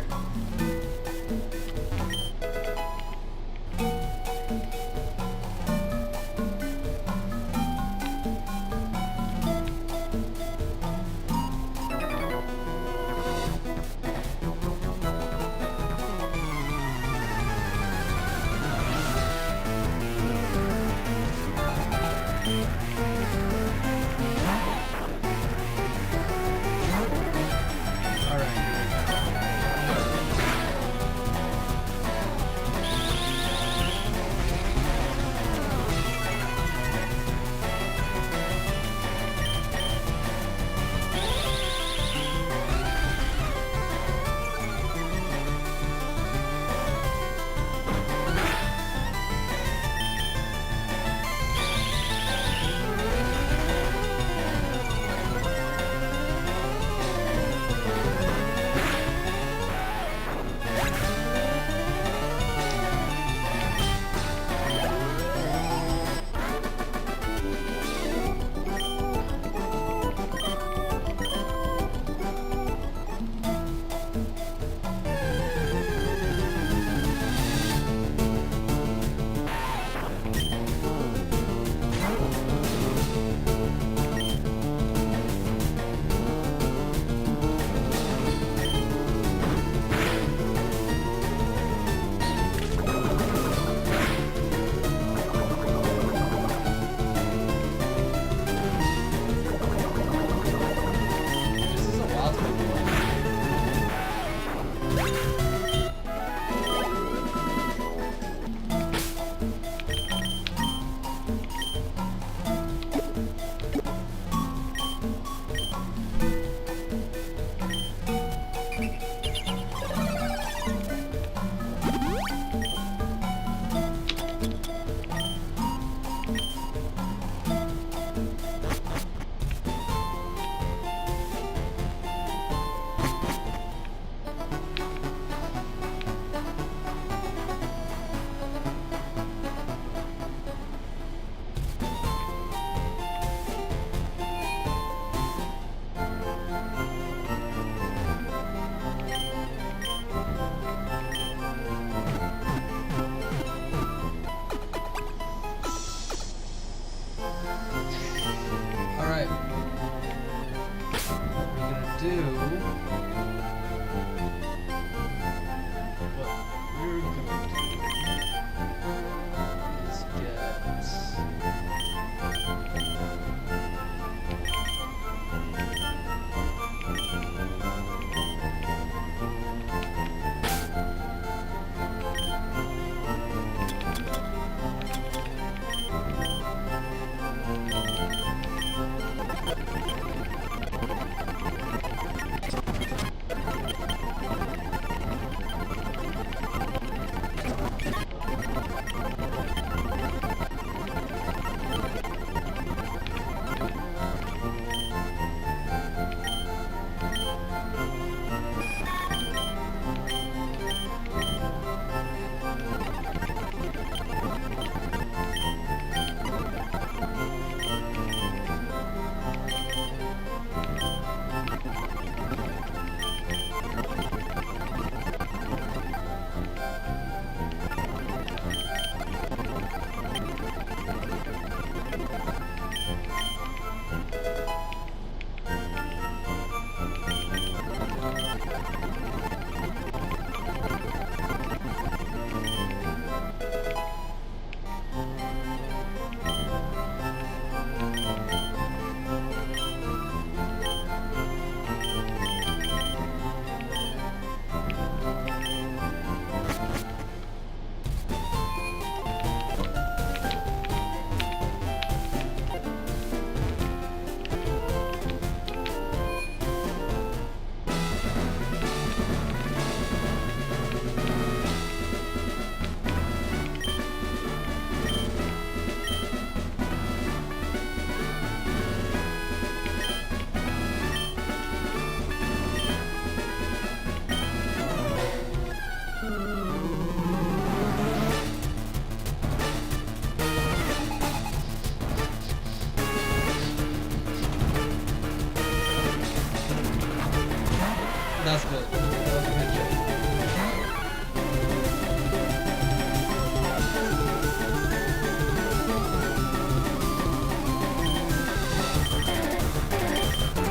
That's good. That was a good joke.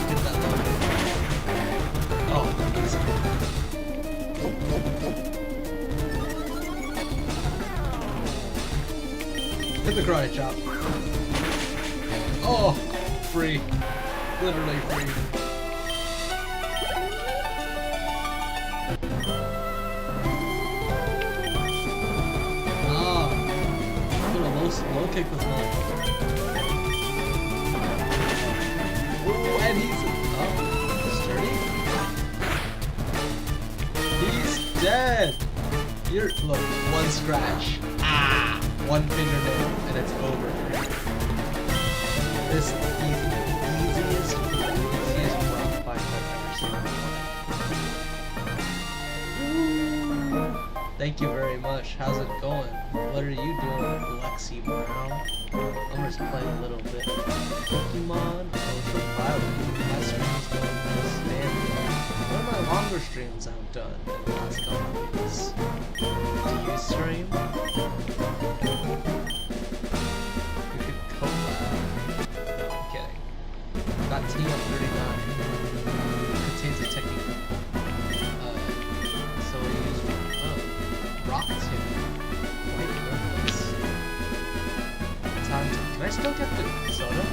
Get that loaded. Oh, easy. Hit the karate chop. Oh, free. Literally free. Ah, put a low kick with one. Oh, and he's sturdy. He's dead. You're look, one scratch. Ah, one fingernail, and it's over. This easiest rock fight I've ever seen. Thank you very much. How's it going? What are you doing, Lexi Brown? I'm just playing a little bit of Pokemon Ultraviolet. My stream's going just standing. One of my longer streams I've done in the last couple of weeks. Do you stream? You could collab. No, I'm kidding. Got TM39. Contains a technique. So we use rock tune. White worthless. Time to. Can I still get the soda?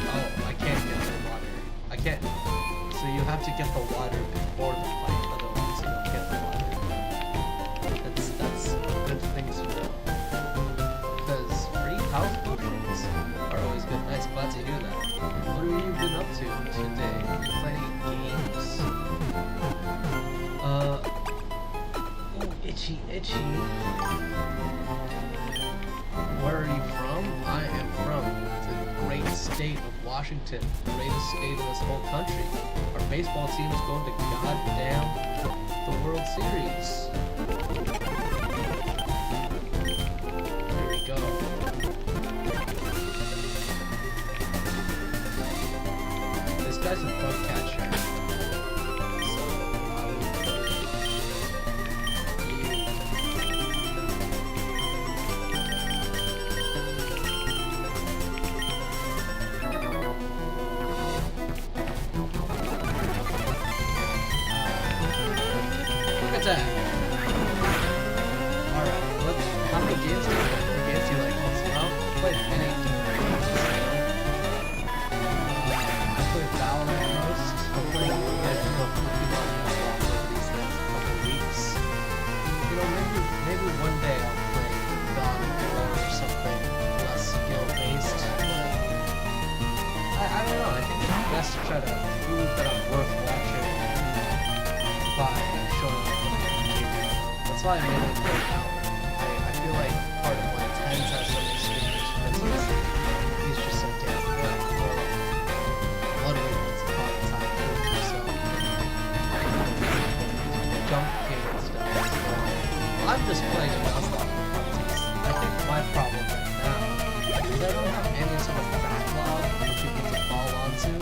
Oh, I can't get the water. I can't. So you have to get the water before the fight, otherwise you don't get the water. That's good things to know. Because free house potions are always good. Nice, glad to hear that. What have you been up to today? Playing games? Oh, itchy. Where are you from? I am from the great state of Washington, the greatest state in this whole country. Our baseball team is going to goddamn the World Series. Here we go. This guy's a bug catcher. So I would attack. Alright, how many games do you play? What games do you like most? Well, I played many games. I played Valorant most. I'm playing the edge of Pokemon over these next couple weeks. You know, maybe one day I'll play God of War or something less skill-based, but I don't know, I think it's best to try to prove that I'm worth watching by showing up. That's why I made it play Valorant. I feel like part of my intents as some streamers, for instance, he's just so damn good. Or literally once upon a time proved himself. Jump king and stuff. So I'm just playing a non-stop funsies. I think my problem right now is I don't have any sort of backlog for people to fall onto.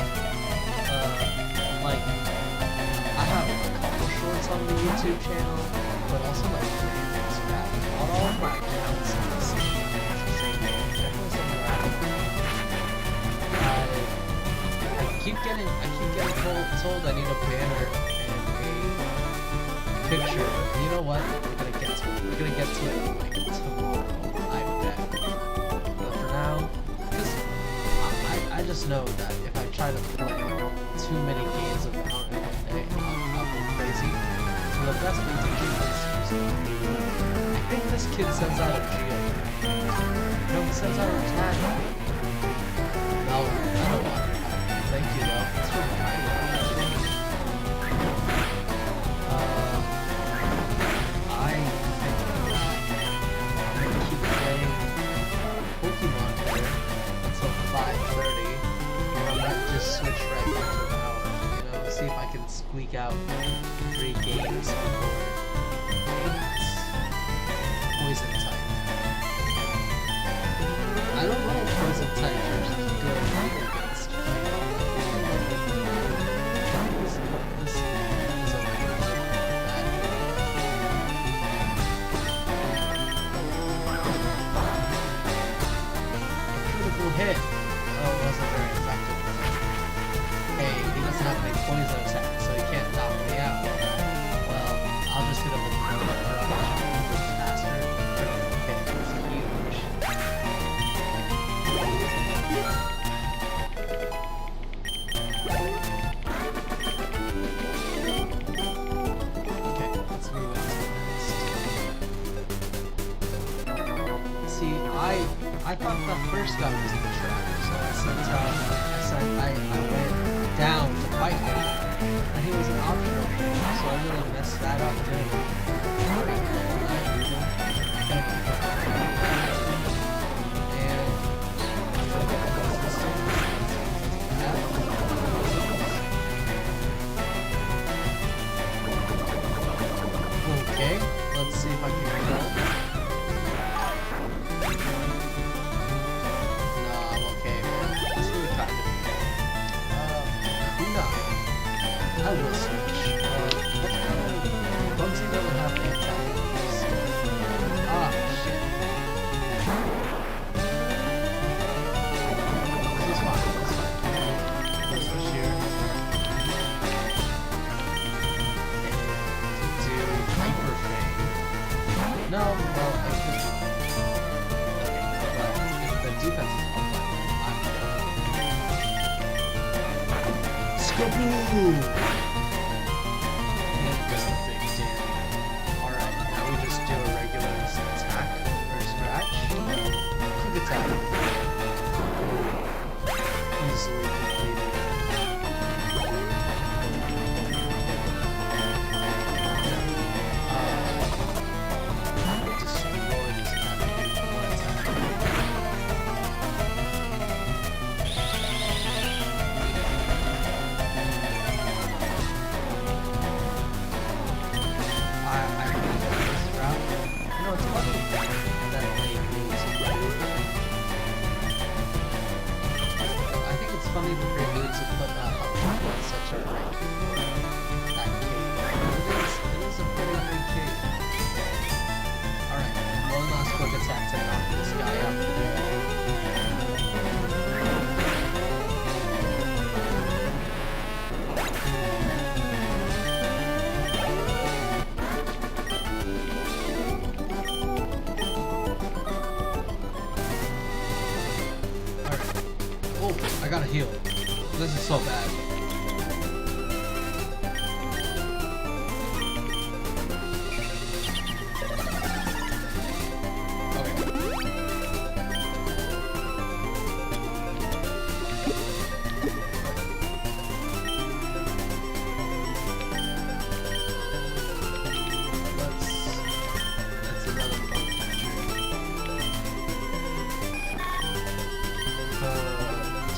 Like, I have a couple shorts on the YouTube channel, but also like random stuff. Not all of my accounts are the same. Definitely something I keep getting told I need a banner and a picture. You know what? We're gonna get to it. We're gonna get to it like tomorrow. I bet. But for now, I just know that if I try to play too many games of Valorant in a day, I'll go crazy. So the best thing to do is I think this kid sends out a geo. No, he sends out a tag. No, I don't want it. Thank you though. It's for my I think I'm gonna keep playing Pokemon here until 5:30, and I might just switch right back to an hour. You know, see if I can squeak out 3 games before 8. Poison type. I don't know if poison type are good against. This hit. Oh, it wasn't very effective. Hey, he doesn't have any poison attack, so he can't knock me out. Well, I'll just hit him with the faster. Okay, it's huge. Okay, let's move on to the next. See, I thought the first guy was the tracker, so I went down to fight him, and he was an optional thing, so I really messed that up too. Okay, let's see if I can kill. No, I'm okay, man. It's really kind of. Kuna. I will switch. Bugsy doesn't have the attack. Ah, shit. This is fine. Let's switch here. Do Hyper Fang. No, well, I could. But if the defense is online, I'm good. Skaboo! And just a big damn. Alright, now we just do a regular attack or scratch. Quick attack. Easily completed. Destroy this attack. One attack. Funny that they need to put such a rank that cave. It is a pretty big cave. Alright, one last quick attack to knock this guy out. Oh, I gotta heal. This is so bad. That's another fun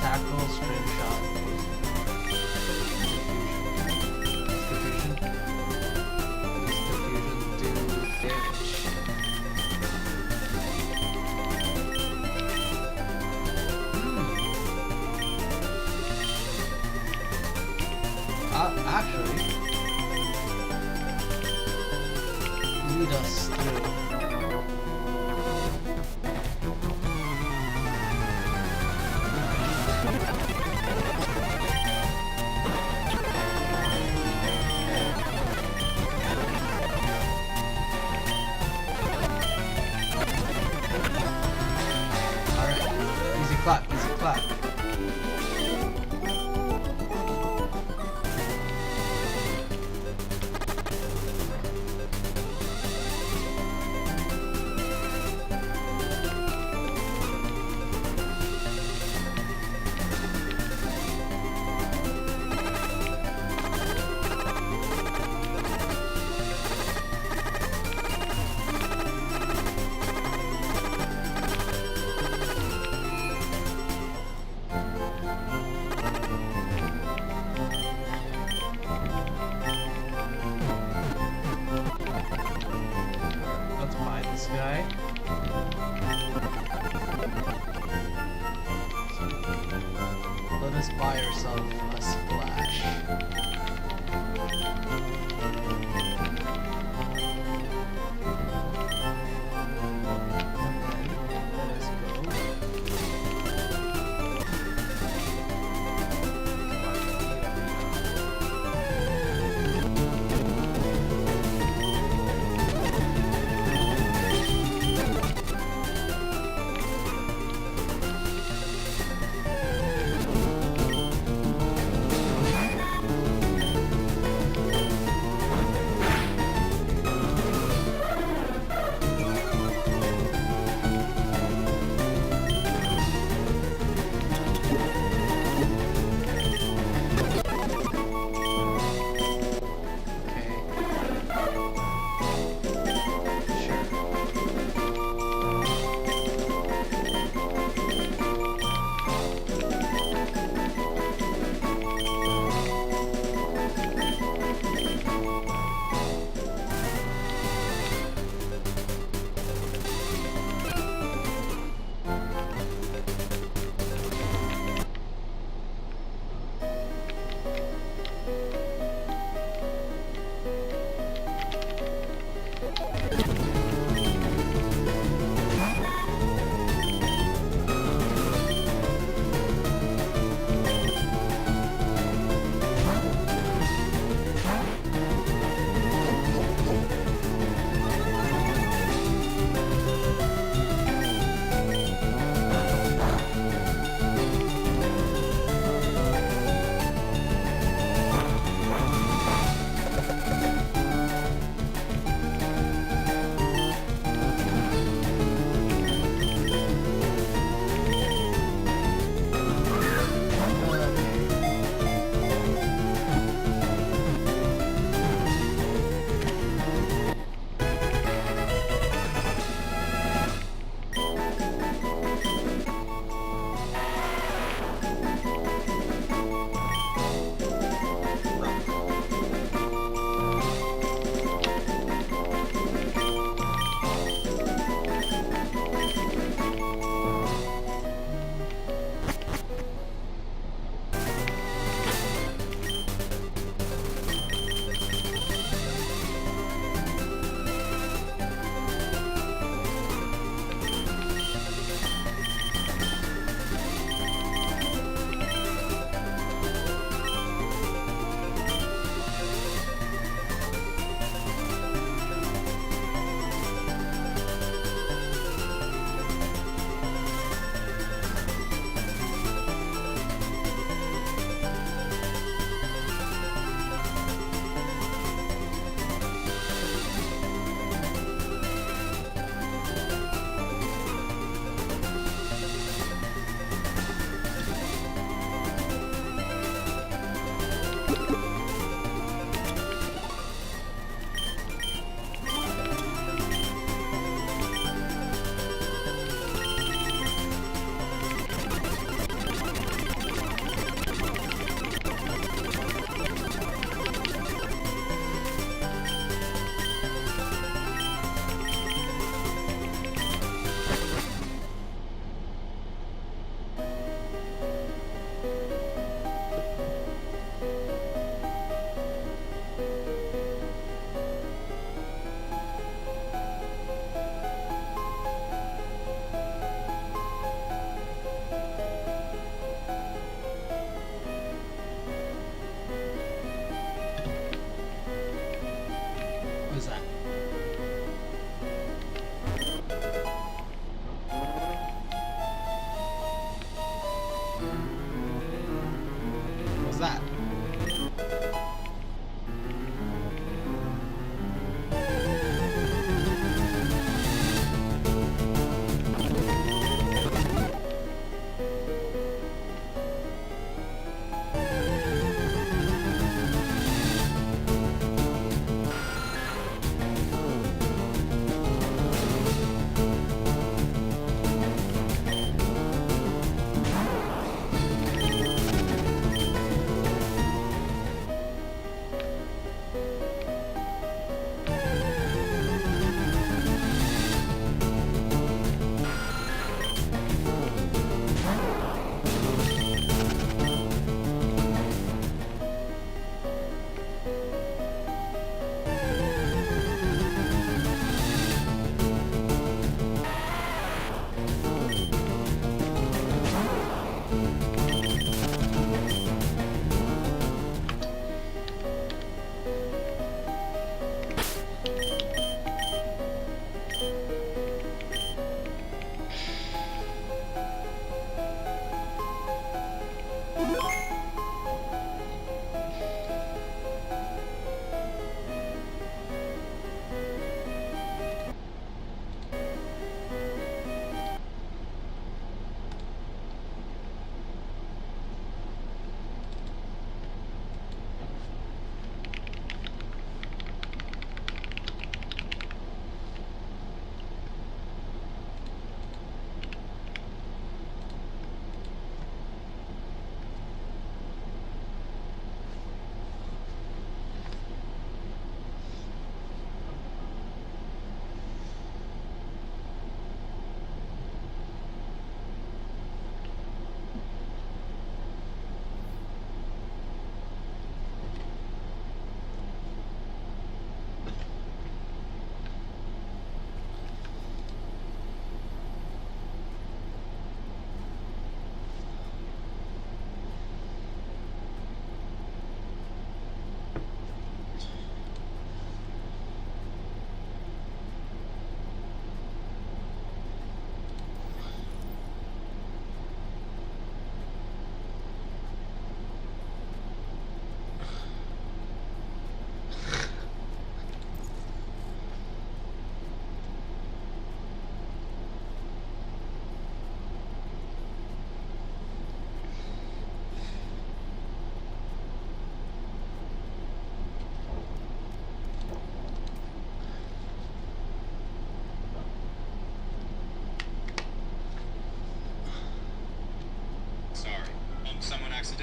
tackle, string shot, diffusion. Does diffusion do damage? Actually, lead us through. Easy clap, easy clap. just buy yourself a splash. And then let us go.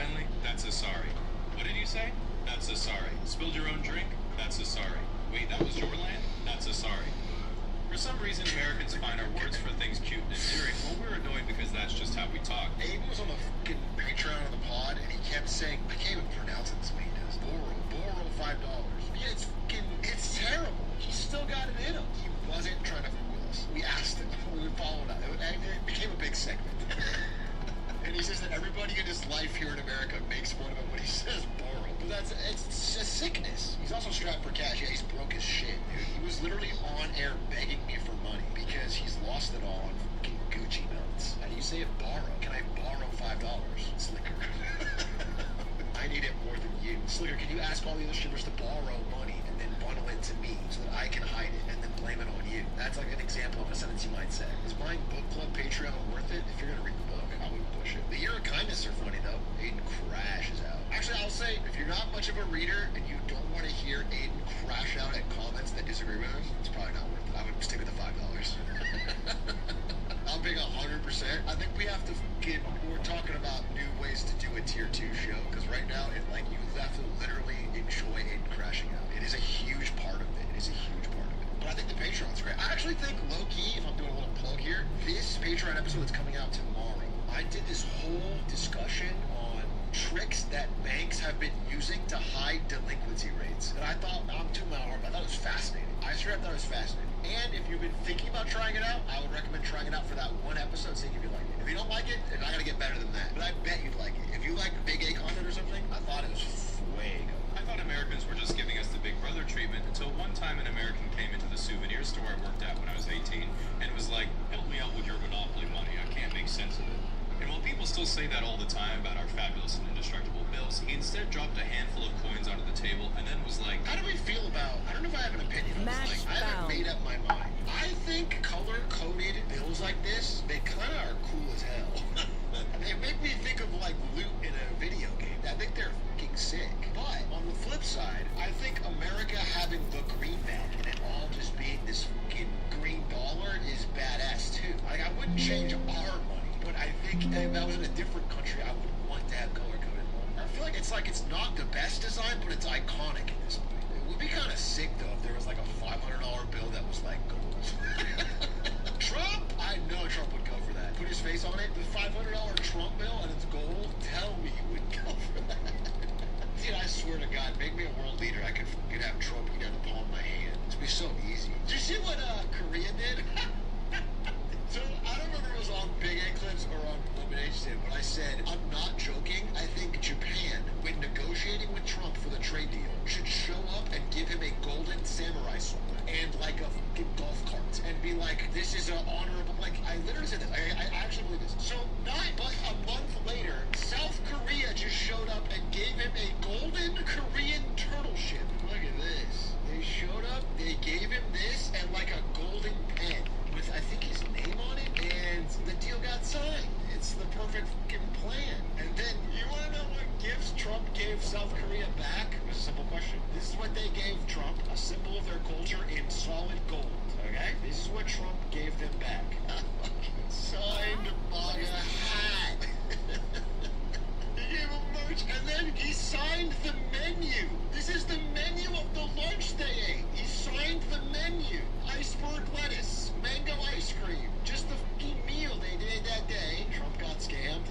accidentally? That's a sorry. What did you say? That's a sorry. Spilled your own drink? That's a sorry. Wait, that was your land? That's a sorry. For some reason, Americans find our words for things cute and endearing. Well, we're annoyed because that's just how we talk. Aiden was on the fucking Patreon of the pod, and he kept saying, I can't even pronounce it this way he does. Borrow $5. Yeah, it's terrible. He's still got it in him. He wasn't trying to fool us. We asked him. We followed up. It became a big segment. And he says that everybody in his life here in America makes fun of him when he says borrow. But it's a sickness. He's also strapped for cash. Yeah, he's broke as shit, dude. He was literally on air begging me for money because he's lost it all on fucking Gucci notes. How do you say it? Borrow. Can I borrow $5? Slicker. I need it more than you. Slicker, can you ask all the other strippers to borrow money and then bundle it to me so that I can hide it and then blame it on you? That's like an example of a sentence you might say. Is buying book club Patreon worth it? If you're gonna read the book, I wouldn't push it. The Year of Kindness are funny though. Aiden crashes out. Actually, I'll say, if you're not much of a reader and you don't want to hear Aiden crash out at comments that disagree with him, it's probably not worth it. I would stick with the $5. I'm being 100%. I think we have to we're talking about new ways to do a tier 2 show, because right now, you have to literally enjoy Aiden crashing out. It is a huge part of it. It is a huge part of it. But I think the Patreon's great. I actually think, low-key, if I'm doing a little plug here, this Patreon episode that's coming out tomorrow, I did this whole discussion on tricks that banks have been using to hide delinquency rates. And I thought, I'm too malware, but I thought it was fascinating. I swear I thought it was fascinating. And if you've been thinking about trying it out, I would recommend trying it out for that one episode, seeing if you like it. If you don't like it, it's not going to get better than that. But I bet you'd like it. If you like big A content or something, I thought it was fuego. I thought Americans were just giving us the Big Brother treatment until one time an American came into the souvenir store I worked at when I was 18 and was like, help me out with your Monopoly money. I can't make sense of it. And while people still say that all the time about our fabulous and indestructible bills, he instead dropped a handful of coins onto the table and then was like, how do we feel about, I don't know if I have an opinion on this. I haven't made up my mind. I think color-coded bills like this, they kind of are cool as hell. They make me think of loot in a video game. I think they're fucking sick. But on the flip side, I think America having the greenback and it all just being this fucking green dollar is badass too. I wouldn't change our money, but I think if I was in a different country, I would want to have color-coded money. I feel like it's not the best design, but it's iconic in this point. It would be kind of sick though if there was a $500 bill that was gold. Trump? I know Trump would go for that. Put his face on it. The $500 Trump bill and it's gold. Tell me he would go for that. Dude, I swear to God, make me a world leader. I could have Trump eat out the palm of my hand. It'd be so easy. Did you see what Korea did? So I don't remember if it was on Big A Clips or on Lemonade Stand, but I said, I'm not joking. I think Japan, when negotiating with Trump for the trade deal, should show up and give him a golden samurai sword and a fucking golf cart and be like, this is an honorable, I literally said this. I actually believe this. So but a month later, South Korea just showed up and gave him a golden Korean turtle ship. Look at this. They showed up, they gave him this and a golden pen with, I think, his name on it, and the deal got signed. It's the perfect fucking plan. And then, you want to know what gifts Trump gave South Korea back? It was a simple question. This is what they gave Trump, a symbol of their culture in solid gold. Okay? This is what Trump gave them back. Signed MAGA hat. He gave him merch, and then he signed the menu. This is the menu of the lunch they ate. He signed the menu. Iceberg lettuce, mango ice cream, just the fucking meal they did that day. Trump got scammed.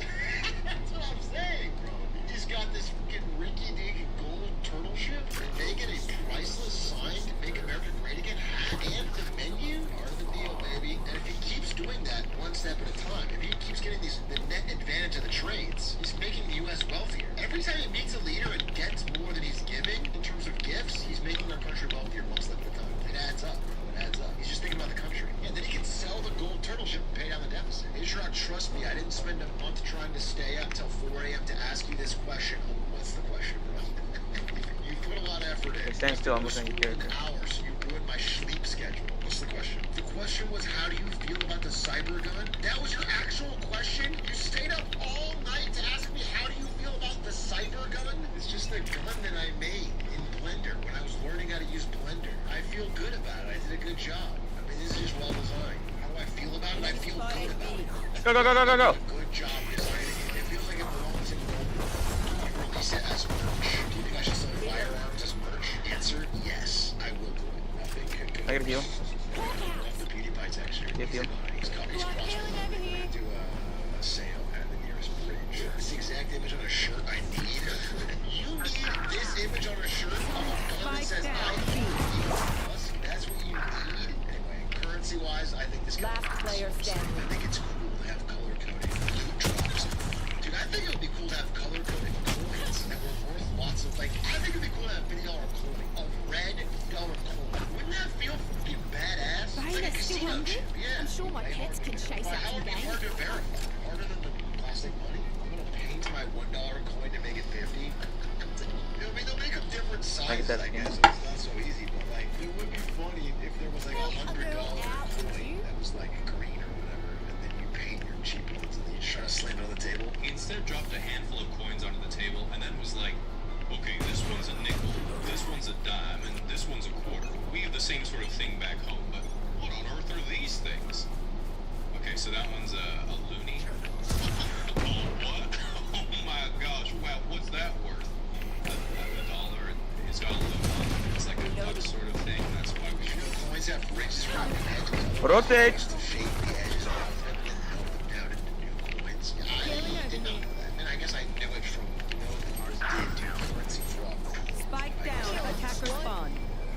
That's what I'm saying, bro. He's got this fucking rinky-dink gold turtle ship, and they get a priceless signed Make America Great Again hat and the menu. Part of the deal, baby. And if he keeps doing that one step at a time, if he keeps getting the net advantage of the trades, he's making the U.S. wealthier. Every time he meets a leader and gets more than he's giving in terms of gifts, he's making our country wealthier one step at a time. It adds up, bro. It adds up. He's just thinking about the country. Yeah, then he can sell the gold turtle ship and pay down the deficit. Ishra, trust me, I didn't spend a month trying to stay up till 4 a.m. to ask you this question. What's the question, bro? You put a lot of effort in. Stand still, I'm looking at your character. Hours, you ruined my sleep schedule. What's the question? The question was, how do you feel about the cyber gun? That was your actual question? You stayed up all night to ask me, how do you feel about the cyber gun? It's just a gun that I made in Blender when I was learning how to use Blender. I feel good about it. I did a good job. I mean, this is just well designed. How do I feel about it? I feel good about it. Go. Good job designing it. It feels like it belongs in Roblox. as merch. Do you think I should sell firearms as merch? Answer, yes. I will do it. Nothing could go. I got a heal. Love the PewDiePie texture. Yep, yep. He's crossing. We're gonna do a sale at the nearest bridge. It's the exact image on a shirt I need. You need this image on a shirt of a gun that says I need you. That's what you need. Anyway, currency-wise, I think this guy. Last player standing. I think it's cool to have color-coded loot drops. Dude, I think it would be cool to have color-coded coins that were worth lots of, like, I think it would be cool to have $50 coin, a red dollar coin. Wouldn't that feel fucking badass? Ryan, Like a still casino hungry? chip, yeah. I'm sure my Way pets harder can to- chase But out how some would it be game. hard to verify? Harder than the plastic money? I'm gonna paint my $1 coin to make it 50. I mean, they'll make a different size, that I again. guess, so it's not so easy, but like, it would be funny if there was like a $100 coin that was like green or whatever, and then you paint your cheap ones and then you try to slam it on the table. He instead dropped a handful of coins onto the table and then was like, okay, this one's a nickel, this one's a dime, and this one's a quarter. We have the same sort of thing back home, but what on earth are these things? Okay, so that one's a loony. Oh, what? Oh my gosh, wow, what's that worth? A dollar. It's got a loop. It's like a buck sort of thing. That's why we should. Coins have ridges around the edges. Rotate. To shape the edges around them and melt them down into new coins. Yeah, I did not know that. And I guess I knew it from knowing that ours did do currency drop. Spike down. Attacker spawn.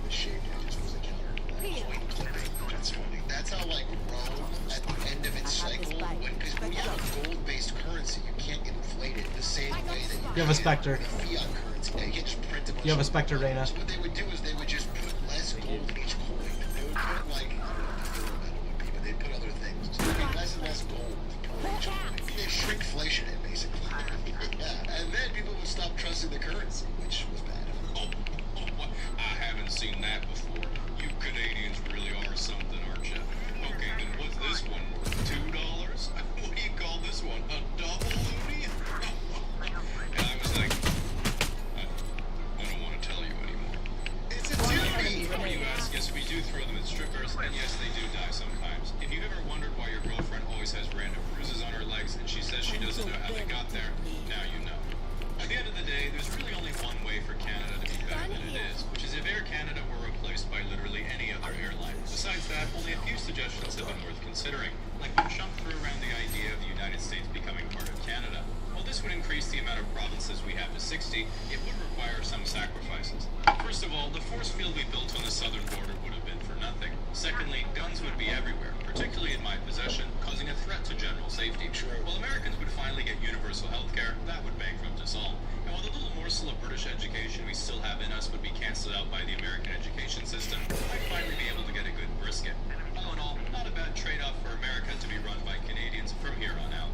The shaped edges was a counter to that. Coin clipping. That's funny. That's how, like, Rome, at the end of its cycle, because when you have a gold-based currency, you can't inflate it the same way that You have a Spectre. with a fiat currency. You can't just print a bunch You have a of Spectre, gold. Reyna. So what they would do is they would just put less gold in each coin. They would put, like, I don't know what the metal would be, but they'd put other things. So there'd be less and less gold per each coin. They shrinkflation it, basically. Yeah. And then people would stop trusting the currency, which was bad. I haven't seen that before. You Canadians really are something, aren't you? Okay, then what's this one worth? $2? What do you call this one? A double loony? And I was like, I don't want to tell you anymore. It's a doobie! Before you ask, yes, we do throw them at strippers, and yes, they do die sometimes. If you've ever wondered why your girlfriend always has random bruises on her legs and she says she doesn't know how they got there, now you know. At the end of the day, there's really only one way for Canada to be better than it is, which is if Air Canada were replaced by literally any other airline. Besides that, only a few suggestions have been worth considering, like when Trump threw around the idea of the United States becoming part of Canada. While this would increase the amount of provinces we have to 60, it would require some sacrifices. First of all, the force field we built on the southern border would have been for nothing. Secondly, guns would be everywhere, particularly in my possession, causing a threat to general safety. While Americans would finally get universal health care, that would bankrupt us all. And while the little morsel of British education we still have in us would be cancelled out by the American education system, I'd finally be able to get a good brisket. All in all, not a bad trade-off for America to be run by Canadians from here on out.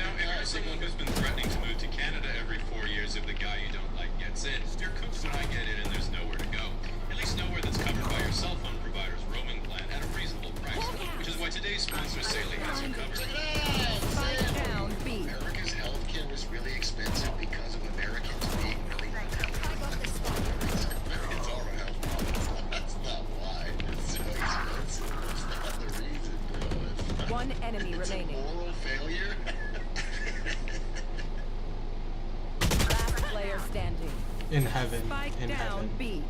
Now, if you're someone who's been threatening to move to Canada every 4 years if the guy you don't like gets in, you're cooked when I get in and there's nowhere to go. At least nowhere that's covered by your cell phone provider's roaming plan at a reasonable price, which is why today's sponsor, Saley, has you covered. Spike down. B. America's healthcare was really expensive because of Americans being really Americans are a health problem. That's not why. It's so expensive. That's not the reason, bro. One enemy It's remaining. a moral failure. Last player standing. In heaven. Spike In down. heaven. B.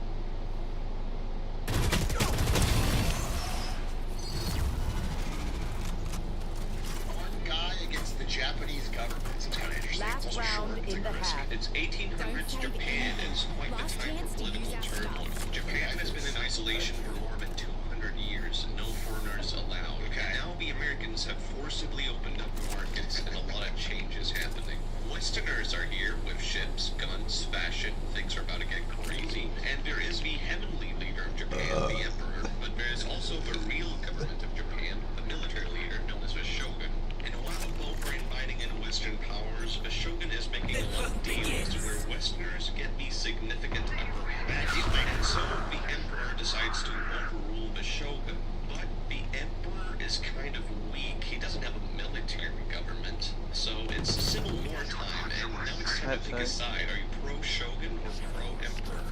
One guy against the Japanese government. Seems kind of interesting. Last It's also round short, in the risk. half. It's 1800s Japan, and it's quite the time for political turmoil. Japan has been in isolation for more than 200 years, no foreigners allowed. Okay. Now the Americans have forcibly opened up the markets, and a lot of change is happening. Westerners are here with ships, guns, fashion. Things are about to get crazy. And there is the heavenly leader of Japan, the emperor, but there is also the real government of Japan, the military leader known as a shogun. And while both are inviting in Western powers, a shogun is making a lot of deals where Westerners get the significant upper hand. And so the emperor decides to overrule the shogun. But the emperor is kind of weak. He doesn't have a military government. So it's civil war time, and now it's time to pick a side. Are you pro-shogun or pro-emperor?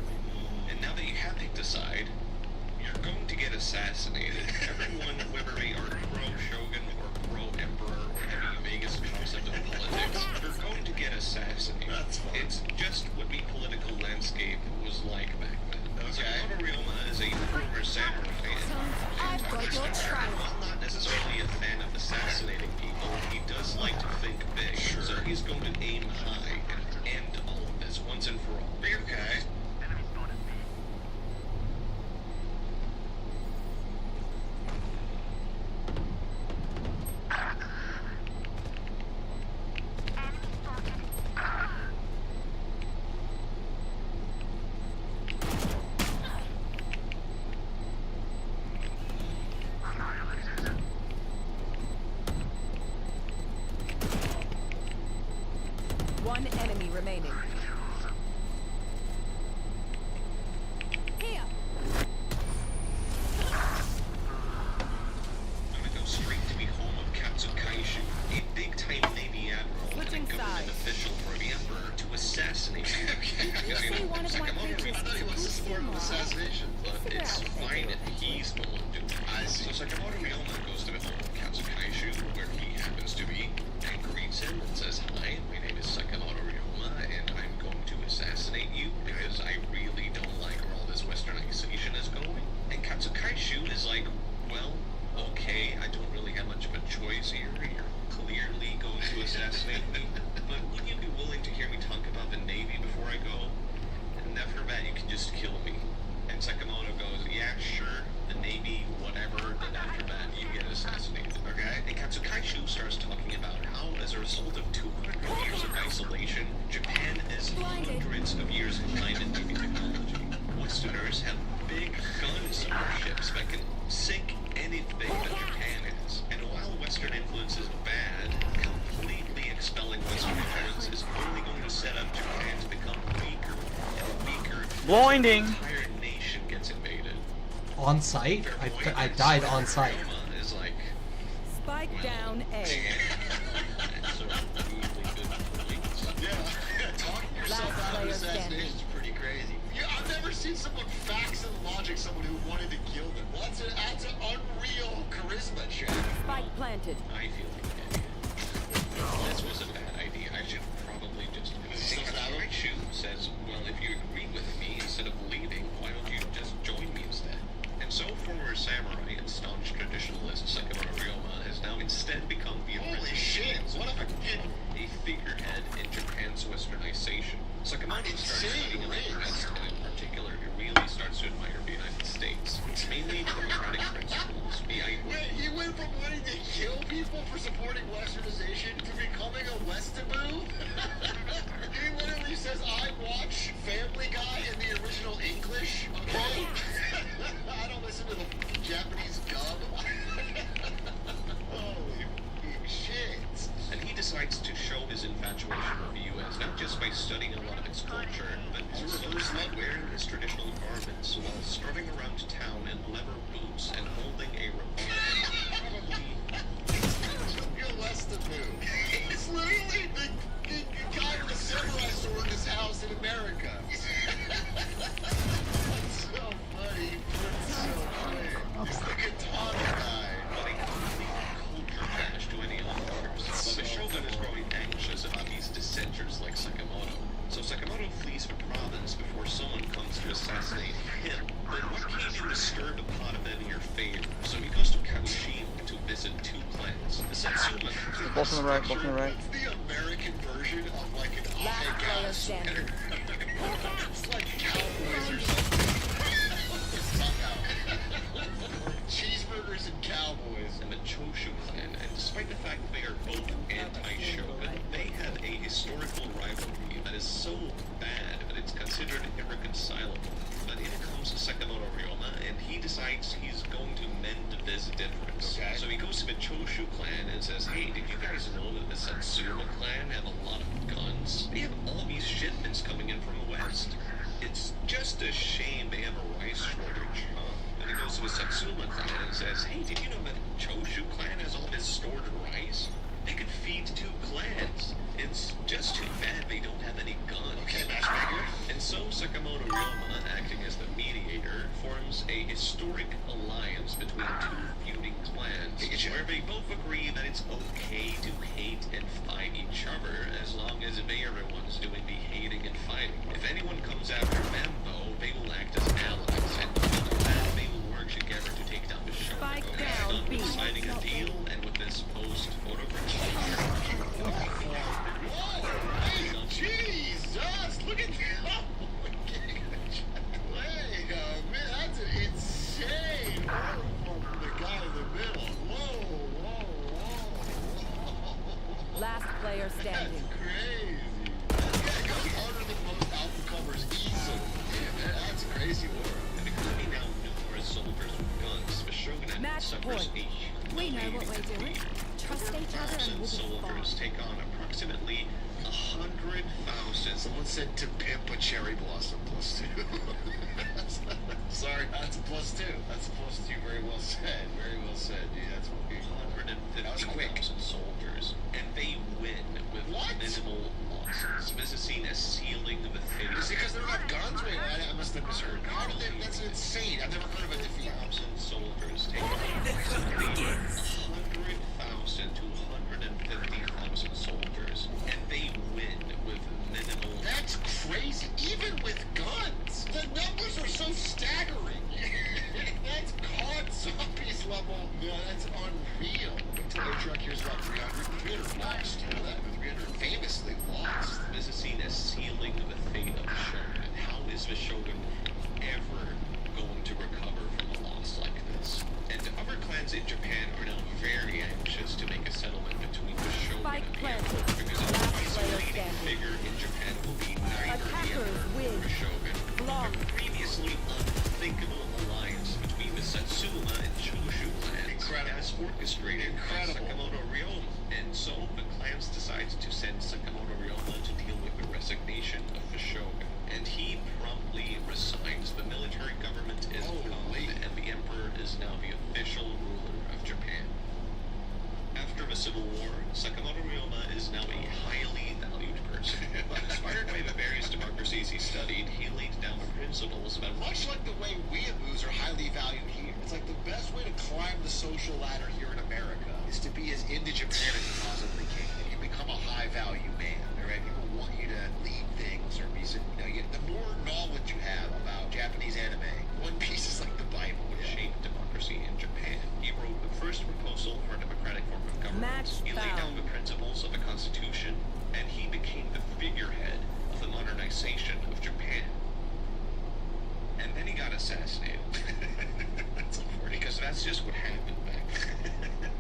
And now that you have picked a side, you're going to get assassinated. Everyone, whether they are pro-shogun or pro-emperor or any Vegas concept of politics, you're going to get assassinated. It's he's going to aim high and end all of this once and for all. Okay. One enemy remaining. Here. I'm gonna go straight to the home of Katsukaishu, a big-time Navy admiral and a government official for the Emperor to assassinate him. One of my creatures I thought he wants to support an assassination, but it's fine if he's the one doing it. So Sakamoto Ryoma goes to the home of Katsukaishu, where he happens to be, and greets him and says, "Hi, my name is Sakamoto Ryoma, and I'm going to assassinate you because I really don't like where all this westernization is going." And Katsukaishu is like, "Well, okay, I don't really have much of a choice here. You're clearly going to assassinate me, but would you be willing to hear me talk about the Navy before I go? And after that, you can just kill me." And Sakamoto goes, "Yeah, sure, the Navy, whatever, then after that, you get assassinated, okay?" And Katsukaishu starts talking about how, as a result of 200 years of isolation, Japan is hundreds of years behind in Navy technology. Westerners have big guns on their ships that can sink anything that Japan is. And while Western influence is bad, completely expelling Western influence is only going to set up Japan to become weaker and weaker. Blinding. The entire nation gets invaded. On site? I died on site. Is like, Spike down A. that's a really good point. Yeah, talking yourself Last out of player assassination is pretty crazy. Yeah, I've never seen someone facts and logic someone who wanted to kill them. That's an unreal charisma check. Spike planted. I feel like an idiot. This was a bad idea. I should probably just... So Sakamoto says, "Well, if you agree with me, instead of leaving, why don't you just join me instead?" And so former samurai and staunch traditionalist Sakamoto Ryoma has now instead become the Holy shit, what a fucking... a figurehead in Japan's westernization. Sakamoto starts studying in the West, and in particular, he really starts to admire the United States. It's mainly democratic principles, the idea... Wait, he went from wanting to kill people for supporting westernization to becoming a Westaboo? He literally says, "I watch Family Guy in the original English, okay? I don't listen to the Japanese dub." Holy shit. And he decides to show his infatuation with the U.S. not just by studying a lot of its culture, but also by wearing his traditional garments while strutting around town in leather boots and holding a revolver. Westaboo. It's literally the guy with a samurai sword in his house in America. That's so funny. That's so funny. He's the katana guy. But a complete culture clash to any onlookers. But the shogun is growing anxious about these dissenters like Sakamoto. So Sakamoto flees for province before someone comes to assassinate him. But what can he do to stir the pot a bit in your favor? So he goes to Kagoshima to visit two clans. The Satsuma. Both on the right, both on the right. It's the American version of like an Last player standing. It's like cowboys or something. Somehow. Cheeseburgers and cowboys. And the Choshu clan, and despite the fact they are both anti-shogun, they have a historical rivalry that is so bad that it's considered irreconcilable. But in comes Sakamoto Ryoma, and he decides he's going to mend this difference. Okay. So he goes to the Choshu clan and says, "Hey, did you guys know that the Satsuma clan have a lot of guns? They have all these shipments coming in from the west. It's just a shame they have a rice shortage, huh?" And he goes to the Satsuma clan and says, "Hey, did you know that Choshu clan has all this stored rice? They could feed 2 clans. It's just too bad they don't have any guns." Okay, matchmaker. And so Sakamoto Ryoma, acting as the mediator, forms a historic alliance between 2 feuding clans, where they both agree that it's okay to hate and fight each other as long as everyone's doing the hating and fighting. If anyone comes after them, though, they will act as allies, and after that, they will work together to take down the shogun. Spike down B. Signing a deal, and with this post photograph. What? Last player standing. Crazy. Yeah, it goes harder than most alpha covers easily. Yeah, that's crazy, Laura. And including now numerous soldiers with guns, the Shogunate Match suffers point. a We know what we're doing. Trust each other and we'll be soldiers fine. take on approximately 100,000. Someone said to pimp a cherry blossom +2. Sorry, that's a +2. That's a +2. Very well said. Very well said. Yeah, that's what we 150,000 soldiers, and they win with minimal losses. This is seen as sealing the fate. Is it because they don't have guns? Wait, I must have misheard. How did they? That's insane. I've never heard of a defeat. 1,000 soldiers take on approximately 100,000 to 150,000 soldiers, and they win with minimal. That's crazy. Even with guns, the numbers are so staggering. That's COD zombies level. Yeah, that's unreal. Taylor Truck here's about 300. 300 lost. You know that? 300 famously lost. This is seen as sealing the fate of the Shogun. How is the Shogun ever going to recover from a loss like this? And other clans in Japan are now very anxious to make a settlement between the Shogun and the Emperor, because an isolating figure in Japan will be neither the Emperor nor the Shogun. The previously unthinkable alliance between the Satsuma and Choshu clans as orchestrated by Sakamoto Ryoma. And so the clans decides to send Sakamoto Ryoma to deal with the resignation of the Shogun. And he promptly resigns. The military government is gone, and the Emperor is now the official ruler of Japan. After the Civil War, Sakamoto Ryoma is now a highly valued person. But inspired by the various democracies he studied, he laid down the principles about Much like the way weeaboos are highly valued here. It's like the best way to climb the social ladder here in America is to be as into Japan as you possibly can. And you become a high value man, alright? People want you to lead things or be, the more knowledge you have about Japanese anime, One Piece is like the Bible. what shaped democracy in Japan. He wrote the first proposal for a democratic form of government. He laid down the principles of the Constitution, and he became the figurehead of the modernization of Japan. And then he got assassinated. That's unfortunate, because that's just what happened back then.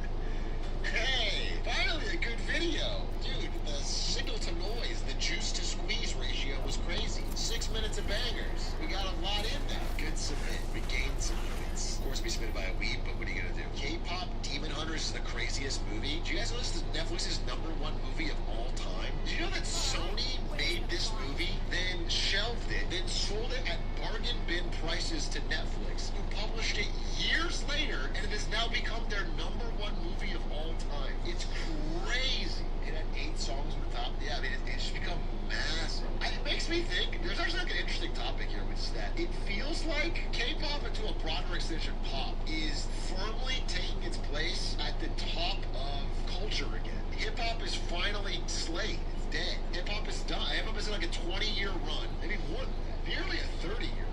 Hey, finally a good video. Dude, the signal to noise, the juice to squeeze ratio was crazy. 6 minutes of bangers. We got a lot in there. Good submit. We gained some points. Of course, we submitted by a weeb, but what are you gonna do? K-pop Demon Hunters is the craziest movie. Do you guys know this is Netflix's #1 movie of all time? Do you know that Sony made this movie, then shelved it, then sold it at bargain bin prices to Netflix, who published it years later, and it has now become their #1 movie of all time. It's crazy. It had 8 songs on the top. Yeah, I mean, it's just become massive. It makes me think, there's actually like an interesting topic here, which is that it feels like K-pop, and to a broader extension pop, is firmly taking its place at the top of culture again. Hip-hop is finally slayed. It's dead. Hip-hop is done. Hip-hop is in like a 20-year run, maybe more than that, nearly a 30-year run.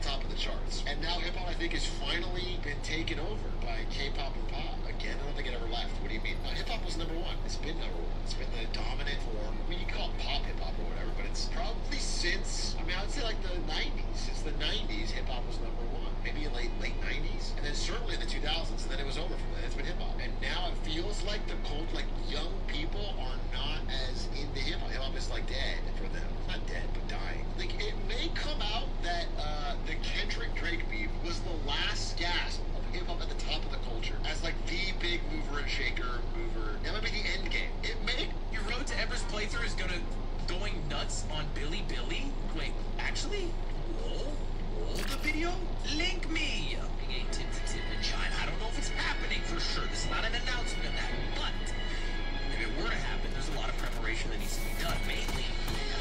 Top of the charts. And now hip-hop, I think, has finally been taken over by K-pop and pop. Again, I don't think it ever left. What do you mean? Hip-hop was #1. It's been #1. It's been the dominant form. I mean, you can call it pop hip-hop or whatever, but it's probably since, I mean, I would say like the 90s. Since the 90s, hip-hop was #1. Maybe in late 90s. And then certainly in the 2000s, and then it was over from there. It's been hip-hop. And now it feels like the cult, like young people are not as into hip-hop. Hip-hop is like dead for them. Not dead, but dying. Like, it may come out that the Kendrick Drake beef was the last gasp of hip-hop at the top of the culture. As like the big mover and shaker mover. That might be the end game. It may. Your Road to Everest playthrough is going nuts on Billy Billy? Wait, actually? Roll the video? Link me! China. I don't know if it's happening for sure. This is not an announcement of that, but if it were to happen, there's a lot of preparation that needs to be done. Mainly,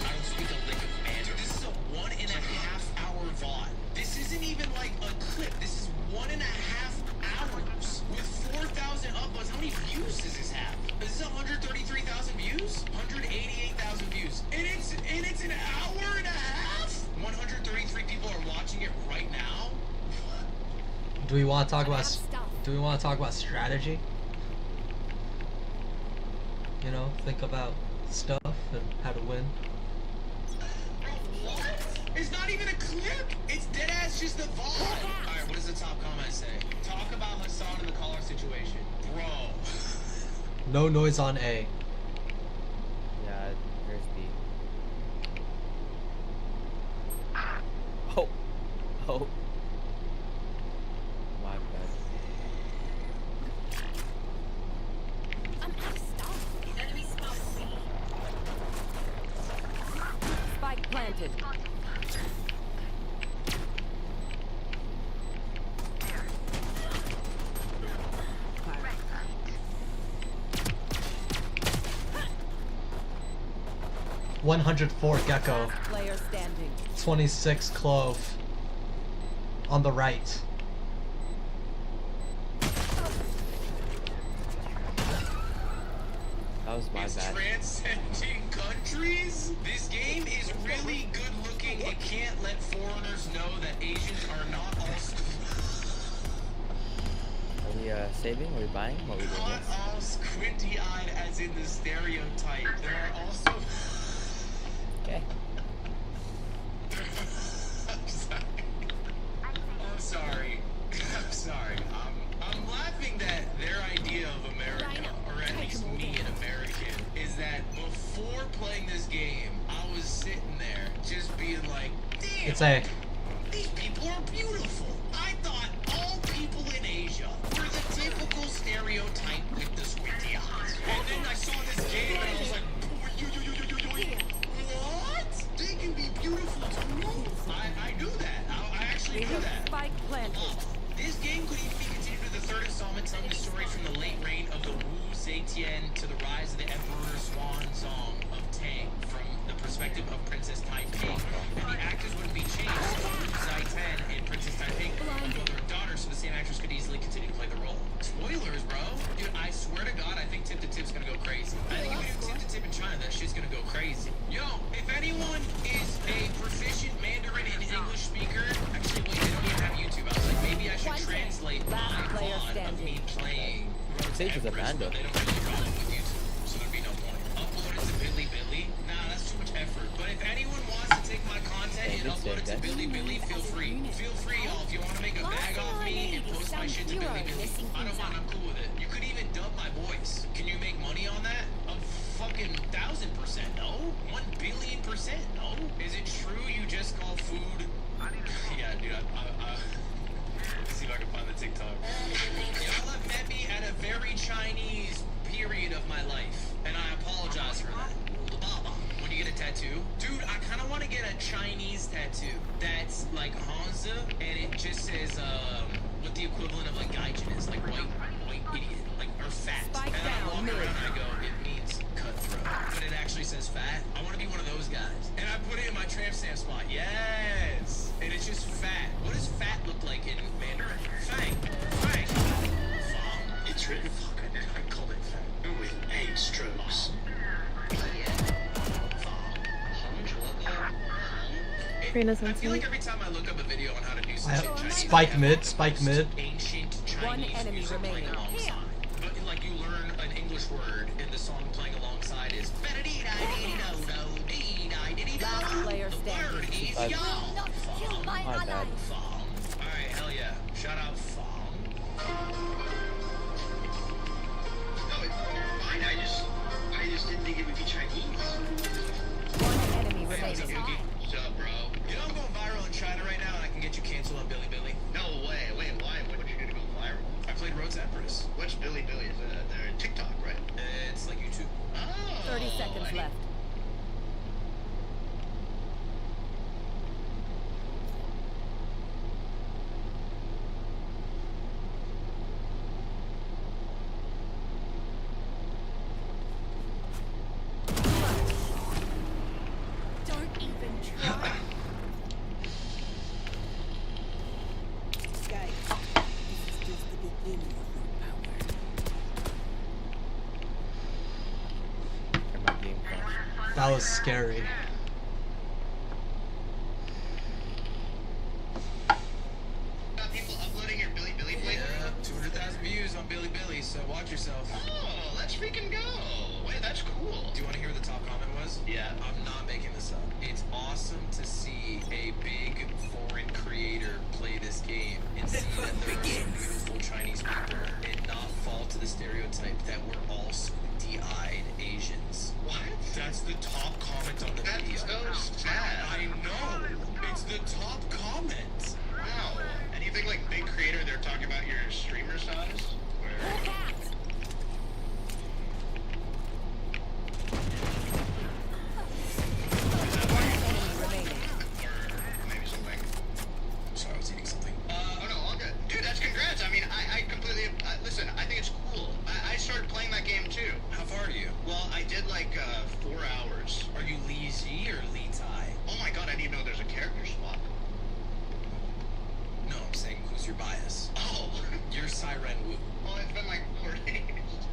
I don't speak a lick of man. Dude, this is a 1.5 hour VOD. This isn't even like a clip. This is 1.5 hours with 4,000 uploads. How many views does this have? Is this 133,000 views? 188,000 views. And it's an hour and a half? 133 people are watching it right now? Do we want to talk about strategy? You know, think about stuff and how to win. What? It's not even a clip. It's dead ass just the VOD. Alright, what does the top comment say? Talk about Hassan and the caller situation. Bro. No noise on A. Oh. My bad. I'm out of stuff. Enemy spotted C. Spike planted. $104 Gecko. Last player standing. 26 Clove. On the right. That was my It's bad. transcending countries. This game is really good looking. It can't let foreigners know that Asians are not all Are we saving? Are we buying? What are we doing not next? all squinty-eyed as in the stereotype. There are also Okay. I'm sorry. I'm sorry. I'm laughing that their idea of America, or at least me, an American, is that before playing this game, I was sitting there just being like, damn, It's A. these people are beautiful. I thought all people in Asia were the typical stereotype with the squinty eyes. And then I saw this game and I was like, what? They can be beautiful too. I knew that. I actually knew that. Spike planted. This game could even be continued to the third installment telling the story from the late reign of the Wu Zetian to the rise of the Emperor Swan Song of Tang from the perspective of Princess Taiping. And the actors wouldn't be changed. So Wu Zetian and Princess Taiping are mother and daughter, so the same actress could easily continue to play the role. Spoilers, bro. Dude, I swear to God, I think Tip to Tip's gonna go crazy. I think if you do Tip to Tip in China, that shit's gonna go crazy. Yo, if anyone is a proficient Mandarin and English speaker, actually, wait, they don't even have YouTube. I was like, maybe I should translate my VOD of me playing Road to Sage is a Everest, Mando. but they don't really run it with YouTube, so there'd be no point. Upload it to Bilibili? Nah, that's too much effort. But if anyone wants to take my content and upload it to Bilibili, feel free. Feel free, y'all. If you want to make a bag off me and post my shit to Bilibili, I don't mind. I'm cool with it. You could even dub my voice. Can you make money on that? A fucking 1,000% no. 1,000,000,000% no. Is it true you just call food? Yeah, dude. Let's see if I can find the TikTok. Y'all have met me at a very Chinese period of my life, and I apologize for that. When you get a tattoo, dude, I kind of want to get a Chinese tattoo that's like Hanzi, and it just says what the equivalent of like gaijin is, like white idiot, like or fat. Spike and I walk down, around and I go, it means cutthroat, but it actually says fat. I want to be one of those guys, and I put it in my tramp stamp spot. Yes, and it's just fat. What does fat look like in Mandarin? Fang. Fang. It's written fucking. I called it fat. With 8 strokes. I feel like every time I look up a video on how to do some shit in Chinese, Spike mid. Spike mid. ancient One Chinese enemy music playing remaining. alongside. But like you learn an English word and the song playing alongside is Last player the standing. word is I've- y'all. My bad. Fong. Alright, hell yeah. Shout out Fong. No, it's fine. I just didn't think it would be Chinese. One enemy Hey, what's up, remaining. Yuki? What's up, bro? You know I'm going viral in China right now and I can get you canceled on Bilibili. No way. Wait, why? What you gonna go viral? I played Road to Everest. What's Bilibili? Is it they're TikTok, right? It's like YouTube. Oh. 30 seconds left. Don't even try. Guys, this is just the beginning of your power. And my game crashed. That was scary. Got people uploading your Bilibili playthrough? Yeah, 200,000 views on Bilibili, so watch yourself. Oh, let's freaking go. Wait, that's cool. Do you want to hear what the top comment was? Yeah. I'm not making this up. It's awesome to see a big foreign creator play this game and see that there are some beautiful Chinese people and not fall to the stereotype that we're all squinty-eyed Asians. What? That's the top comment on the video. That's so sad. I know. It's the top comment. big creator, they're talking about your streamer size? Maybe something. Sorry, I was eating something. Oh no, all good. Dude, that's congrats. I mean, I completely, listen, I think it's cool. I started playing that game too. How far are you? Well, I did like 4 hours. Are you Lee Z or Lee Tai? Oh my god, I didn't even know there's a character swap. No, I'm saying who's your bias? Oh. You're Siren Wu. Well, it's been like 4 days.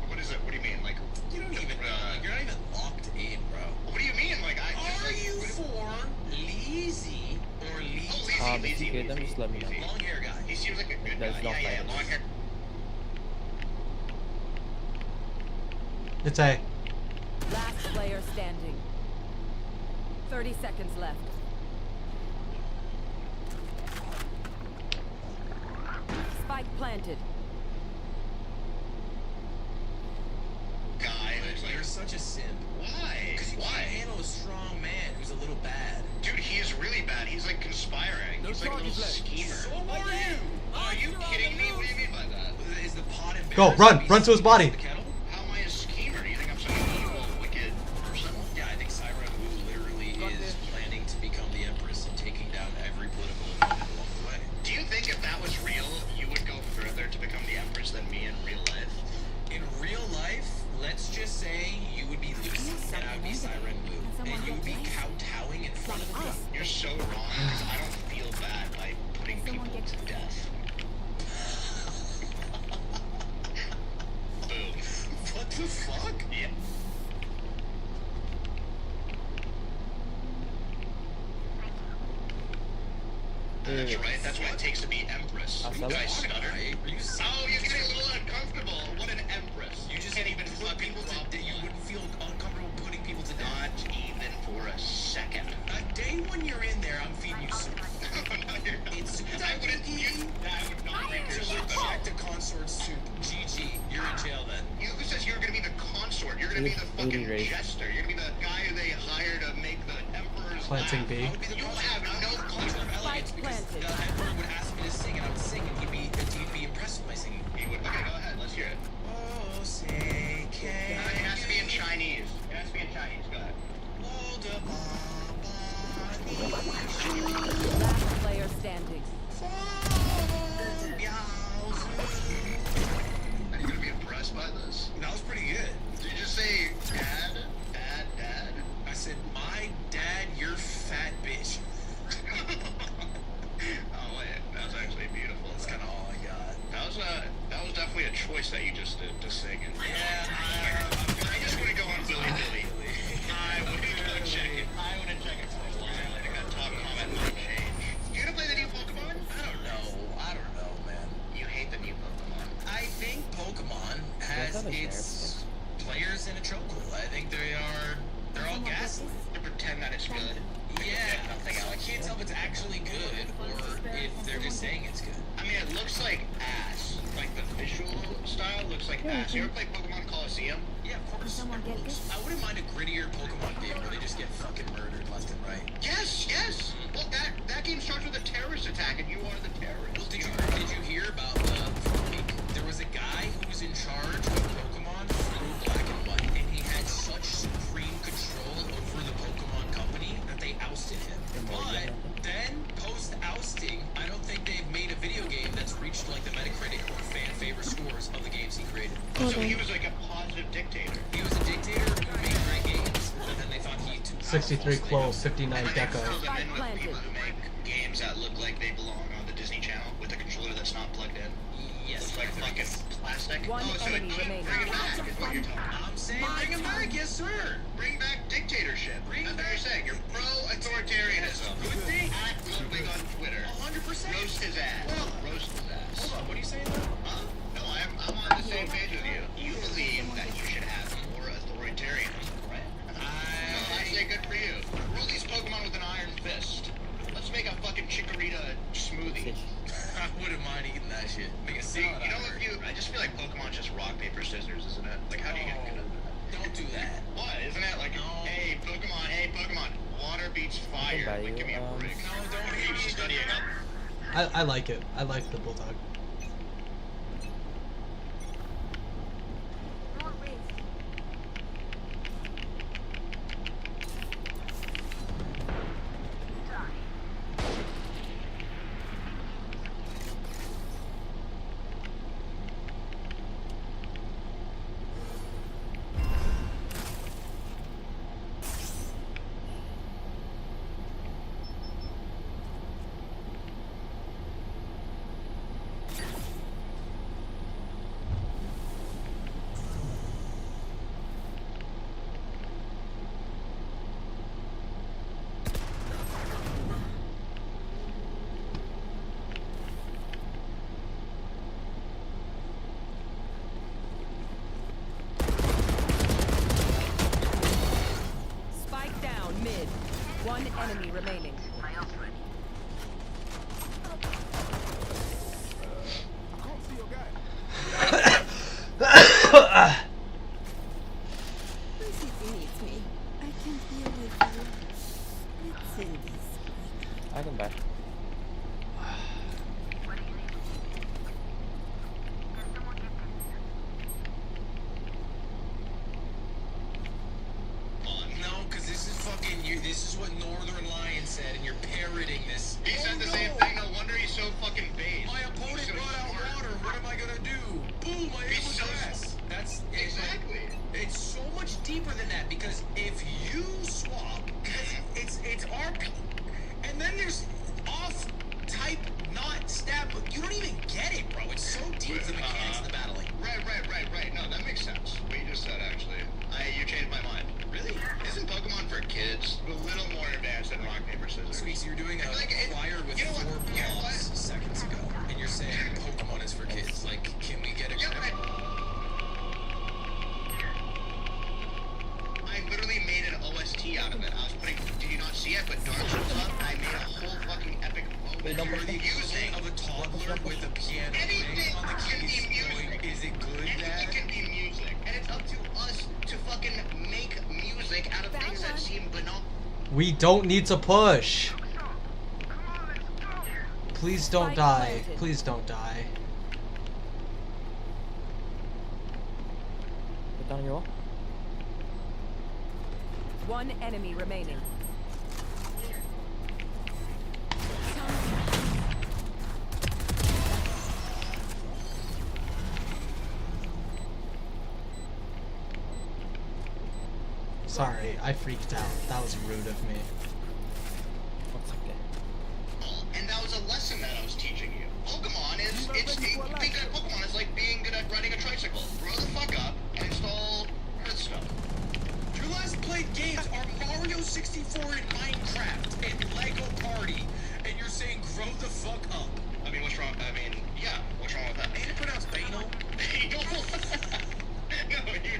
What is it? What do you mean? Like, You don't even know. You're not even locked in, bro. what do you mean? Like, Are you for Lee Z or Lee Tai? If you get them, just let me know. Long hair guy. He seems like a good There's guy. no Yeah, fighting. long hair. It's A. Last player standing. 30 seconds left. Spike planted. Guy who's like, You're such a simp. why? Because you Why? can't handle a strong man who's a little bad. Dude, he is really bad. He's like conspiring. No He's like a little charges left. schemer. So are you. Are you kidding me? What do you mean by that? Is the pot embarrassed? Go, run to his body. The kettle? How am I a schemer? Do you think I'm some evil, wicked person? Yeah, I think Siren Wu literally is planning to become the Empress and taking down every political opponent along the way. Do you think if that was real, you would go further to become the Empress than me in real life? In real life, let's just say you would be Lucy and I would be Siren Wu, and you would be kowtowing in front of me. You're so wrong because I don't feel bad by putting people to death. Boom. What the fuck? Yeah. That's right. That's what it takes to be Empress. You guys stutter. Oh, you're getting a little uncomfortable. What an Empress. You just can't even put people to you wouldn't feel uncomfortable putting people to death. Not even for a second. A day when you're in there, I'm feeding you soup. It's soup I would not bring your soup. Check the consort soup. GG. You're in jail then. You who says you're gonna be the consort? You're gonna be the fucking jester. You're gonna be the guy who they hire to make the emperor's Planting laugh. B. You have no culture of elegance because The emperor would ask me to sing, and I would sing, and he'd be impressed with my singing. he would. Okay, go ahead. Let's hear it. Oh, say can It has to be in Chinese. It has to be in Chinese. Go ahead. Last player standing. Are you gonna be impressed by this? That was pretty good. Did you just say dad? Dad? Dad? I said, my dad, you're fat bitch. Oh wait, that was actually beautiful. That's kind of all I got. That was definitely a choice that you just did to sing. And I just want to go on willy-nilly. I want to go check it. I want to check it for a while. I think that top comment might change. You gonna play the new Pokemon? I don't know, man. You hate the new Pokemon. I think Pokemon has its players in a chokehold. I think they're all gaslit. To pretend that it's good. Yeah, Nothing so I else. can't tell if it's actually good or if they're just saying it's good. I mean, it looks like ass. Like the visual style looks like ass. You ever play Pokemon Coliseum? Yeah, of course. I wouldn't mind a grittier Pokemon game where they just get fucking murdered left and right. Yes, yes. Well, that game starts with a terrorist attack, and you are the terrorist. Well, did you hear about there was a guy who was in charge of Pokemon through Black and White, and he had such supreme control over the Pokemon company that they ousted him. But then, post-ousting, I don't think they've made a video game that's reached like the Metacritic or fan favorite scores of the games he created. Oh, so he was like a positive dictator. He was a dictator who made great games, but then they thought he too 63 Clove, 59 Gecko. Fill them in with people who make games that look like they belong on the Disney Channel with a controller that's not plugged in. Yes. Looks like fucking plastic. One so enemy remaining. bring it back is what you're talking about. I'm saying bring him back, yes sir. Bring back dictatorship. Bring That's what back- you're saying. You're pro-authoritarianism. Good thing. Act loving on Twitter. 100%. Roast his ass. Roast his ass. Hold on, what are you saying now? Huh? No, I'm on the same page with you. You believe that you should have more authoritarianism, right? I say good for you. Rule these Pokemon with an iron fist. Let's make a fucking chikorita smoothie. I wouldn't mind eating that shit. Make a See, salad you know out of what? it. I just feel like Pokemon's just rock, paper, scissors, isn't it? Like, how do you get good at that? Don't do that. What? Isn't it like, hey, Pokemon, water beats fire. Goodbye, Like, give me a you, break. No, don't Keep studying up. I like it. I like the bulldog. Spike down mid. One enemy remaining. Lucy needs me. I can feel it. It's in this. I can buy. No, because this is fucking you. This is what Northern Lion said, and you're parroting this. He said the same thing. No wonder he's so fucking based. My opponent brought out water. What am I gonna do? Boom! I hit with grass. That's Exactly. It's so much deeper than that because if you swap, it's our, and then there's off type not stab. You don't even get it, bro. It's so deep the mechanics of the battling. Right. No, that makes sense. What you just said, actually. You changed my mind. Really? Isn't Pokemon for kids a little more advanced than rock, paper, scissors? Squeaks, you're doing a choir with you know what? 4 You know what? blocks seconds ago, and you're saying Pokemon is for kids. Like, can we get a I literally made an OST out of it. I was putting. Did you not see it? But Dark Souls up. I made a whole fucking epic moment. You're the equivalent of a toddler with a piano Anything on the can be keys music. going, is it good, Anything Dad? can be music, and it's up to us to fucking make music out of things that seem banal. We don't need to push. Please don't die. Please don't die. Put down your wall. One enemy remaining. Sorry, I freaked out. That was rude of me. What's okay? And that was a lesson that I was teaching you. Pokemon is being good at Pokemon is like being good at riding a tricycle. Grow the fuck up and install Hearthstone. Your last played games are Mario 64 and Minecraft and Lego Party, and you're saying grow the fuck up. I mean, what's wrong? I mean, yeah, what's wrong with that? Ain't it pronounced banal? No, you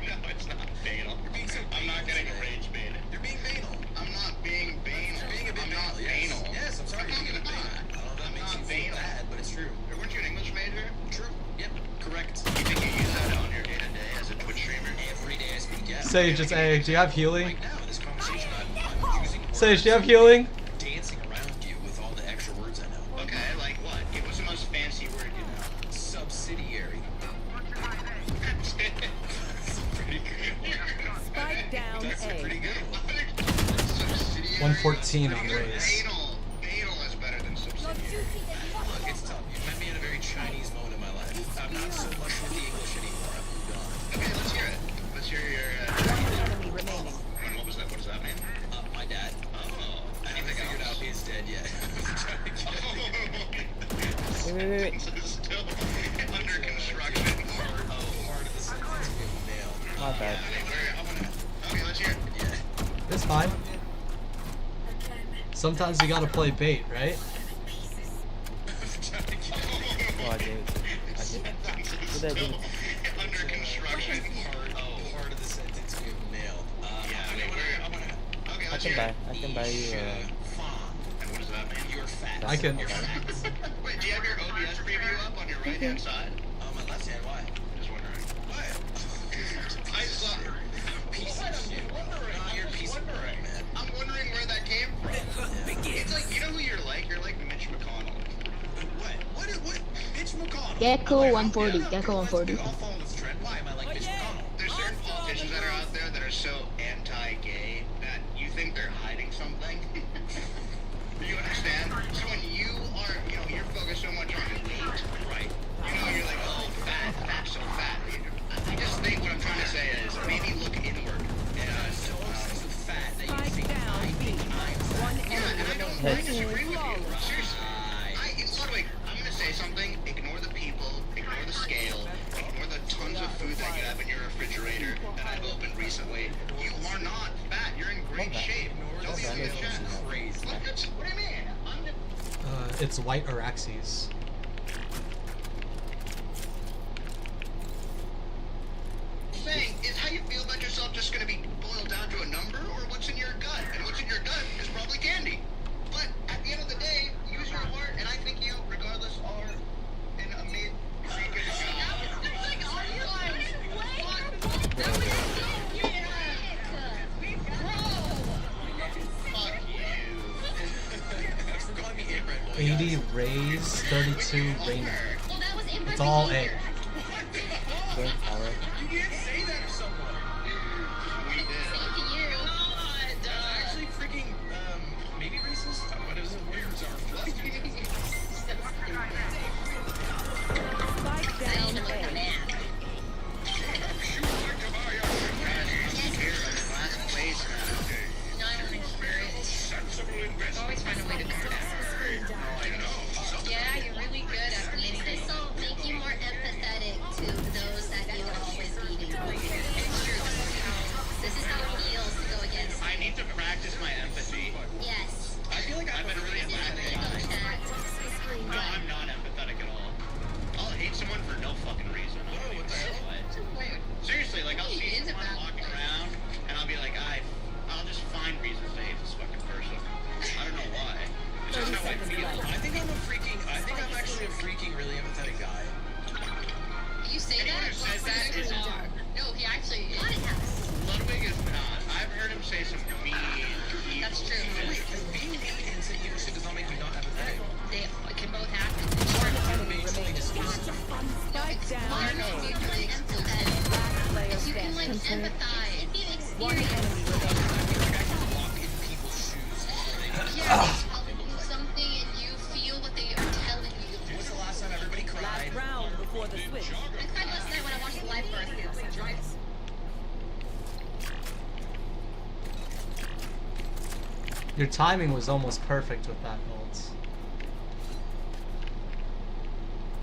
know it's not banal. You're being so I'm not getting rage baited. You're being banal. I'm not being banal. You're being a bit I'm not banal. banal. Yes, I'm sorry. You're being a bit banal. I don't know if that makes you feel bad, but it's true. Weren't you an English major? True. Yep. Correct. You think you use that on your day-to-day as a Twitch streamer? Every day I speak, yes. Sage, it's A. Do you have healing? Right now in this conversation, I'm using Sage, do you have healing? dancing around you with all the extra words I know. Okay, like what? It was the most fancy word you know. Subsidiary. That's pretty good. Spike down That's a A. pretty good one. 114 on raise. Banal is better than subsidiary. Look, it's tough. You met me in a very Chinese moment in my life. I'm not so much with the English anymore. I've moved on. Okay, let's hear it. Let's hear your. Enemy remaining. What was that? What does that mean? My dad. Oh, I haven't figured out he's dead yet. Wait. Still under construction. Part of the sentence being nailed. My bad. Okay, let's hear it. Yeah. It's fine. Sometimes you gotta play bait, right? Oh, I did. What did I do? Under construction. Part of the sentence being nailed. Okay, I let's can hear it. buy. I can buy you. And what does that mean? You're fat. I can. You're fat. Wait, do you have your OBS preview up on your right hand side? On my left hand, why? Just wondering. What? I saw. Piece of shit. You're a piece of work, man. I'm wondering where that came from. It's like, you know who you're like? You're like Mitch McConnell. Gecko 140. Gecko 140. I'll follow this trend. Why am I like Mitch McConnell? There's certain politicians that are out there that are so anti-gay that you think they're hiding something. Do you understand? So when you are, you're focused so much on weight, right? You're like, oh, fat, so fat. I just think what I'm trying to say is maybe look inward. So fat that you think I think I'm fat. Yeah, and I disagree with you. Seriously. By the way, I'm going to say something. Ignore the people, ignore the scale, ignore the tons of food that you have in your refrigerator that I've opened recently. You are not fat. You're in great shape. Don't be a crazy. What do you mean? It's white Araxes. Saying is how you feel about yourself just going to be boiled down to a number, or what's in your gut? And what's in your gut is probably candy. But at the end of the day, use your heart, and I think you, regardless, are in a mid-freaking Fuck you. 80 Rays, 32 Rain. It's all A. Good, alright. You can't say that to someone. We did. Actually, freaking, maybe racist? What is it? Words are Spike down A. Always find a way to come back. Yeah, you're really good at creating this. So make you more empathetic to those that you are always beating. This is how it feels to go against. I need to practice my empathy. Yes. I feel like I've been really empathetic. No, I'm not empathetic at all. I'll hate someone for no fucking reason. I don't even know what. Seriously, like I'll see someone walking around and I'll be like, I'll just find reasons to hate this fucking person. I don't know why. It's just how I feel. I think I'm actually a freaking really empathetic guy. You say Anyone that? who says that is No, he actually is. Ludwig is not. I've heard him say some mean, evil That's true. Wait, being mean and saying evil shit does not make me not empathetic. They can both happen. Spike down No, A. mutually empathetic. Last player If you can like standing. empathize, if you One experience, enemy remaining. Walk in people's shoes. yeah, they tell you something and you feel what they are telling you. When was the last time everybody cried? Last round before the switch. I cried last night when I watched the live birth. Your timing was almost perfect with that, Bolts.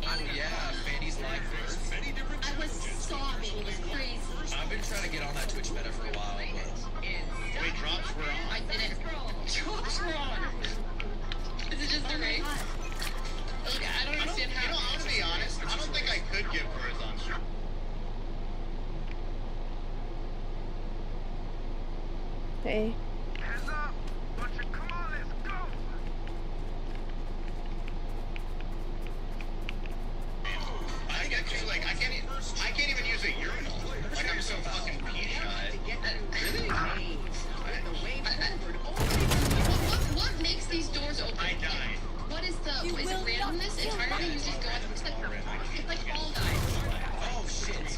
Oh yeah, Fanny's live birth. I was sobbing. It was crazy. I've been trying to get on that Twitch meta for a while, but Wait, drops were on. I didn't. Drops were on. Is it just the race? Okay, I don't understand how. I'm gonna be honest. I don't think I could give birth on stream. Hey. I can't even use a urinal. Like I'm so fucking pee shy. Really? What makes these doors open? I died. What is the? Is it randomness entirely? You just go. It's like Fall Guys. oh shit.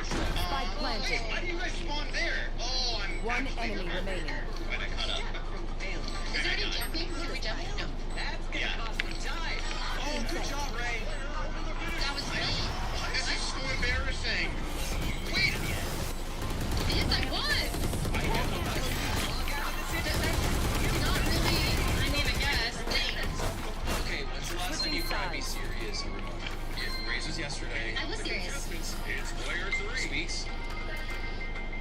Spike planted. Why do you guys spawn there? Oh, I'm One enemy remaining. Wait, I caught up. Is there any jumping? Is there jumping? No. Yeah. Oh, good job, Ray. That was me. This is so embarrassing. Wait. Yes, I was. Not really. I mean, I guess. Okay, when's the last time you cried? Be serious, everyone. Ray's was yesterday. I was serious. It's player 3. Speaks.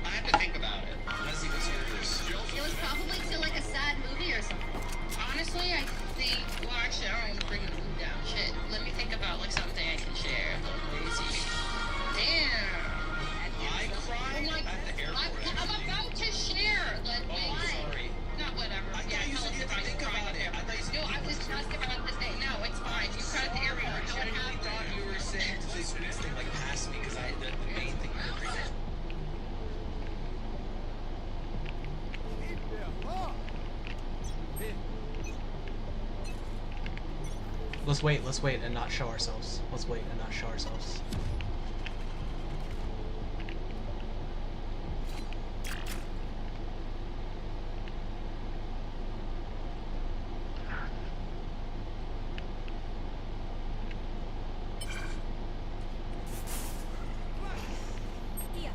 I have to think about it. Honestly, what's yours? It was probably to like a sad movie or something. Honestly, I think. Well, actually, I don't want to bring the mood down. Shit. Let me think about like something I can share. Lazy. Damn. I cried at the airport. I'm about to share. Like, Oh, sorry. not whatever. I thought you said you had to think about it. I thought you said No, I was talking about this thing. No, it's fine. You cried at the airport. I really thought you were saying to this thing like past me because the main thing you were bringing. Let's wait and not show ourselves. Let's wait and not show ourselves. Here.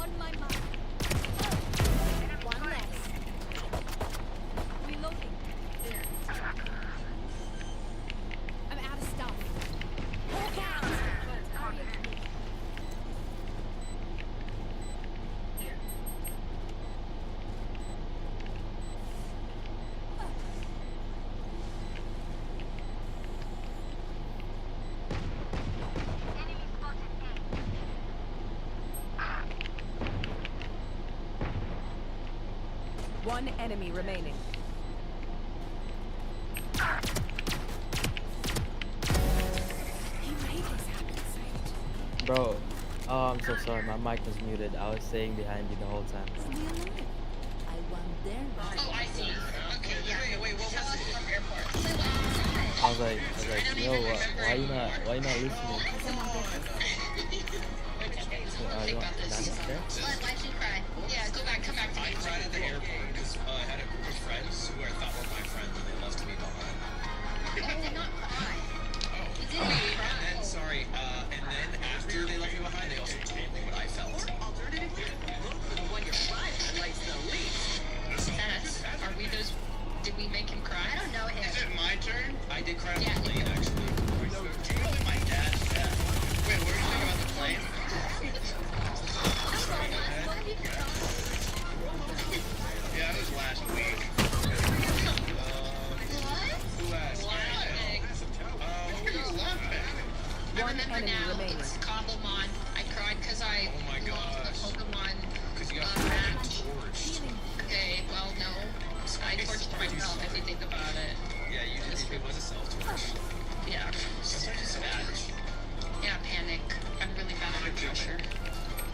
On my mark. One less. Reloading. I'm out of stuff. Walk out! Hurry up. One enemy remaining. You made this happen, Said. Bro, oh, I'm so sorry. My mic was muted. I was staying behind you the whole time. Leave me alone. I want their Oh, I see. Okay, yeah. Wait, what was it? Airport. I was like, yo, why you not listening? You want Daniel there? Why'd you cry? Yeah, come back to I me. cried at the airport because I had a group of friends who I thought were my friends and they left me behind. I did not cry. You didn't cry. And then, sorry, and then after they left me behind, they also told me what I felt. Are we those? Did we make him cry? I don't know him. Is it my turn? I did cry on Yeah, the plane, actually. Probably my dad's death. Wait, what are you saying about the plane? Yeah, it was last week. Who asked? What are you laughing? I remember enemy now. remaining. It's Cobblemon. I cried because I Oh my lost the gosh. Pokemon Because you got match. torched. Okay, well, no. I torched myself if you think about it. Yeah, you did. It was a self-torch. Yeah. Sometimes it's bad. Yeah, panic. I'm really bad under pressure.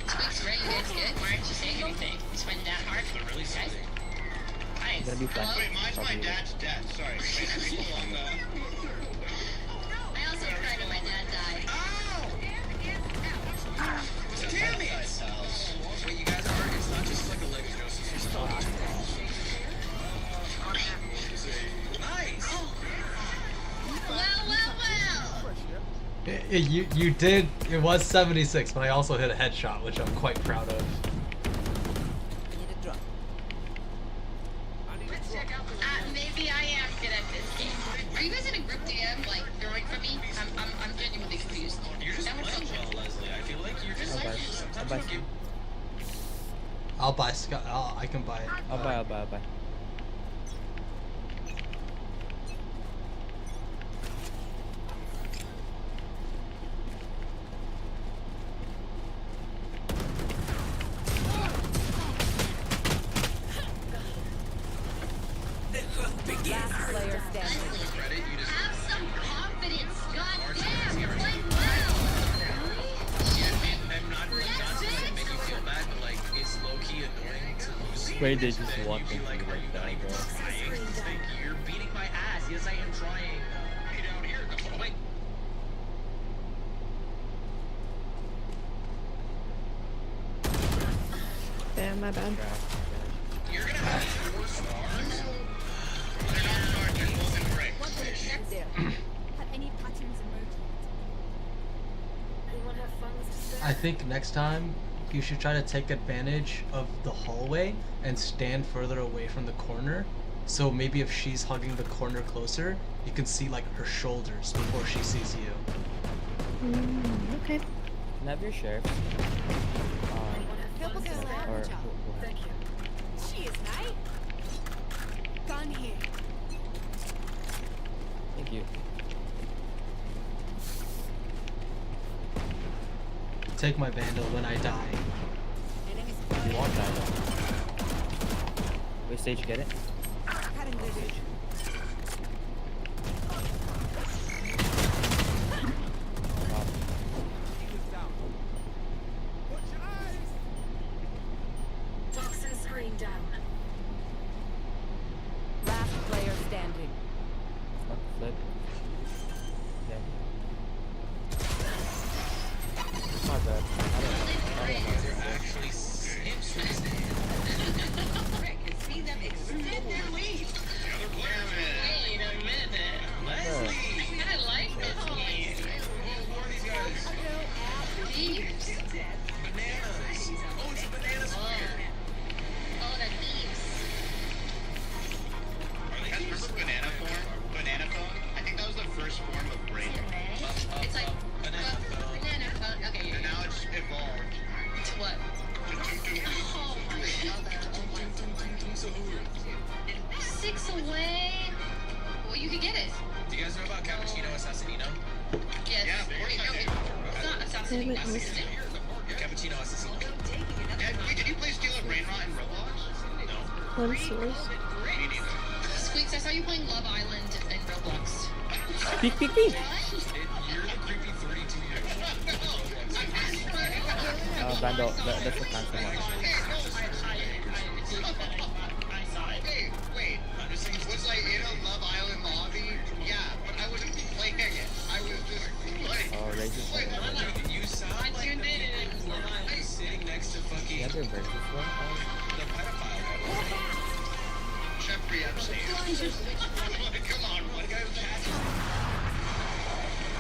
This week's great. You guys good? Why aren't you saying anything? You spending that hard? They're really Guys? silly. Nice. Gonna be fine. Hello? Wait, mine's my dad's death. Sorry. Wait, hold on. I also cried when my dad died. Damn it! Wait, you guys are. It's not just like a Lego Joseph. It's talking. Nice! Well. You did. It was 76, but I also hit a headshot, which I'm quite proud of. Maybe I am good at this game. Are you guys in a group DM, like, throwing for me? I'm genuinely confused. You're just playing well, Leslie. I feel like you're just I'll buy. sometimes I'll you buy. give. I'll buy Scott. I can buy it. I'll buy. Last player standing. Credit, you just. Have some confidence. Goddamn, you're playing well. I'm not trying to make you feel bad, but like it's low key annoying to lose. Wait, they just Then walk you'd be into like, you are you like not that, even bro. trying? Like, you're beating my ass. Yes, I am trying. Hey, down here. Wait. Damn, my bad. You're gonna have 4 stars. They're not smart. They're both in break. Have any patterns emerged? Anyone have funds to spare? I think next time you should try to take advantage of the hallway and stand further away from the corner. So maybe if she's hugging the corner closer, you can see like her shoulders before she sees you. Okay. Can I have your sheriff? Help us Or out. who- Thank you. Cheers, mate. Gun here. Thank you. Take my vandal when I die. You want that? Wait, Sage, get it? Cutting vision. Toxin screen down. Last player standing. Fuck, flip. 6 away. Well, you could get it. Do you guys know about Cappuccino Assassinino? Yes. Yeah, of course I do. It's not Assassinino. Damn it, Assassinino. Cappuccino Assassinino. Yeah, wait, did you play Steel at Rainrot in Roblox? No. One source. Me neither. Squeaks, I saw you playing Love Island in Roblox. Peek, peek, peek. You're the creepy 32-year-old. Vandal, that's a fancy one. Hey, wait. Was I in a Love Island lobby? Yeah, but I wasn't playing it. I was just playing. Oh, racist one. You sound like the people sitting next to fucking You have the versus one? the pedophile guy. Jeffrey Epstein. Come on, one guy with patches.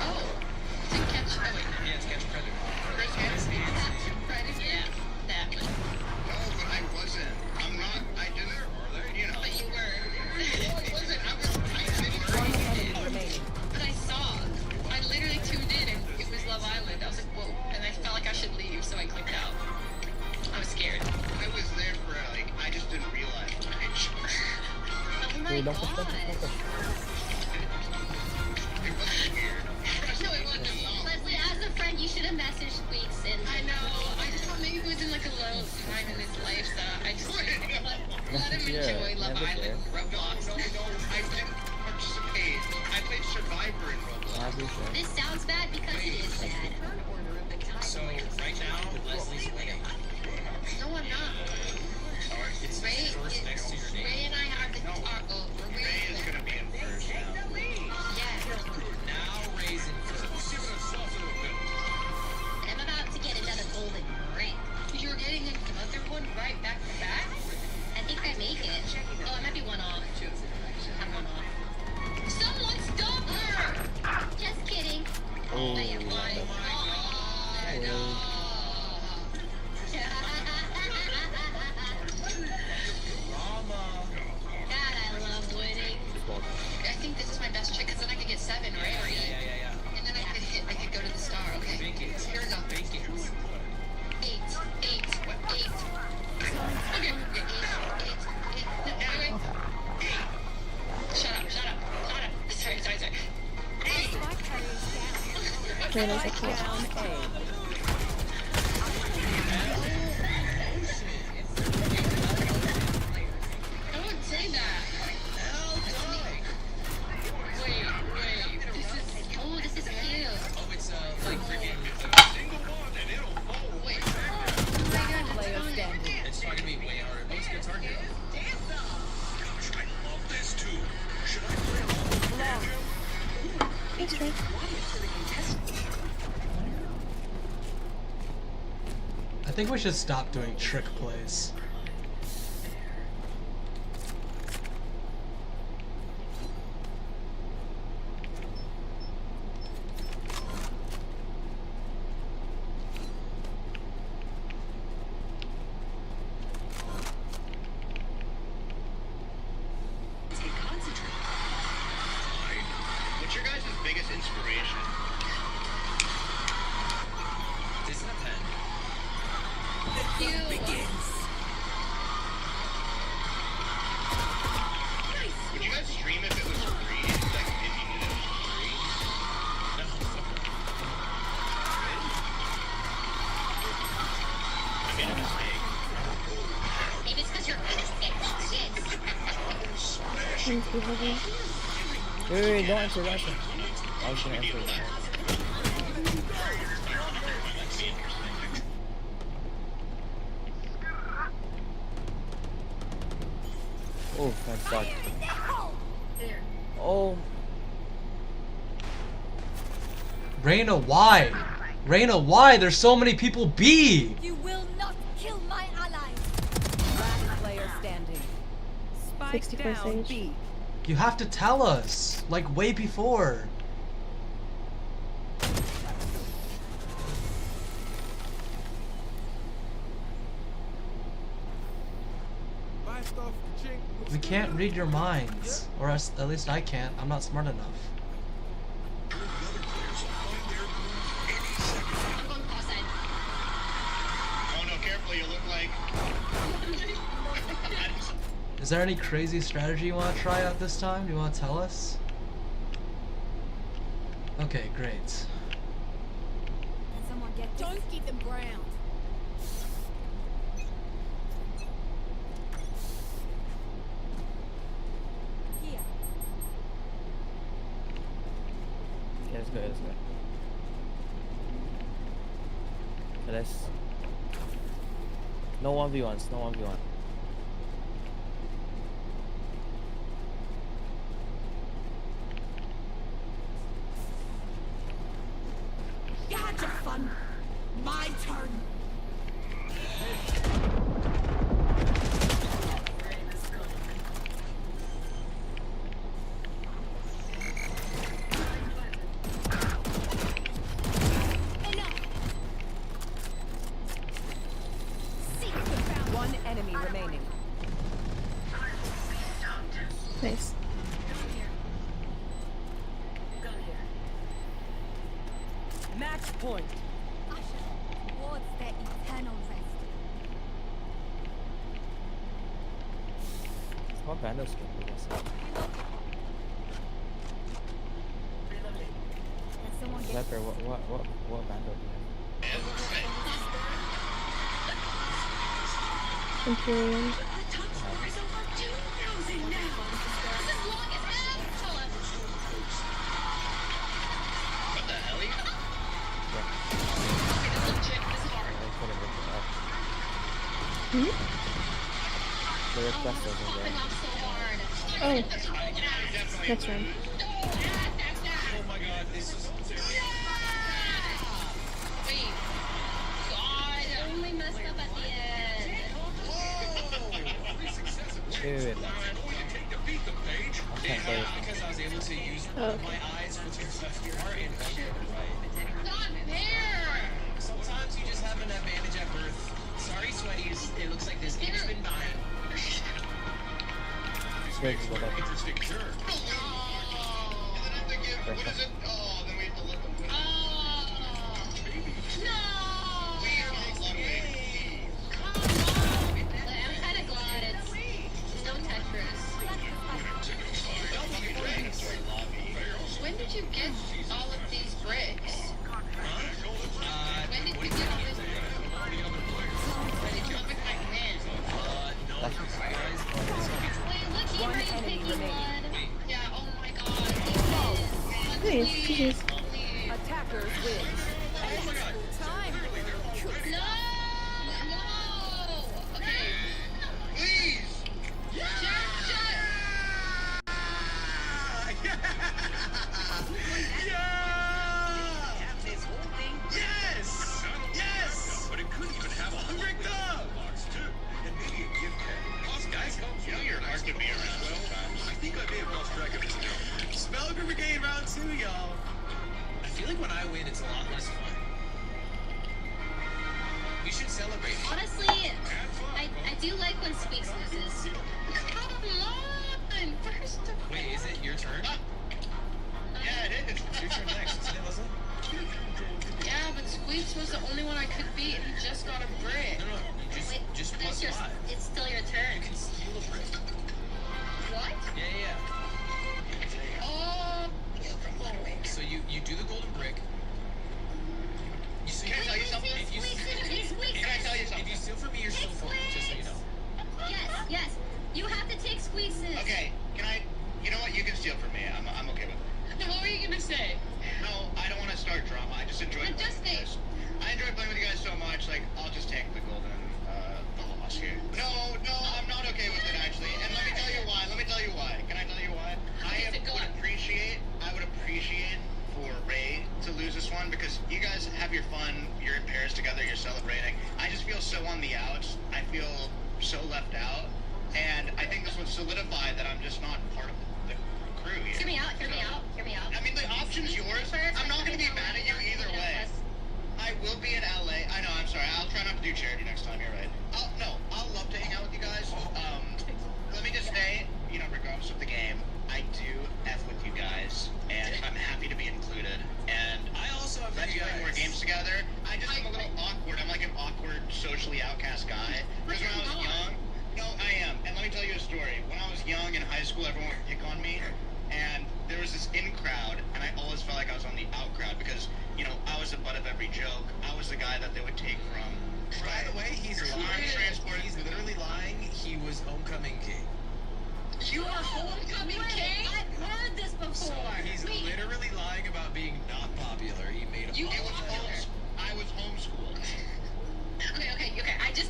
Oh. To catch. Oh, wait. Yeah, it's Catch a Predator. Chris Hansen. Predator? Yeah. That one. No, but I wasn't. I'm not. I didn't. You know. But you were. Listen, I didn't. But I saw. I literally tuned in and it was Love Island. I was like, whoa. And I felt like I should leave, so I clicked out. I was scared. I was there for like. I just didn't realize. Oh my Wait, don't push, god. don't push. It wasn't weird. No, it wasn't. Leslie, as a friend, you should have messaged Squeaks and I know. I just thought maybe he was in like a low time in his life, so I just let him enjoy Love Island Roblox. I didn't participate. I played Survivor in Roblox. this sounds bad because it is bad. So right now, Leslie's winning. No, I'm not. It's Ray, first next to your name. Ray and I are the we're Ray is gonna be in first now. Yeah. Now Ray's in first. And I'm about to get another golden ring. You're getting another one right back to back? I think I make it. Oh, I might be one off. I'm one off. Someone stop her! Just kidding. Oh. I am one. I know. God, I love winning. I think this is my best trick because then I could get 7, right? Or 8. Yeah. And then I could go to the star. Okay. Bink it. Here we go. Bink it. 8. Okay. 8. Anyway. Shut up. Sorry. Wait, there's a kill. I wouldn't say that. Wait. This is cute. Oh, it's like freaking. Wait. Oh my god, It's not gonna be way harder. Oh, it's Guitar Hero. I love this too. Should I play along? Thanks, Ray. I think we should stop doing trick plays. What's your guys' biggest inspiration? This is a pen. Would you guys stream if it was free? Like, if you knew it was free? I mean, I'm just saying. Maybe it's because you're innocent. Thank you, Heavy. Wait, don't answer, I was gonna answer that. Oh, thank God. Oh. Reyna, why? Reyna, why? There's so many people B! You will not kill my allies. Last player standing. Spike 64 down Sage. B. You have to tell us, like way before. Blast off the chink. We can't read your minds. Or at least I can't. I'm not smart enough. Oh no, careful, you look like... Is there any crazy strategy you want to try out this time? Do you want to tell us? Okay, great. Can someone get this? Don't give them ground. Here. Yeah, let's go, let's go. So let's... No 1v1s, no 1v1. You had your fun. My turn. One enemy remaining. Nice. Match point. Towards their eternal rest. What Vandal skin do you guys have? Can someone get Zephyr, what Vandal do you have? Imperium. What the hell? The request isn't there. Oh. That's right. Oh my god, this is... Wait. God, I only messed up at the end. Wait. I can't play with Because I was able to use Oh, okay. my eyes for the left part and right. Not fair. Sometimes you just have an advantage at birth. Sorry, sweaties. It looks like this game's been dying. Swiggs, what up? Interesting, sure. And then I have to give, what is it? Oh, then we have to look up. No. I'm kind of glad it's no Tetris. When did you get all of these bricks? When did you get all this? When did you come with my hand? Wait, what team are you picking, bud? Yeah, oh my god. Nice. Jeez. Attackers win. Time. No! No! Okay. Please! Shut! Yes! Yes! But it could even have 100 dollars too. And maybe a gift card. Guys, You know you're hard to be around sometimes. I think I may have lost track of this now. Spell Brigade round 2, y'all. I feel like when I win, it's a lot less fun. We should celebrate. Honestly, I do like when Squeaks loses. Come on! First of all. Wait, is it your turn? Yeah, it is. It's your turn next, isn't it, Leslie? Yeah, but Squeaks was the only one I could beat, and he just got a brick. No, you just But plus 5. it's still your turn. You can steal a brick. What? Yeah. Oh. So you do the golden brick. You see, Can I tell you something? If you steal from me, you're still for me, just so you know. Yes. You have to take Squeaks'. Okay, can I... You know what? You can steal from me. I'm okay with it. What were you gonna say? No, I don't want to start drama. I just enjoy playing with you guys. I enjoy playing with you guys so much, like, I'll just take the golden, the loss here. No, I'm not okay with it, actually. And let me tell you why. Can I tell you why? I would appreciate for Ray to lose this one, because you guys have your fun, you're in pairs together, you're celebrating. I just feel so on the outs. I feel so left out. And I think this would solidify that I'm just not part of the crew here. Hear me out. I mean, the option's yours. I'm not going to be mad at you either way. I will be in LA. I know, I'm sorry. I'll try not to do charity next time. You're right. I'll love to hang out with you guys. Let me just say, regardless of the game, I do F with you guys, and I'm happy to be included. And I also have let's play more games together. I'm a little awkward. I'm like an awkward, socially outcast guy. Because when I was young, no, I am. And let me tell you a story. school, everyone would pick on me, and there was this in crowd, and I always felt like I was on the out crowd because, you know, I was the butt of every joke. I was the guy that they would take from. By the way, he's lying. He's literally lying. He was homecoming king. You are homecoming king? I've heard this before. So he's literally lying about being not popular. He made a I was homeschooled. Okay.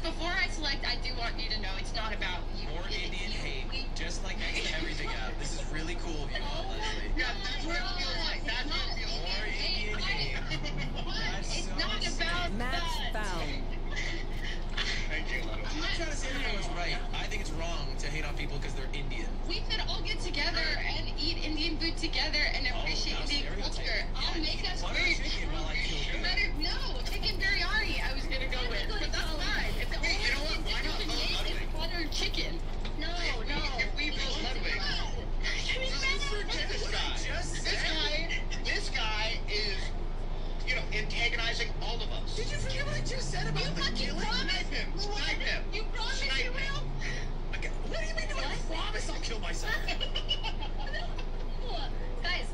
Before I select, I do want you to know it's not about you. More Indian hate, just like next to everything else. This is really cool of you, Leslie. Yeah, that's what it feels like. That's what it feels More like. Indian hate. It's not about Match that. found. Thank you. I'm not trying to say that I was right. I think it's wrong to hate on people because they're Indian. We could all get together and eat Indian food together and appreciate Indian culture. I'll make us very chicken while I kill you. No, chicken biryani I was gonna go with. But that's fine. If the only you know what? Why not thing vote you can Ludwig? make is buttered chicken. No. If we vote Ludwig, this guy is, you know, antagonizing all of us. Did you forget what I just said about the killing? Snipe him. Snipe him. You promised Snipe you him. will? Okay, what do you mean? I promise I'll kill myself.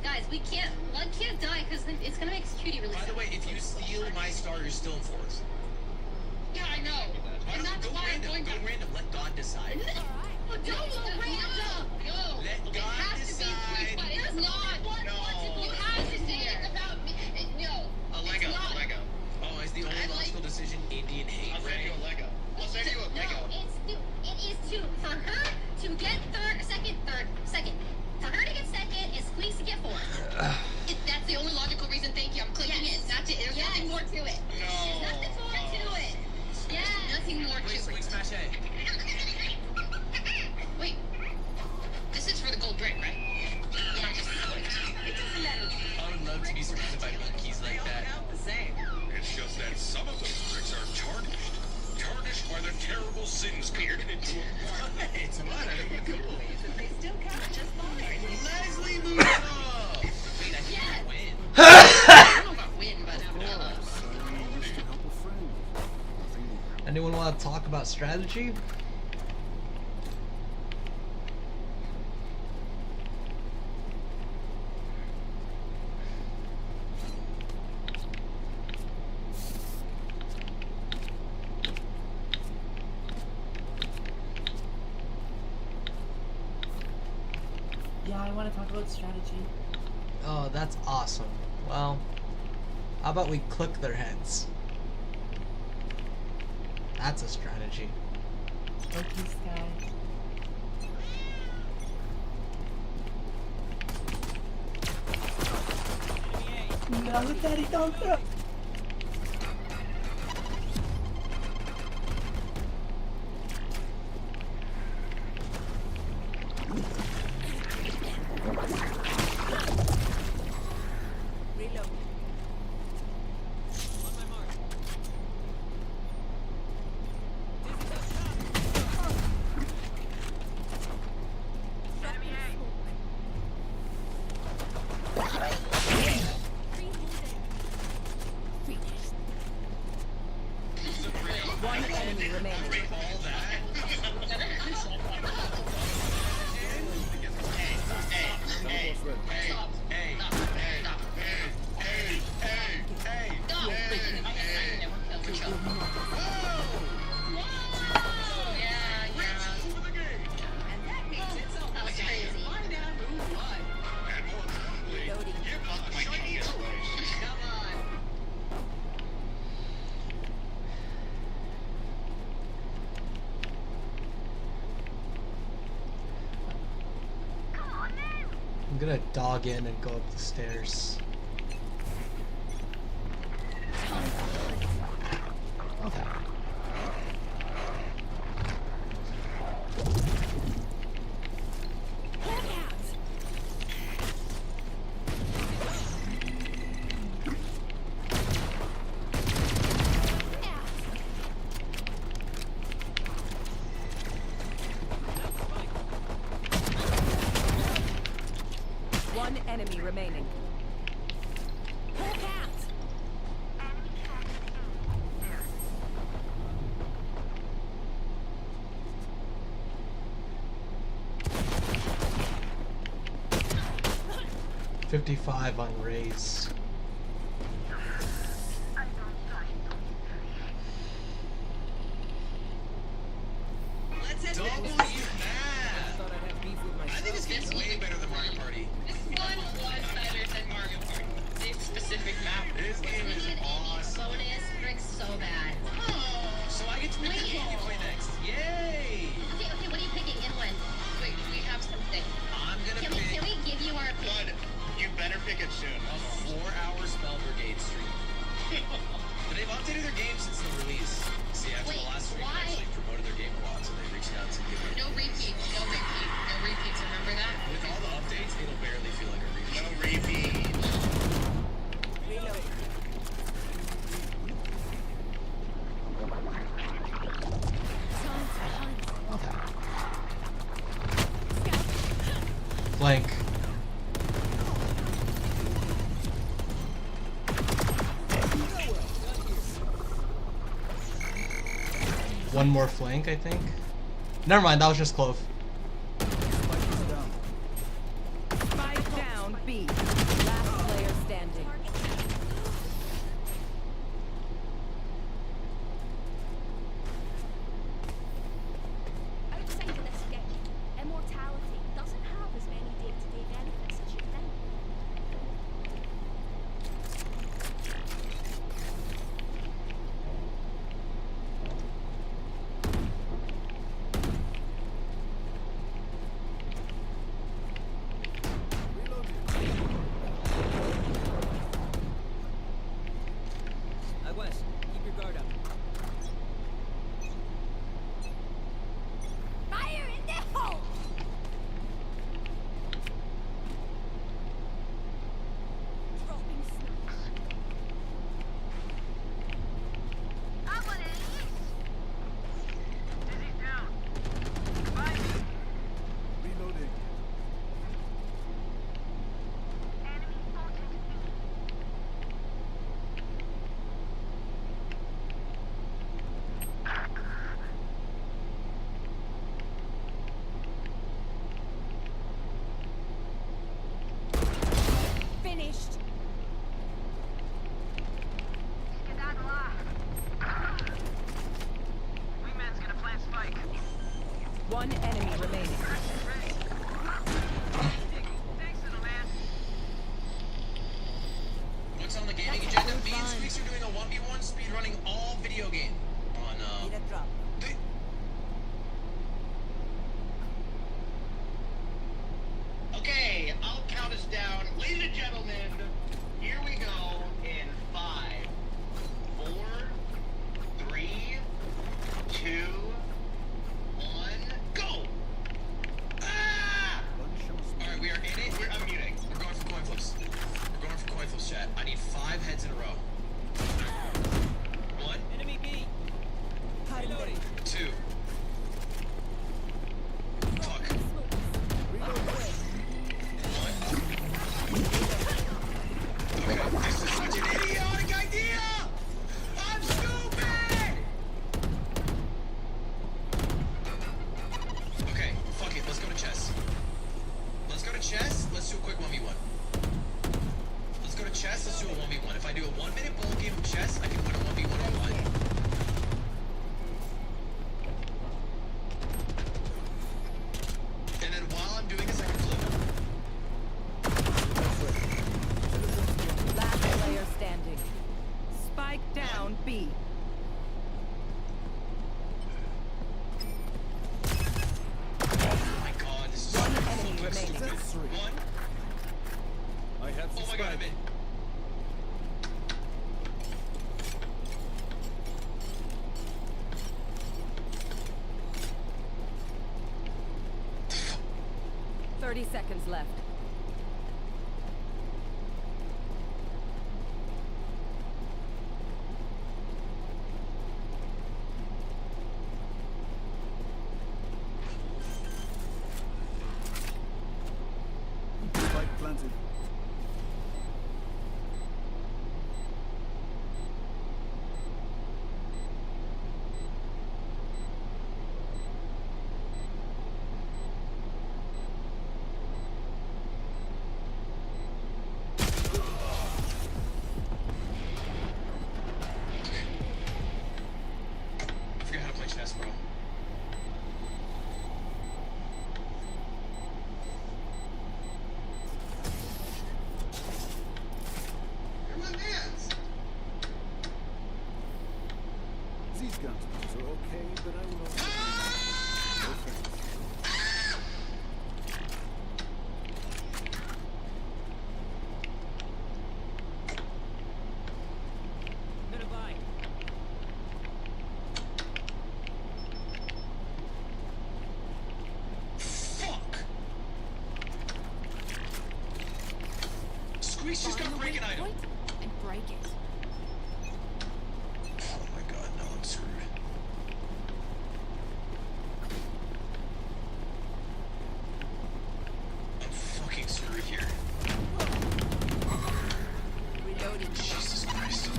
Guys, Lud can't die because it's gonna make Cutie really By the sad. way, if you steal my star, you're still in fourth. Yeah, I know. And that's why I'm going Go to... random. Let God decide. No, don't go random. No. Let It God has decide. to be sweet, but it's not. No. You have to say it's about me. No. A Lego. It's not. A Lego. Oh, is the only logical decision Indian hate, I'll send you a Lego. I'll send you a Lego. No, it is for her to get second. For her to get second and Squeeze to get fourth. That's the only logical reason. Thank you. I'm clicking it. That's it. There's nothing more to it. No. There's nothing more to it. Yes. Nothing more to Wait, it. smash A. Wait. This is for the gold brick, right? Yeah, just it doesn't matter. I would love to be surrounded by monkeys like that. It's just that some of those bricks are tarnished by the terrible sins committed to them. It's what? I think it's cool. They still count just fine. Leslie moves up! Wait, I think Yes. I win. I don't know about win, but Used to help a friend. Nothing more. Anyone want to talk about strategy? Yeah, I want to talk about strategy. Oh, that's awesome. Well, how about we click their heads? That's a strategy. Okay, Sky. No, Daddy, don't throw. Reload. One enemy remaining. All that? I'm gonna dog in and go up the stairs. Okay. One enemy remaining. 55 on Raze. Double you mad. I think this game's way better than Mario Party. This one was better than Mario Party. This specific map. This game is awesome. Bonus. Rick's so bad. So I get to pick the game you play next. Yay! Okay, what are you picking and when? Wait, we have something. I'm gonna Can pick we give you our Good. You better pick it soon. a 4-hour Spell Brigade stream. But they've updated their game since the release. See, after the last stream, they actually promoted their game a lot, so they reached out to give it. No repeat. No repeat. No repeats. Remember that? With all the updates, it'll barely feel like a repeat. No repeat. Flank. One more flank, I think. Never mind, that was just Clove. Spike down B. Last player standing. Outside of this game, immortality doesn't have as many day-to-day benefits as you think. West, keep your guard up. Fire in the hole! Dropping snacks. I want it. Dizzy's down. Find me. Reloading. Finished. Wingman's gonna plant spike. One enemy remaining. Thanks, little man. What's on the gaming agenda? Me and Squeaks are doing a 1v1 speedrunning all video game on Need a drop. Okay, I'll count us down. Ladies and gentlemen, here we go in 5, 4, 3, 2, 1, go! Ah! Alright, we are in it. We're unmuting. We're going for coin flips. We're going for coin flips, chat. I need 5 heads in a row. 1, Enemy B. Reloading. 2. Fuck. 1. Okay, this is such an idiotic idea! I'm stupid! Okay, fuck it. Let's go to chess. Let's go to chess. Let's do a quick 1v1. Let's go to chess. Let's do a 1v1. If I do a 1-minute bowl game of chess, I can win a 1v1 online. And then while I'm doing this, I can flip. Last player standing. Spike down B. Oh my god, this is so One fucking enemy remaining. stupid. 1. I have the Oh my god, I'm spike. in. Thirty seconds left. Spike planted. Squeeze just got break an item. And break it. Oh my god, no, I'm screwed. I'm fucking screwed here. Reloading. Jesus Christ.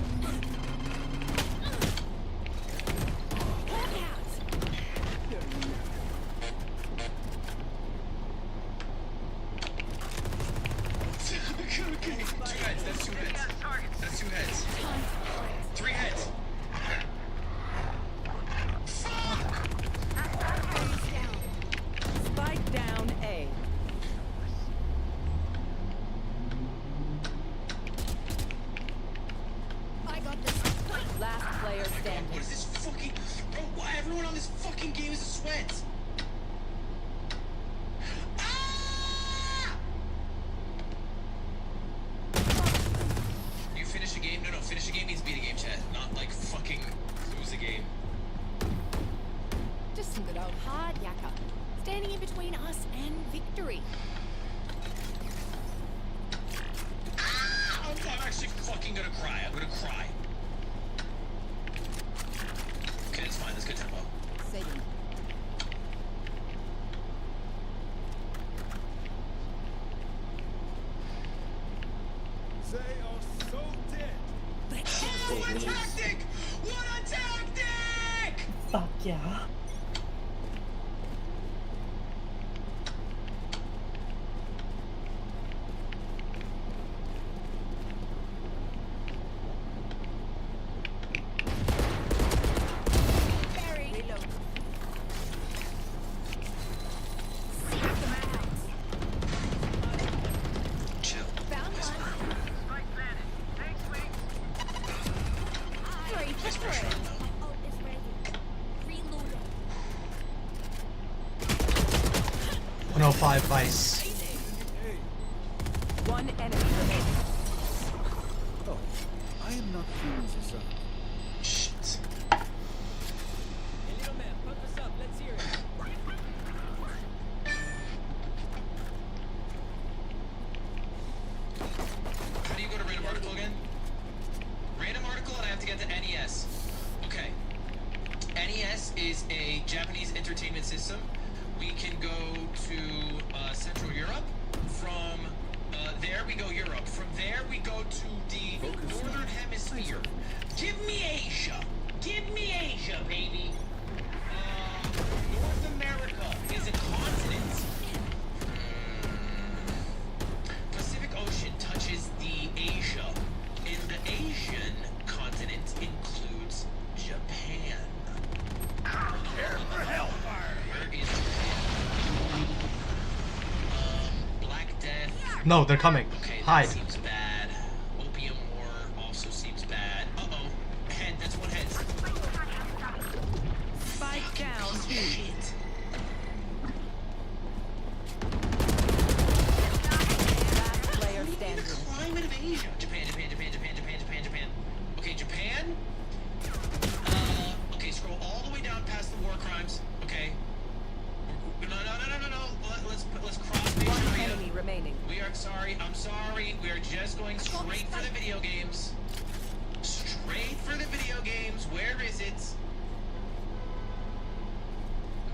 Okay, 2 heads, that's 2 heads. That's 2 heads. 3 heads. Spike down A. I got this. Last player standing. What is this fucking... Bro, why everyone on this fucking game is a sweat? You finish a game? No, finish a game means beat a game, chat. Not like fucking lose a game. Just some good old hard yakka. Standing in between us and victory. Oh, I'm actually fucking gonna cry. I'm gonna cry. Okay, it's fine. That's good tempo. Saving. They are so dead. Oh, what a tactic! What a tactic! Fuck yeah. Chill. Nice pressure on though. 105 Vice. One enemy remaining. Oh, I am not feeling this up. Shit. Hey, little man, pump us up. Let's hear it. How do you go to random article again? Random article, and I have to get to NES. Okay. NES is a Japanese entertainment system. We can go to Central Europe. From there we go Europe. From there we go to the Northern Hemisphere. Give me Asia. Give me Asia, baby. North America is a continent. Pacific Ocean touches the Asia. In the Asian continent includes Japan. Prepare for hellfire. Where is Japan? Black Death. No, they're coming. Okay, that Hide. seems bad. Opium War also seems bad. Uh-oh. Head, that's one head. Spike down. Shit. Last player The standing. climate of Asia. Japan, Japan, Japan, Japan, Japan, Japan, Japan. Okay, Japan. Okay, scroll all the way down past the war crimes. Okay. No. Let's cross One Manchuria. enemy remaining. We are sorry. I'm sorry. We are just going straight for the video games. Straight for the video games. Where is it?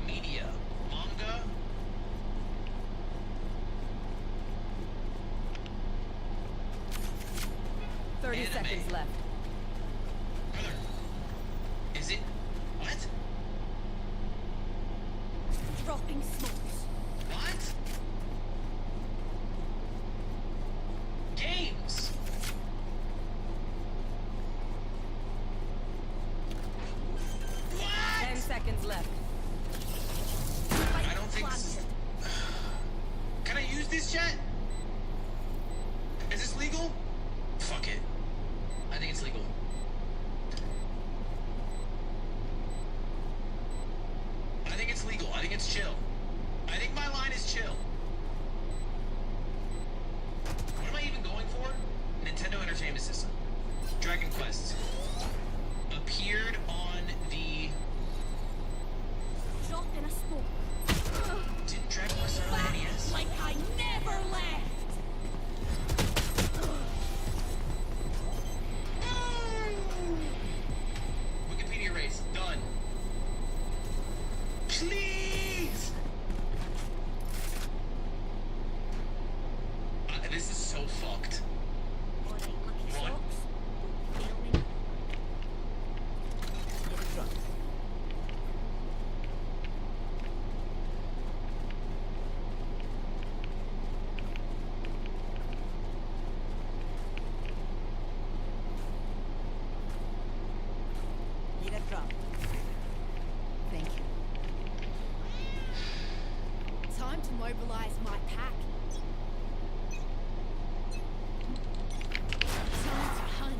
Media. Manga. 30 Anime. seconds left. Brother. Is it? What? Dropping smokes. What? Games. What? 10 seconds left. I don't think this is... Can I use this chat? Is this legal? Fuck it. I think it's legal. I think it's legal. I think it's chill. I think my line is chill. What am I even going for? Nintendo Entertainment System. Dragon Quest. Appeared on the... Drop in a smoke. Didn't Dragon Quest start on the NES? Like I never left. mobilize my pack. Time to hunt.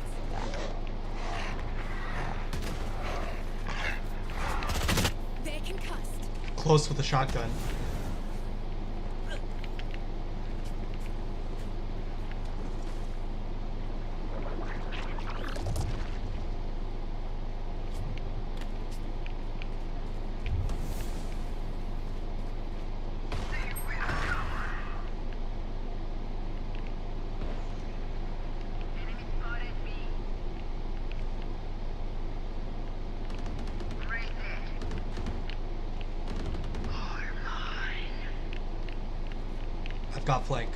They're concussed. Close with a shotgun. I've got flank.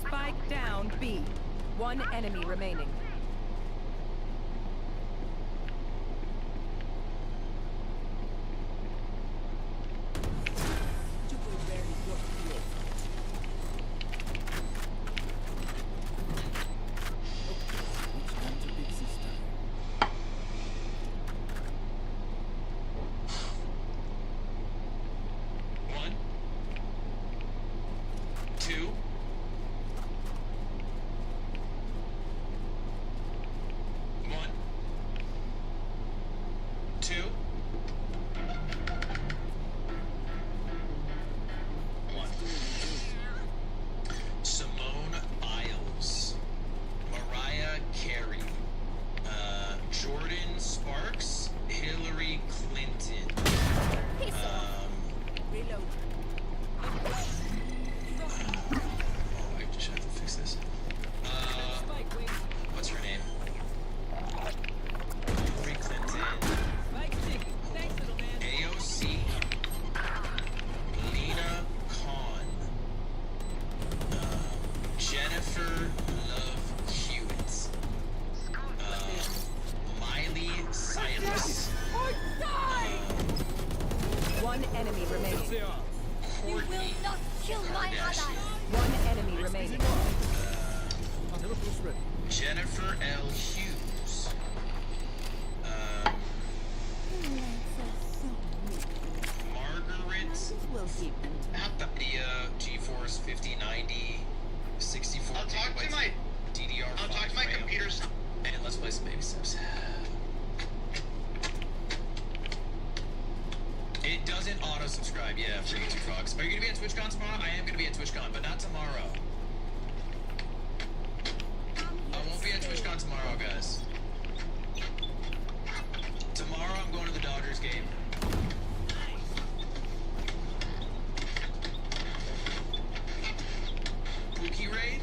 Spike down B. One enemy remaining. One, two, one, two, one. Simone Biles, Mariah Carey, Jordan Sparks, Hillary Clinton. Reload. I just have to fix this. What's her name? Hillary Clinton. AOC. Lena Khan. Jennifer Love Hewitt. Miley Cyrus. One enemy remaining. Courtney Kardashian. One enemy remaining. Jennifer L. Hughes. Margaret Apatia GeForce 5090 64 I'll talk to gigabytes my DDR5 I'll talk to my RAM. computers. And let's play some baby steps. It doesn't auto subscribe, yeah, for YouTube Frogs. Are you gonna be at TwitchCon tomorrow? I am gonna be at TwitchCon, but not tomorrow. I won't be at TwitchCon tomorrow, guys. Tomorrow I'm going to the Dodgers game. Pookie raid?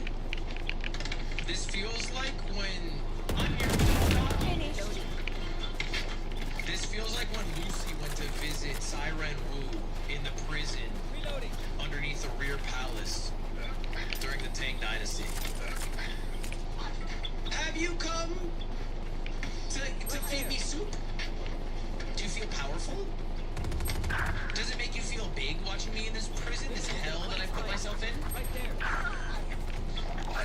This feels like when I'm here. This feels like when Lucy went to visit Siren Wu in the prison underneath the rear palace during the Tang Dynasty. Have you come to feed me soup? Do you feel powerful? Does it make you feel big watching me in this prison, this hell that I put myself in?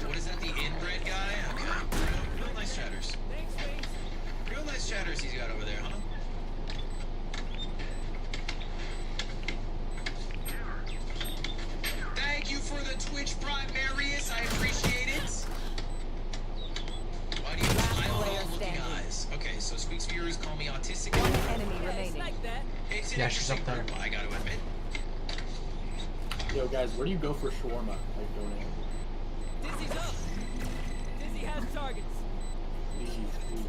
What is that, the inbred guy? Okay. Real nice chatters. Real nice chatters he's got over there, huh? Thank you for the Twitch Prime, Marius. I appreciate it. Why do you have looking eyes? Okay, so Squeak's viewers call me autistic. One enemy remaining. It's Yeah, she's up there. I gotta admit. Yo, guys, where do you go for shawarma? Like, donate. Dizzy's up. Dizzy has targets. Please, please.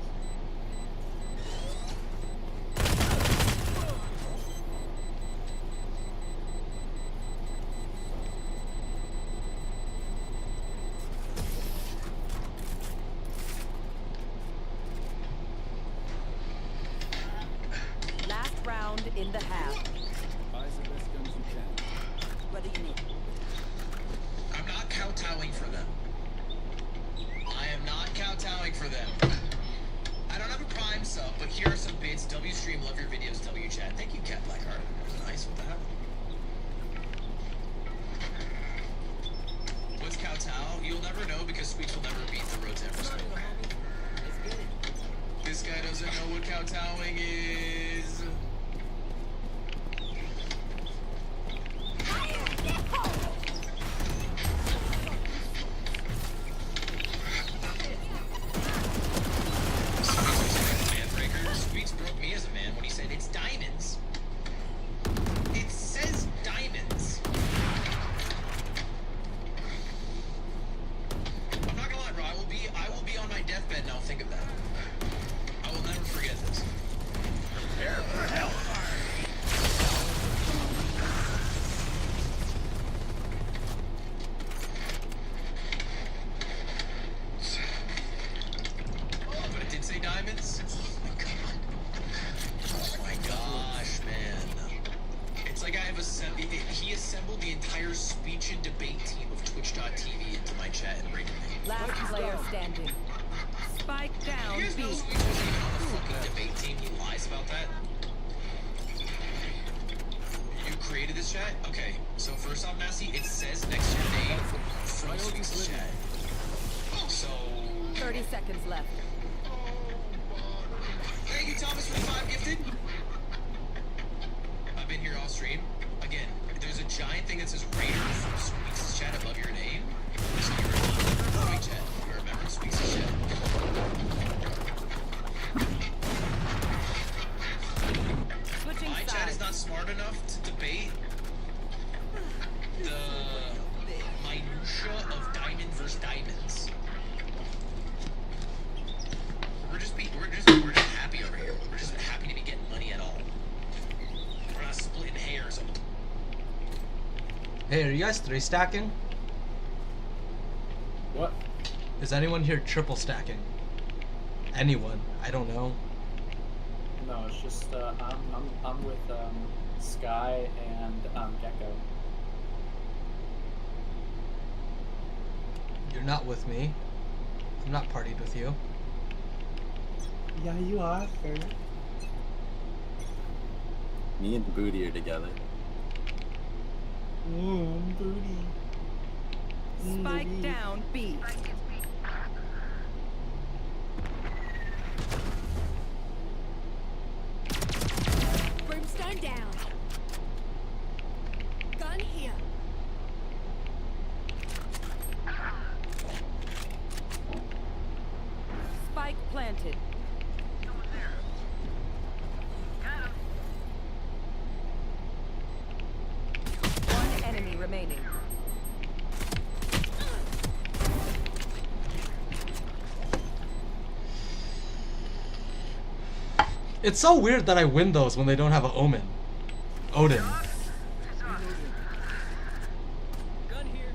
Last round in the half. Buy the best guns you can. What do you need? I'm not kowtowing for them. I am not kowtowing for them. I don't have a Prime sub, but here are some bits. W stream, love your videos. W chat. Thank you, Cat Blackheart. That was nice with that. What's kowtow? You'll never know because Squeaks will never beat the road to Everest. This guy doesn't know what kowtowing is. reassemble the entire speech and debate team of Twitch.tv into my chat and bring them in. Last player standing. Spike down. You guys know Sweet wasn't even on the fucking debate team? He lies about that. You created this chat? Okay. So first off, Massey, it says next to your name from Sweet's chat. So 30 seconds left. Thank you, Thomas, for the 5 gifted. I've been here all stream. Again, there's a giant thing that says Raider from Sweet's chat above your name. So you're a Sweet chat. You're a member of Sweet's chat. My chat is not smart enough to debate the minutia of diamond versus diamonds. We're just happy over here. We're just happy to be getting money at all. We're not splitting hairs on the. Hey, are you guys 3 stacking? What? Is anyone here triple stacking? Anyone? I don't know. No, it's just I'm with Sky and Gecko. You're not with me. I'm not partied with you. Yeah, you are. Me and Booty are together. Booty. Spike down. B. Brimstone down. Gun here. Spike planted. One enemy remaining. It's so weird that I win those when they don't have an Omen. Odin. Gun here.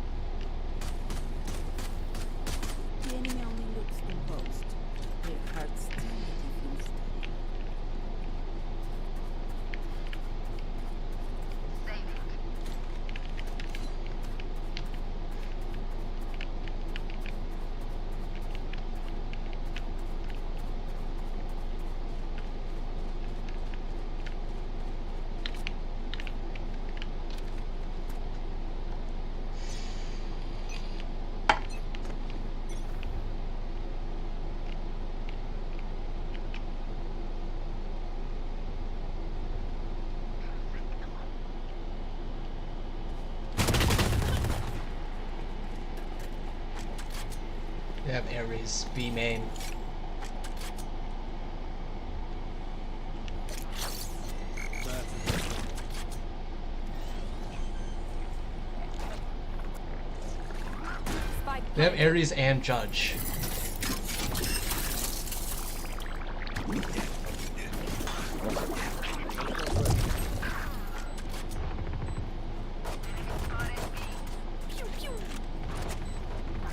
The enemy only looks composed. Their hearts still diffused. They have Ares, B main. They have Ares and Judge.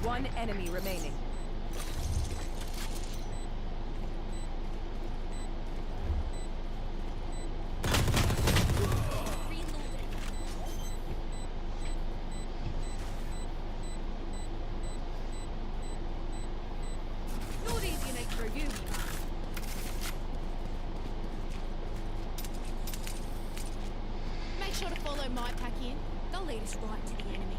One enemy remaining. Not easy enough for you. Make sure to follow my pack in. They'll lead us right to the enemy.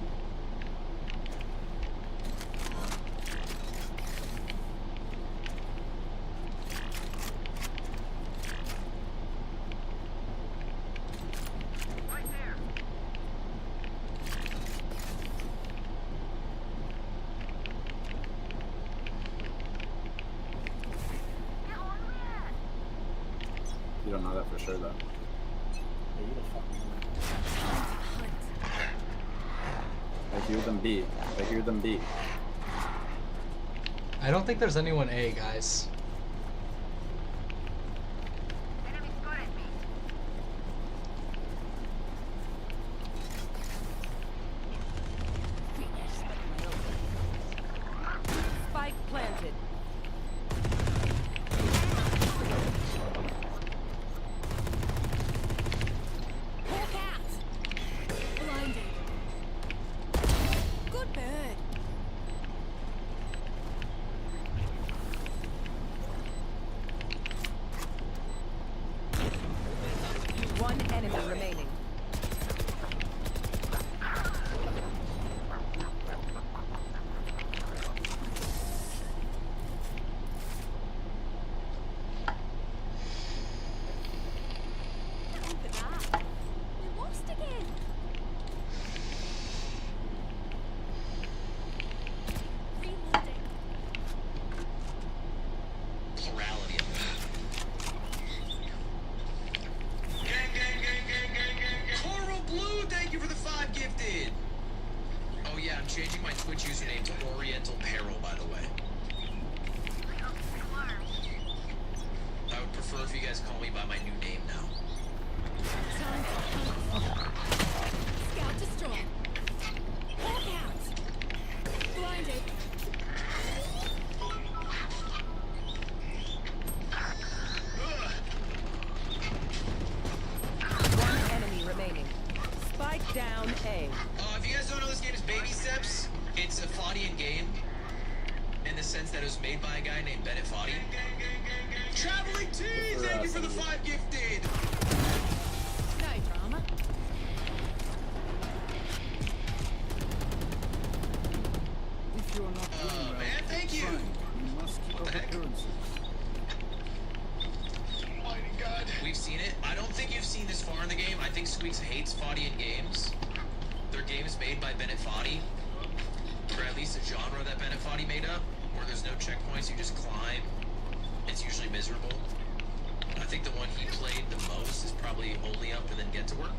You don't know that for sure, though. I hear them B. I hear them B. I don't think there's anyone A, guys. Spike planted. Hawk out! Gifted. Oh yeah, I'm changing my Twitch username to Oriental Peril, by the way. I would prefer if you guys call me by my new name now. Scout destroy. Walk out. Blinded. One enemy remaining. Spike down A. If you guys don't know, this game is Baby Steps. It's a Fadian game in the sense that it was made by a guy named Bennett Foddy. Traveling T, thank you for the 5 gifted. No drama. If you are not doing well, Man, thank you. fine. You must keep What up the heck? appearances. Mighty God. We've seen it. I don't think you've seen this far in the game. I think Squeaks hates Fadian games. They're games made by Bennett Foddy, or at least a genre that Bennett Foddy made up, where there's no checkpoints, you just climb. It's usually miserable. I think the one he played the most is probably Only Up and Then Get to Work.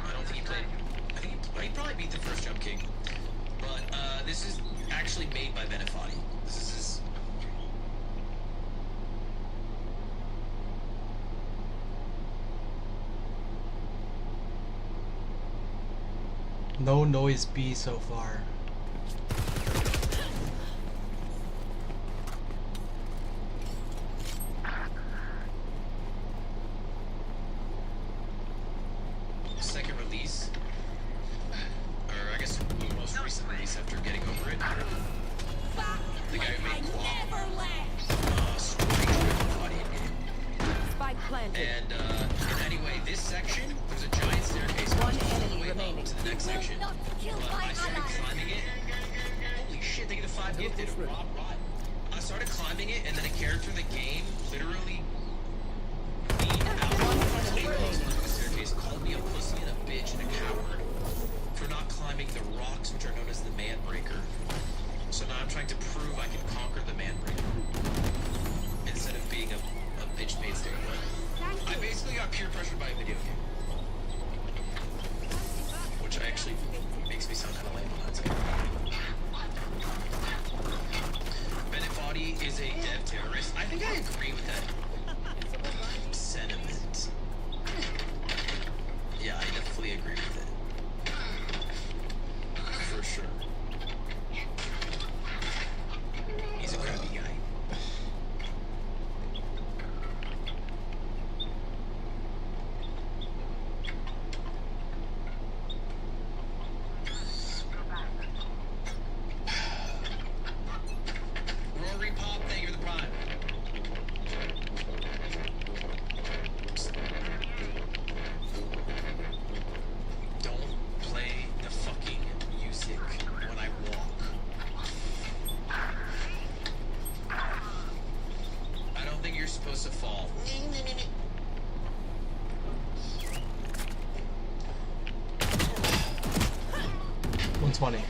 I don't think he played... I think he probably beat the first Jump King. But this is actually made by Bennett Foddy. This is his... No noise B so far. second release, or I guess the most recent release after getting over it. The guy who made Quap. Spike planted. And anyway, this section, there's a giant staircase One all the enemy way remaining. up to the next section. But I started climbing it. Holy shit, they get a 5 gifted. I started climbing it, and then a character in the game literally leaned out the staircase, called me a pussy and a bitch and a coward for not climbing the rocks, which are known as the man breaker. So now I'm trying to prove I can conquer the man breaker instead of being a bitch made stairway. I basically got peer pressured by a video game, which actually makes me sound kind of lame on that side. Bennett Foddy is a dev terrorist. I think I agree with that sentiment. Yeah, I definitely agree with it. For sure. He's a crappy guy. Rory Pop, thank you for the prime. Don't play the fucking music when I walk. I don't think you're supposed to fall. 120.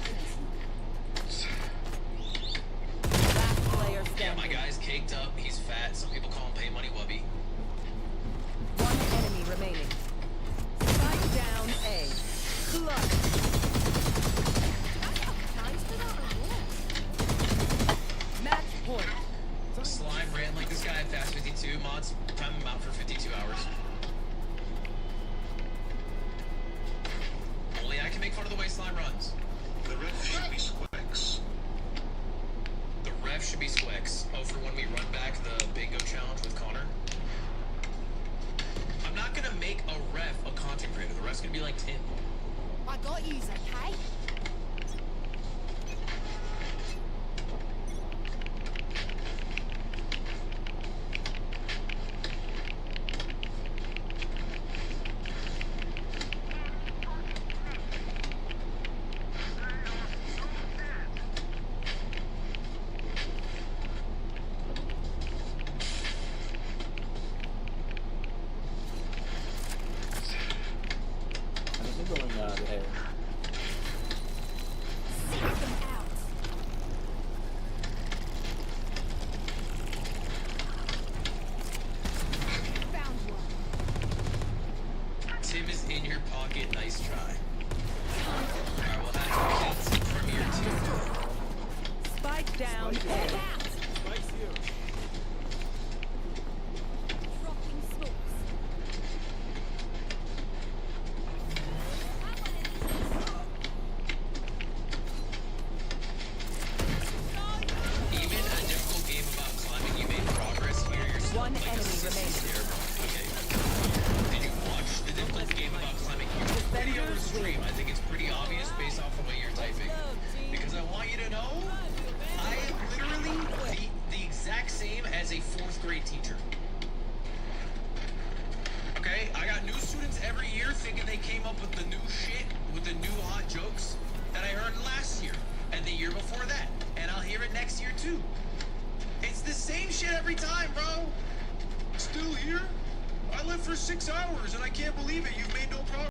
Yeah, my guy's caked up. He's fat. Some people call him Pay Money Wubby. One enemy remaining. Spike down A. Clutch. Match point. Slime ran like this guy at Fast 52. Mods, time him out for 52 hours. Only I can make fun of the way Slime runs. The ref should be Squeaks. The ref should be Squex. Oh, for when we run back the bingo challenge with Connor. I'm not gonna make a ref a content creator. The ref's gonna be like Tim. I got yous, okay? I'm going A. Tim is in your pocket. Nice try. down. Spike's A. here. Dropping smokes. Even a difficult game about climbing, you made progress here. You're still One like enemy assistance remaining. here. Okay. Did you watch the difficult game about climbing here? Video or stream? I think it's pretty obvious based off the way you're typing. Because I want you to know, I am literally the exact same as a 4th grade teacher. Okay, I got new students every year thinking they came up with the new shit, with the new hot jokes that I heard last year and the year before that, and I'll hear it next year too. It's the same shit every time, bro. Still here? I lived for 6 hours and I can't believe it. You've made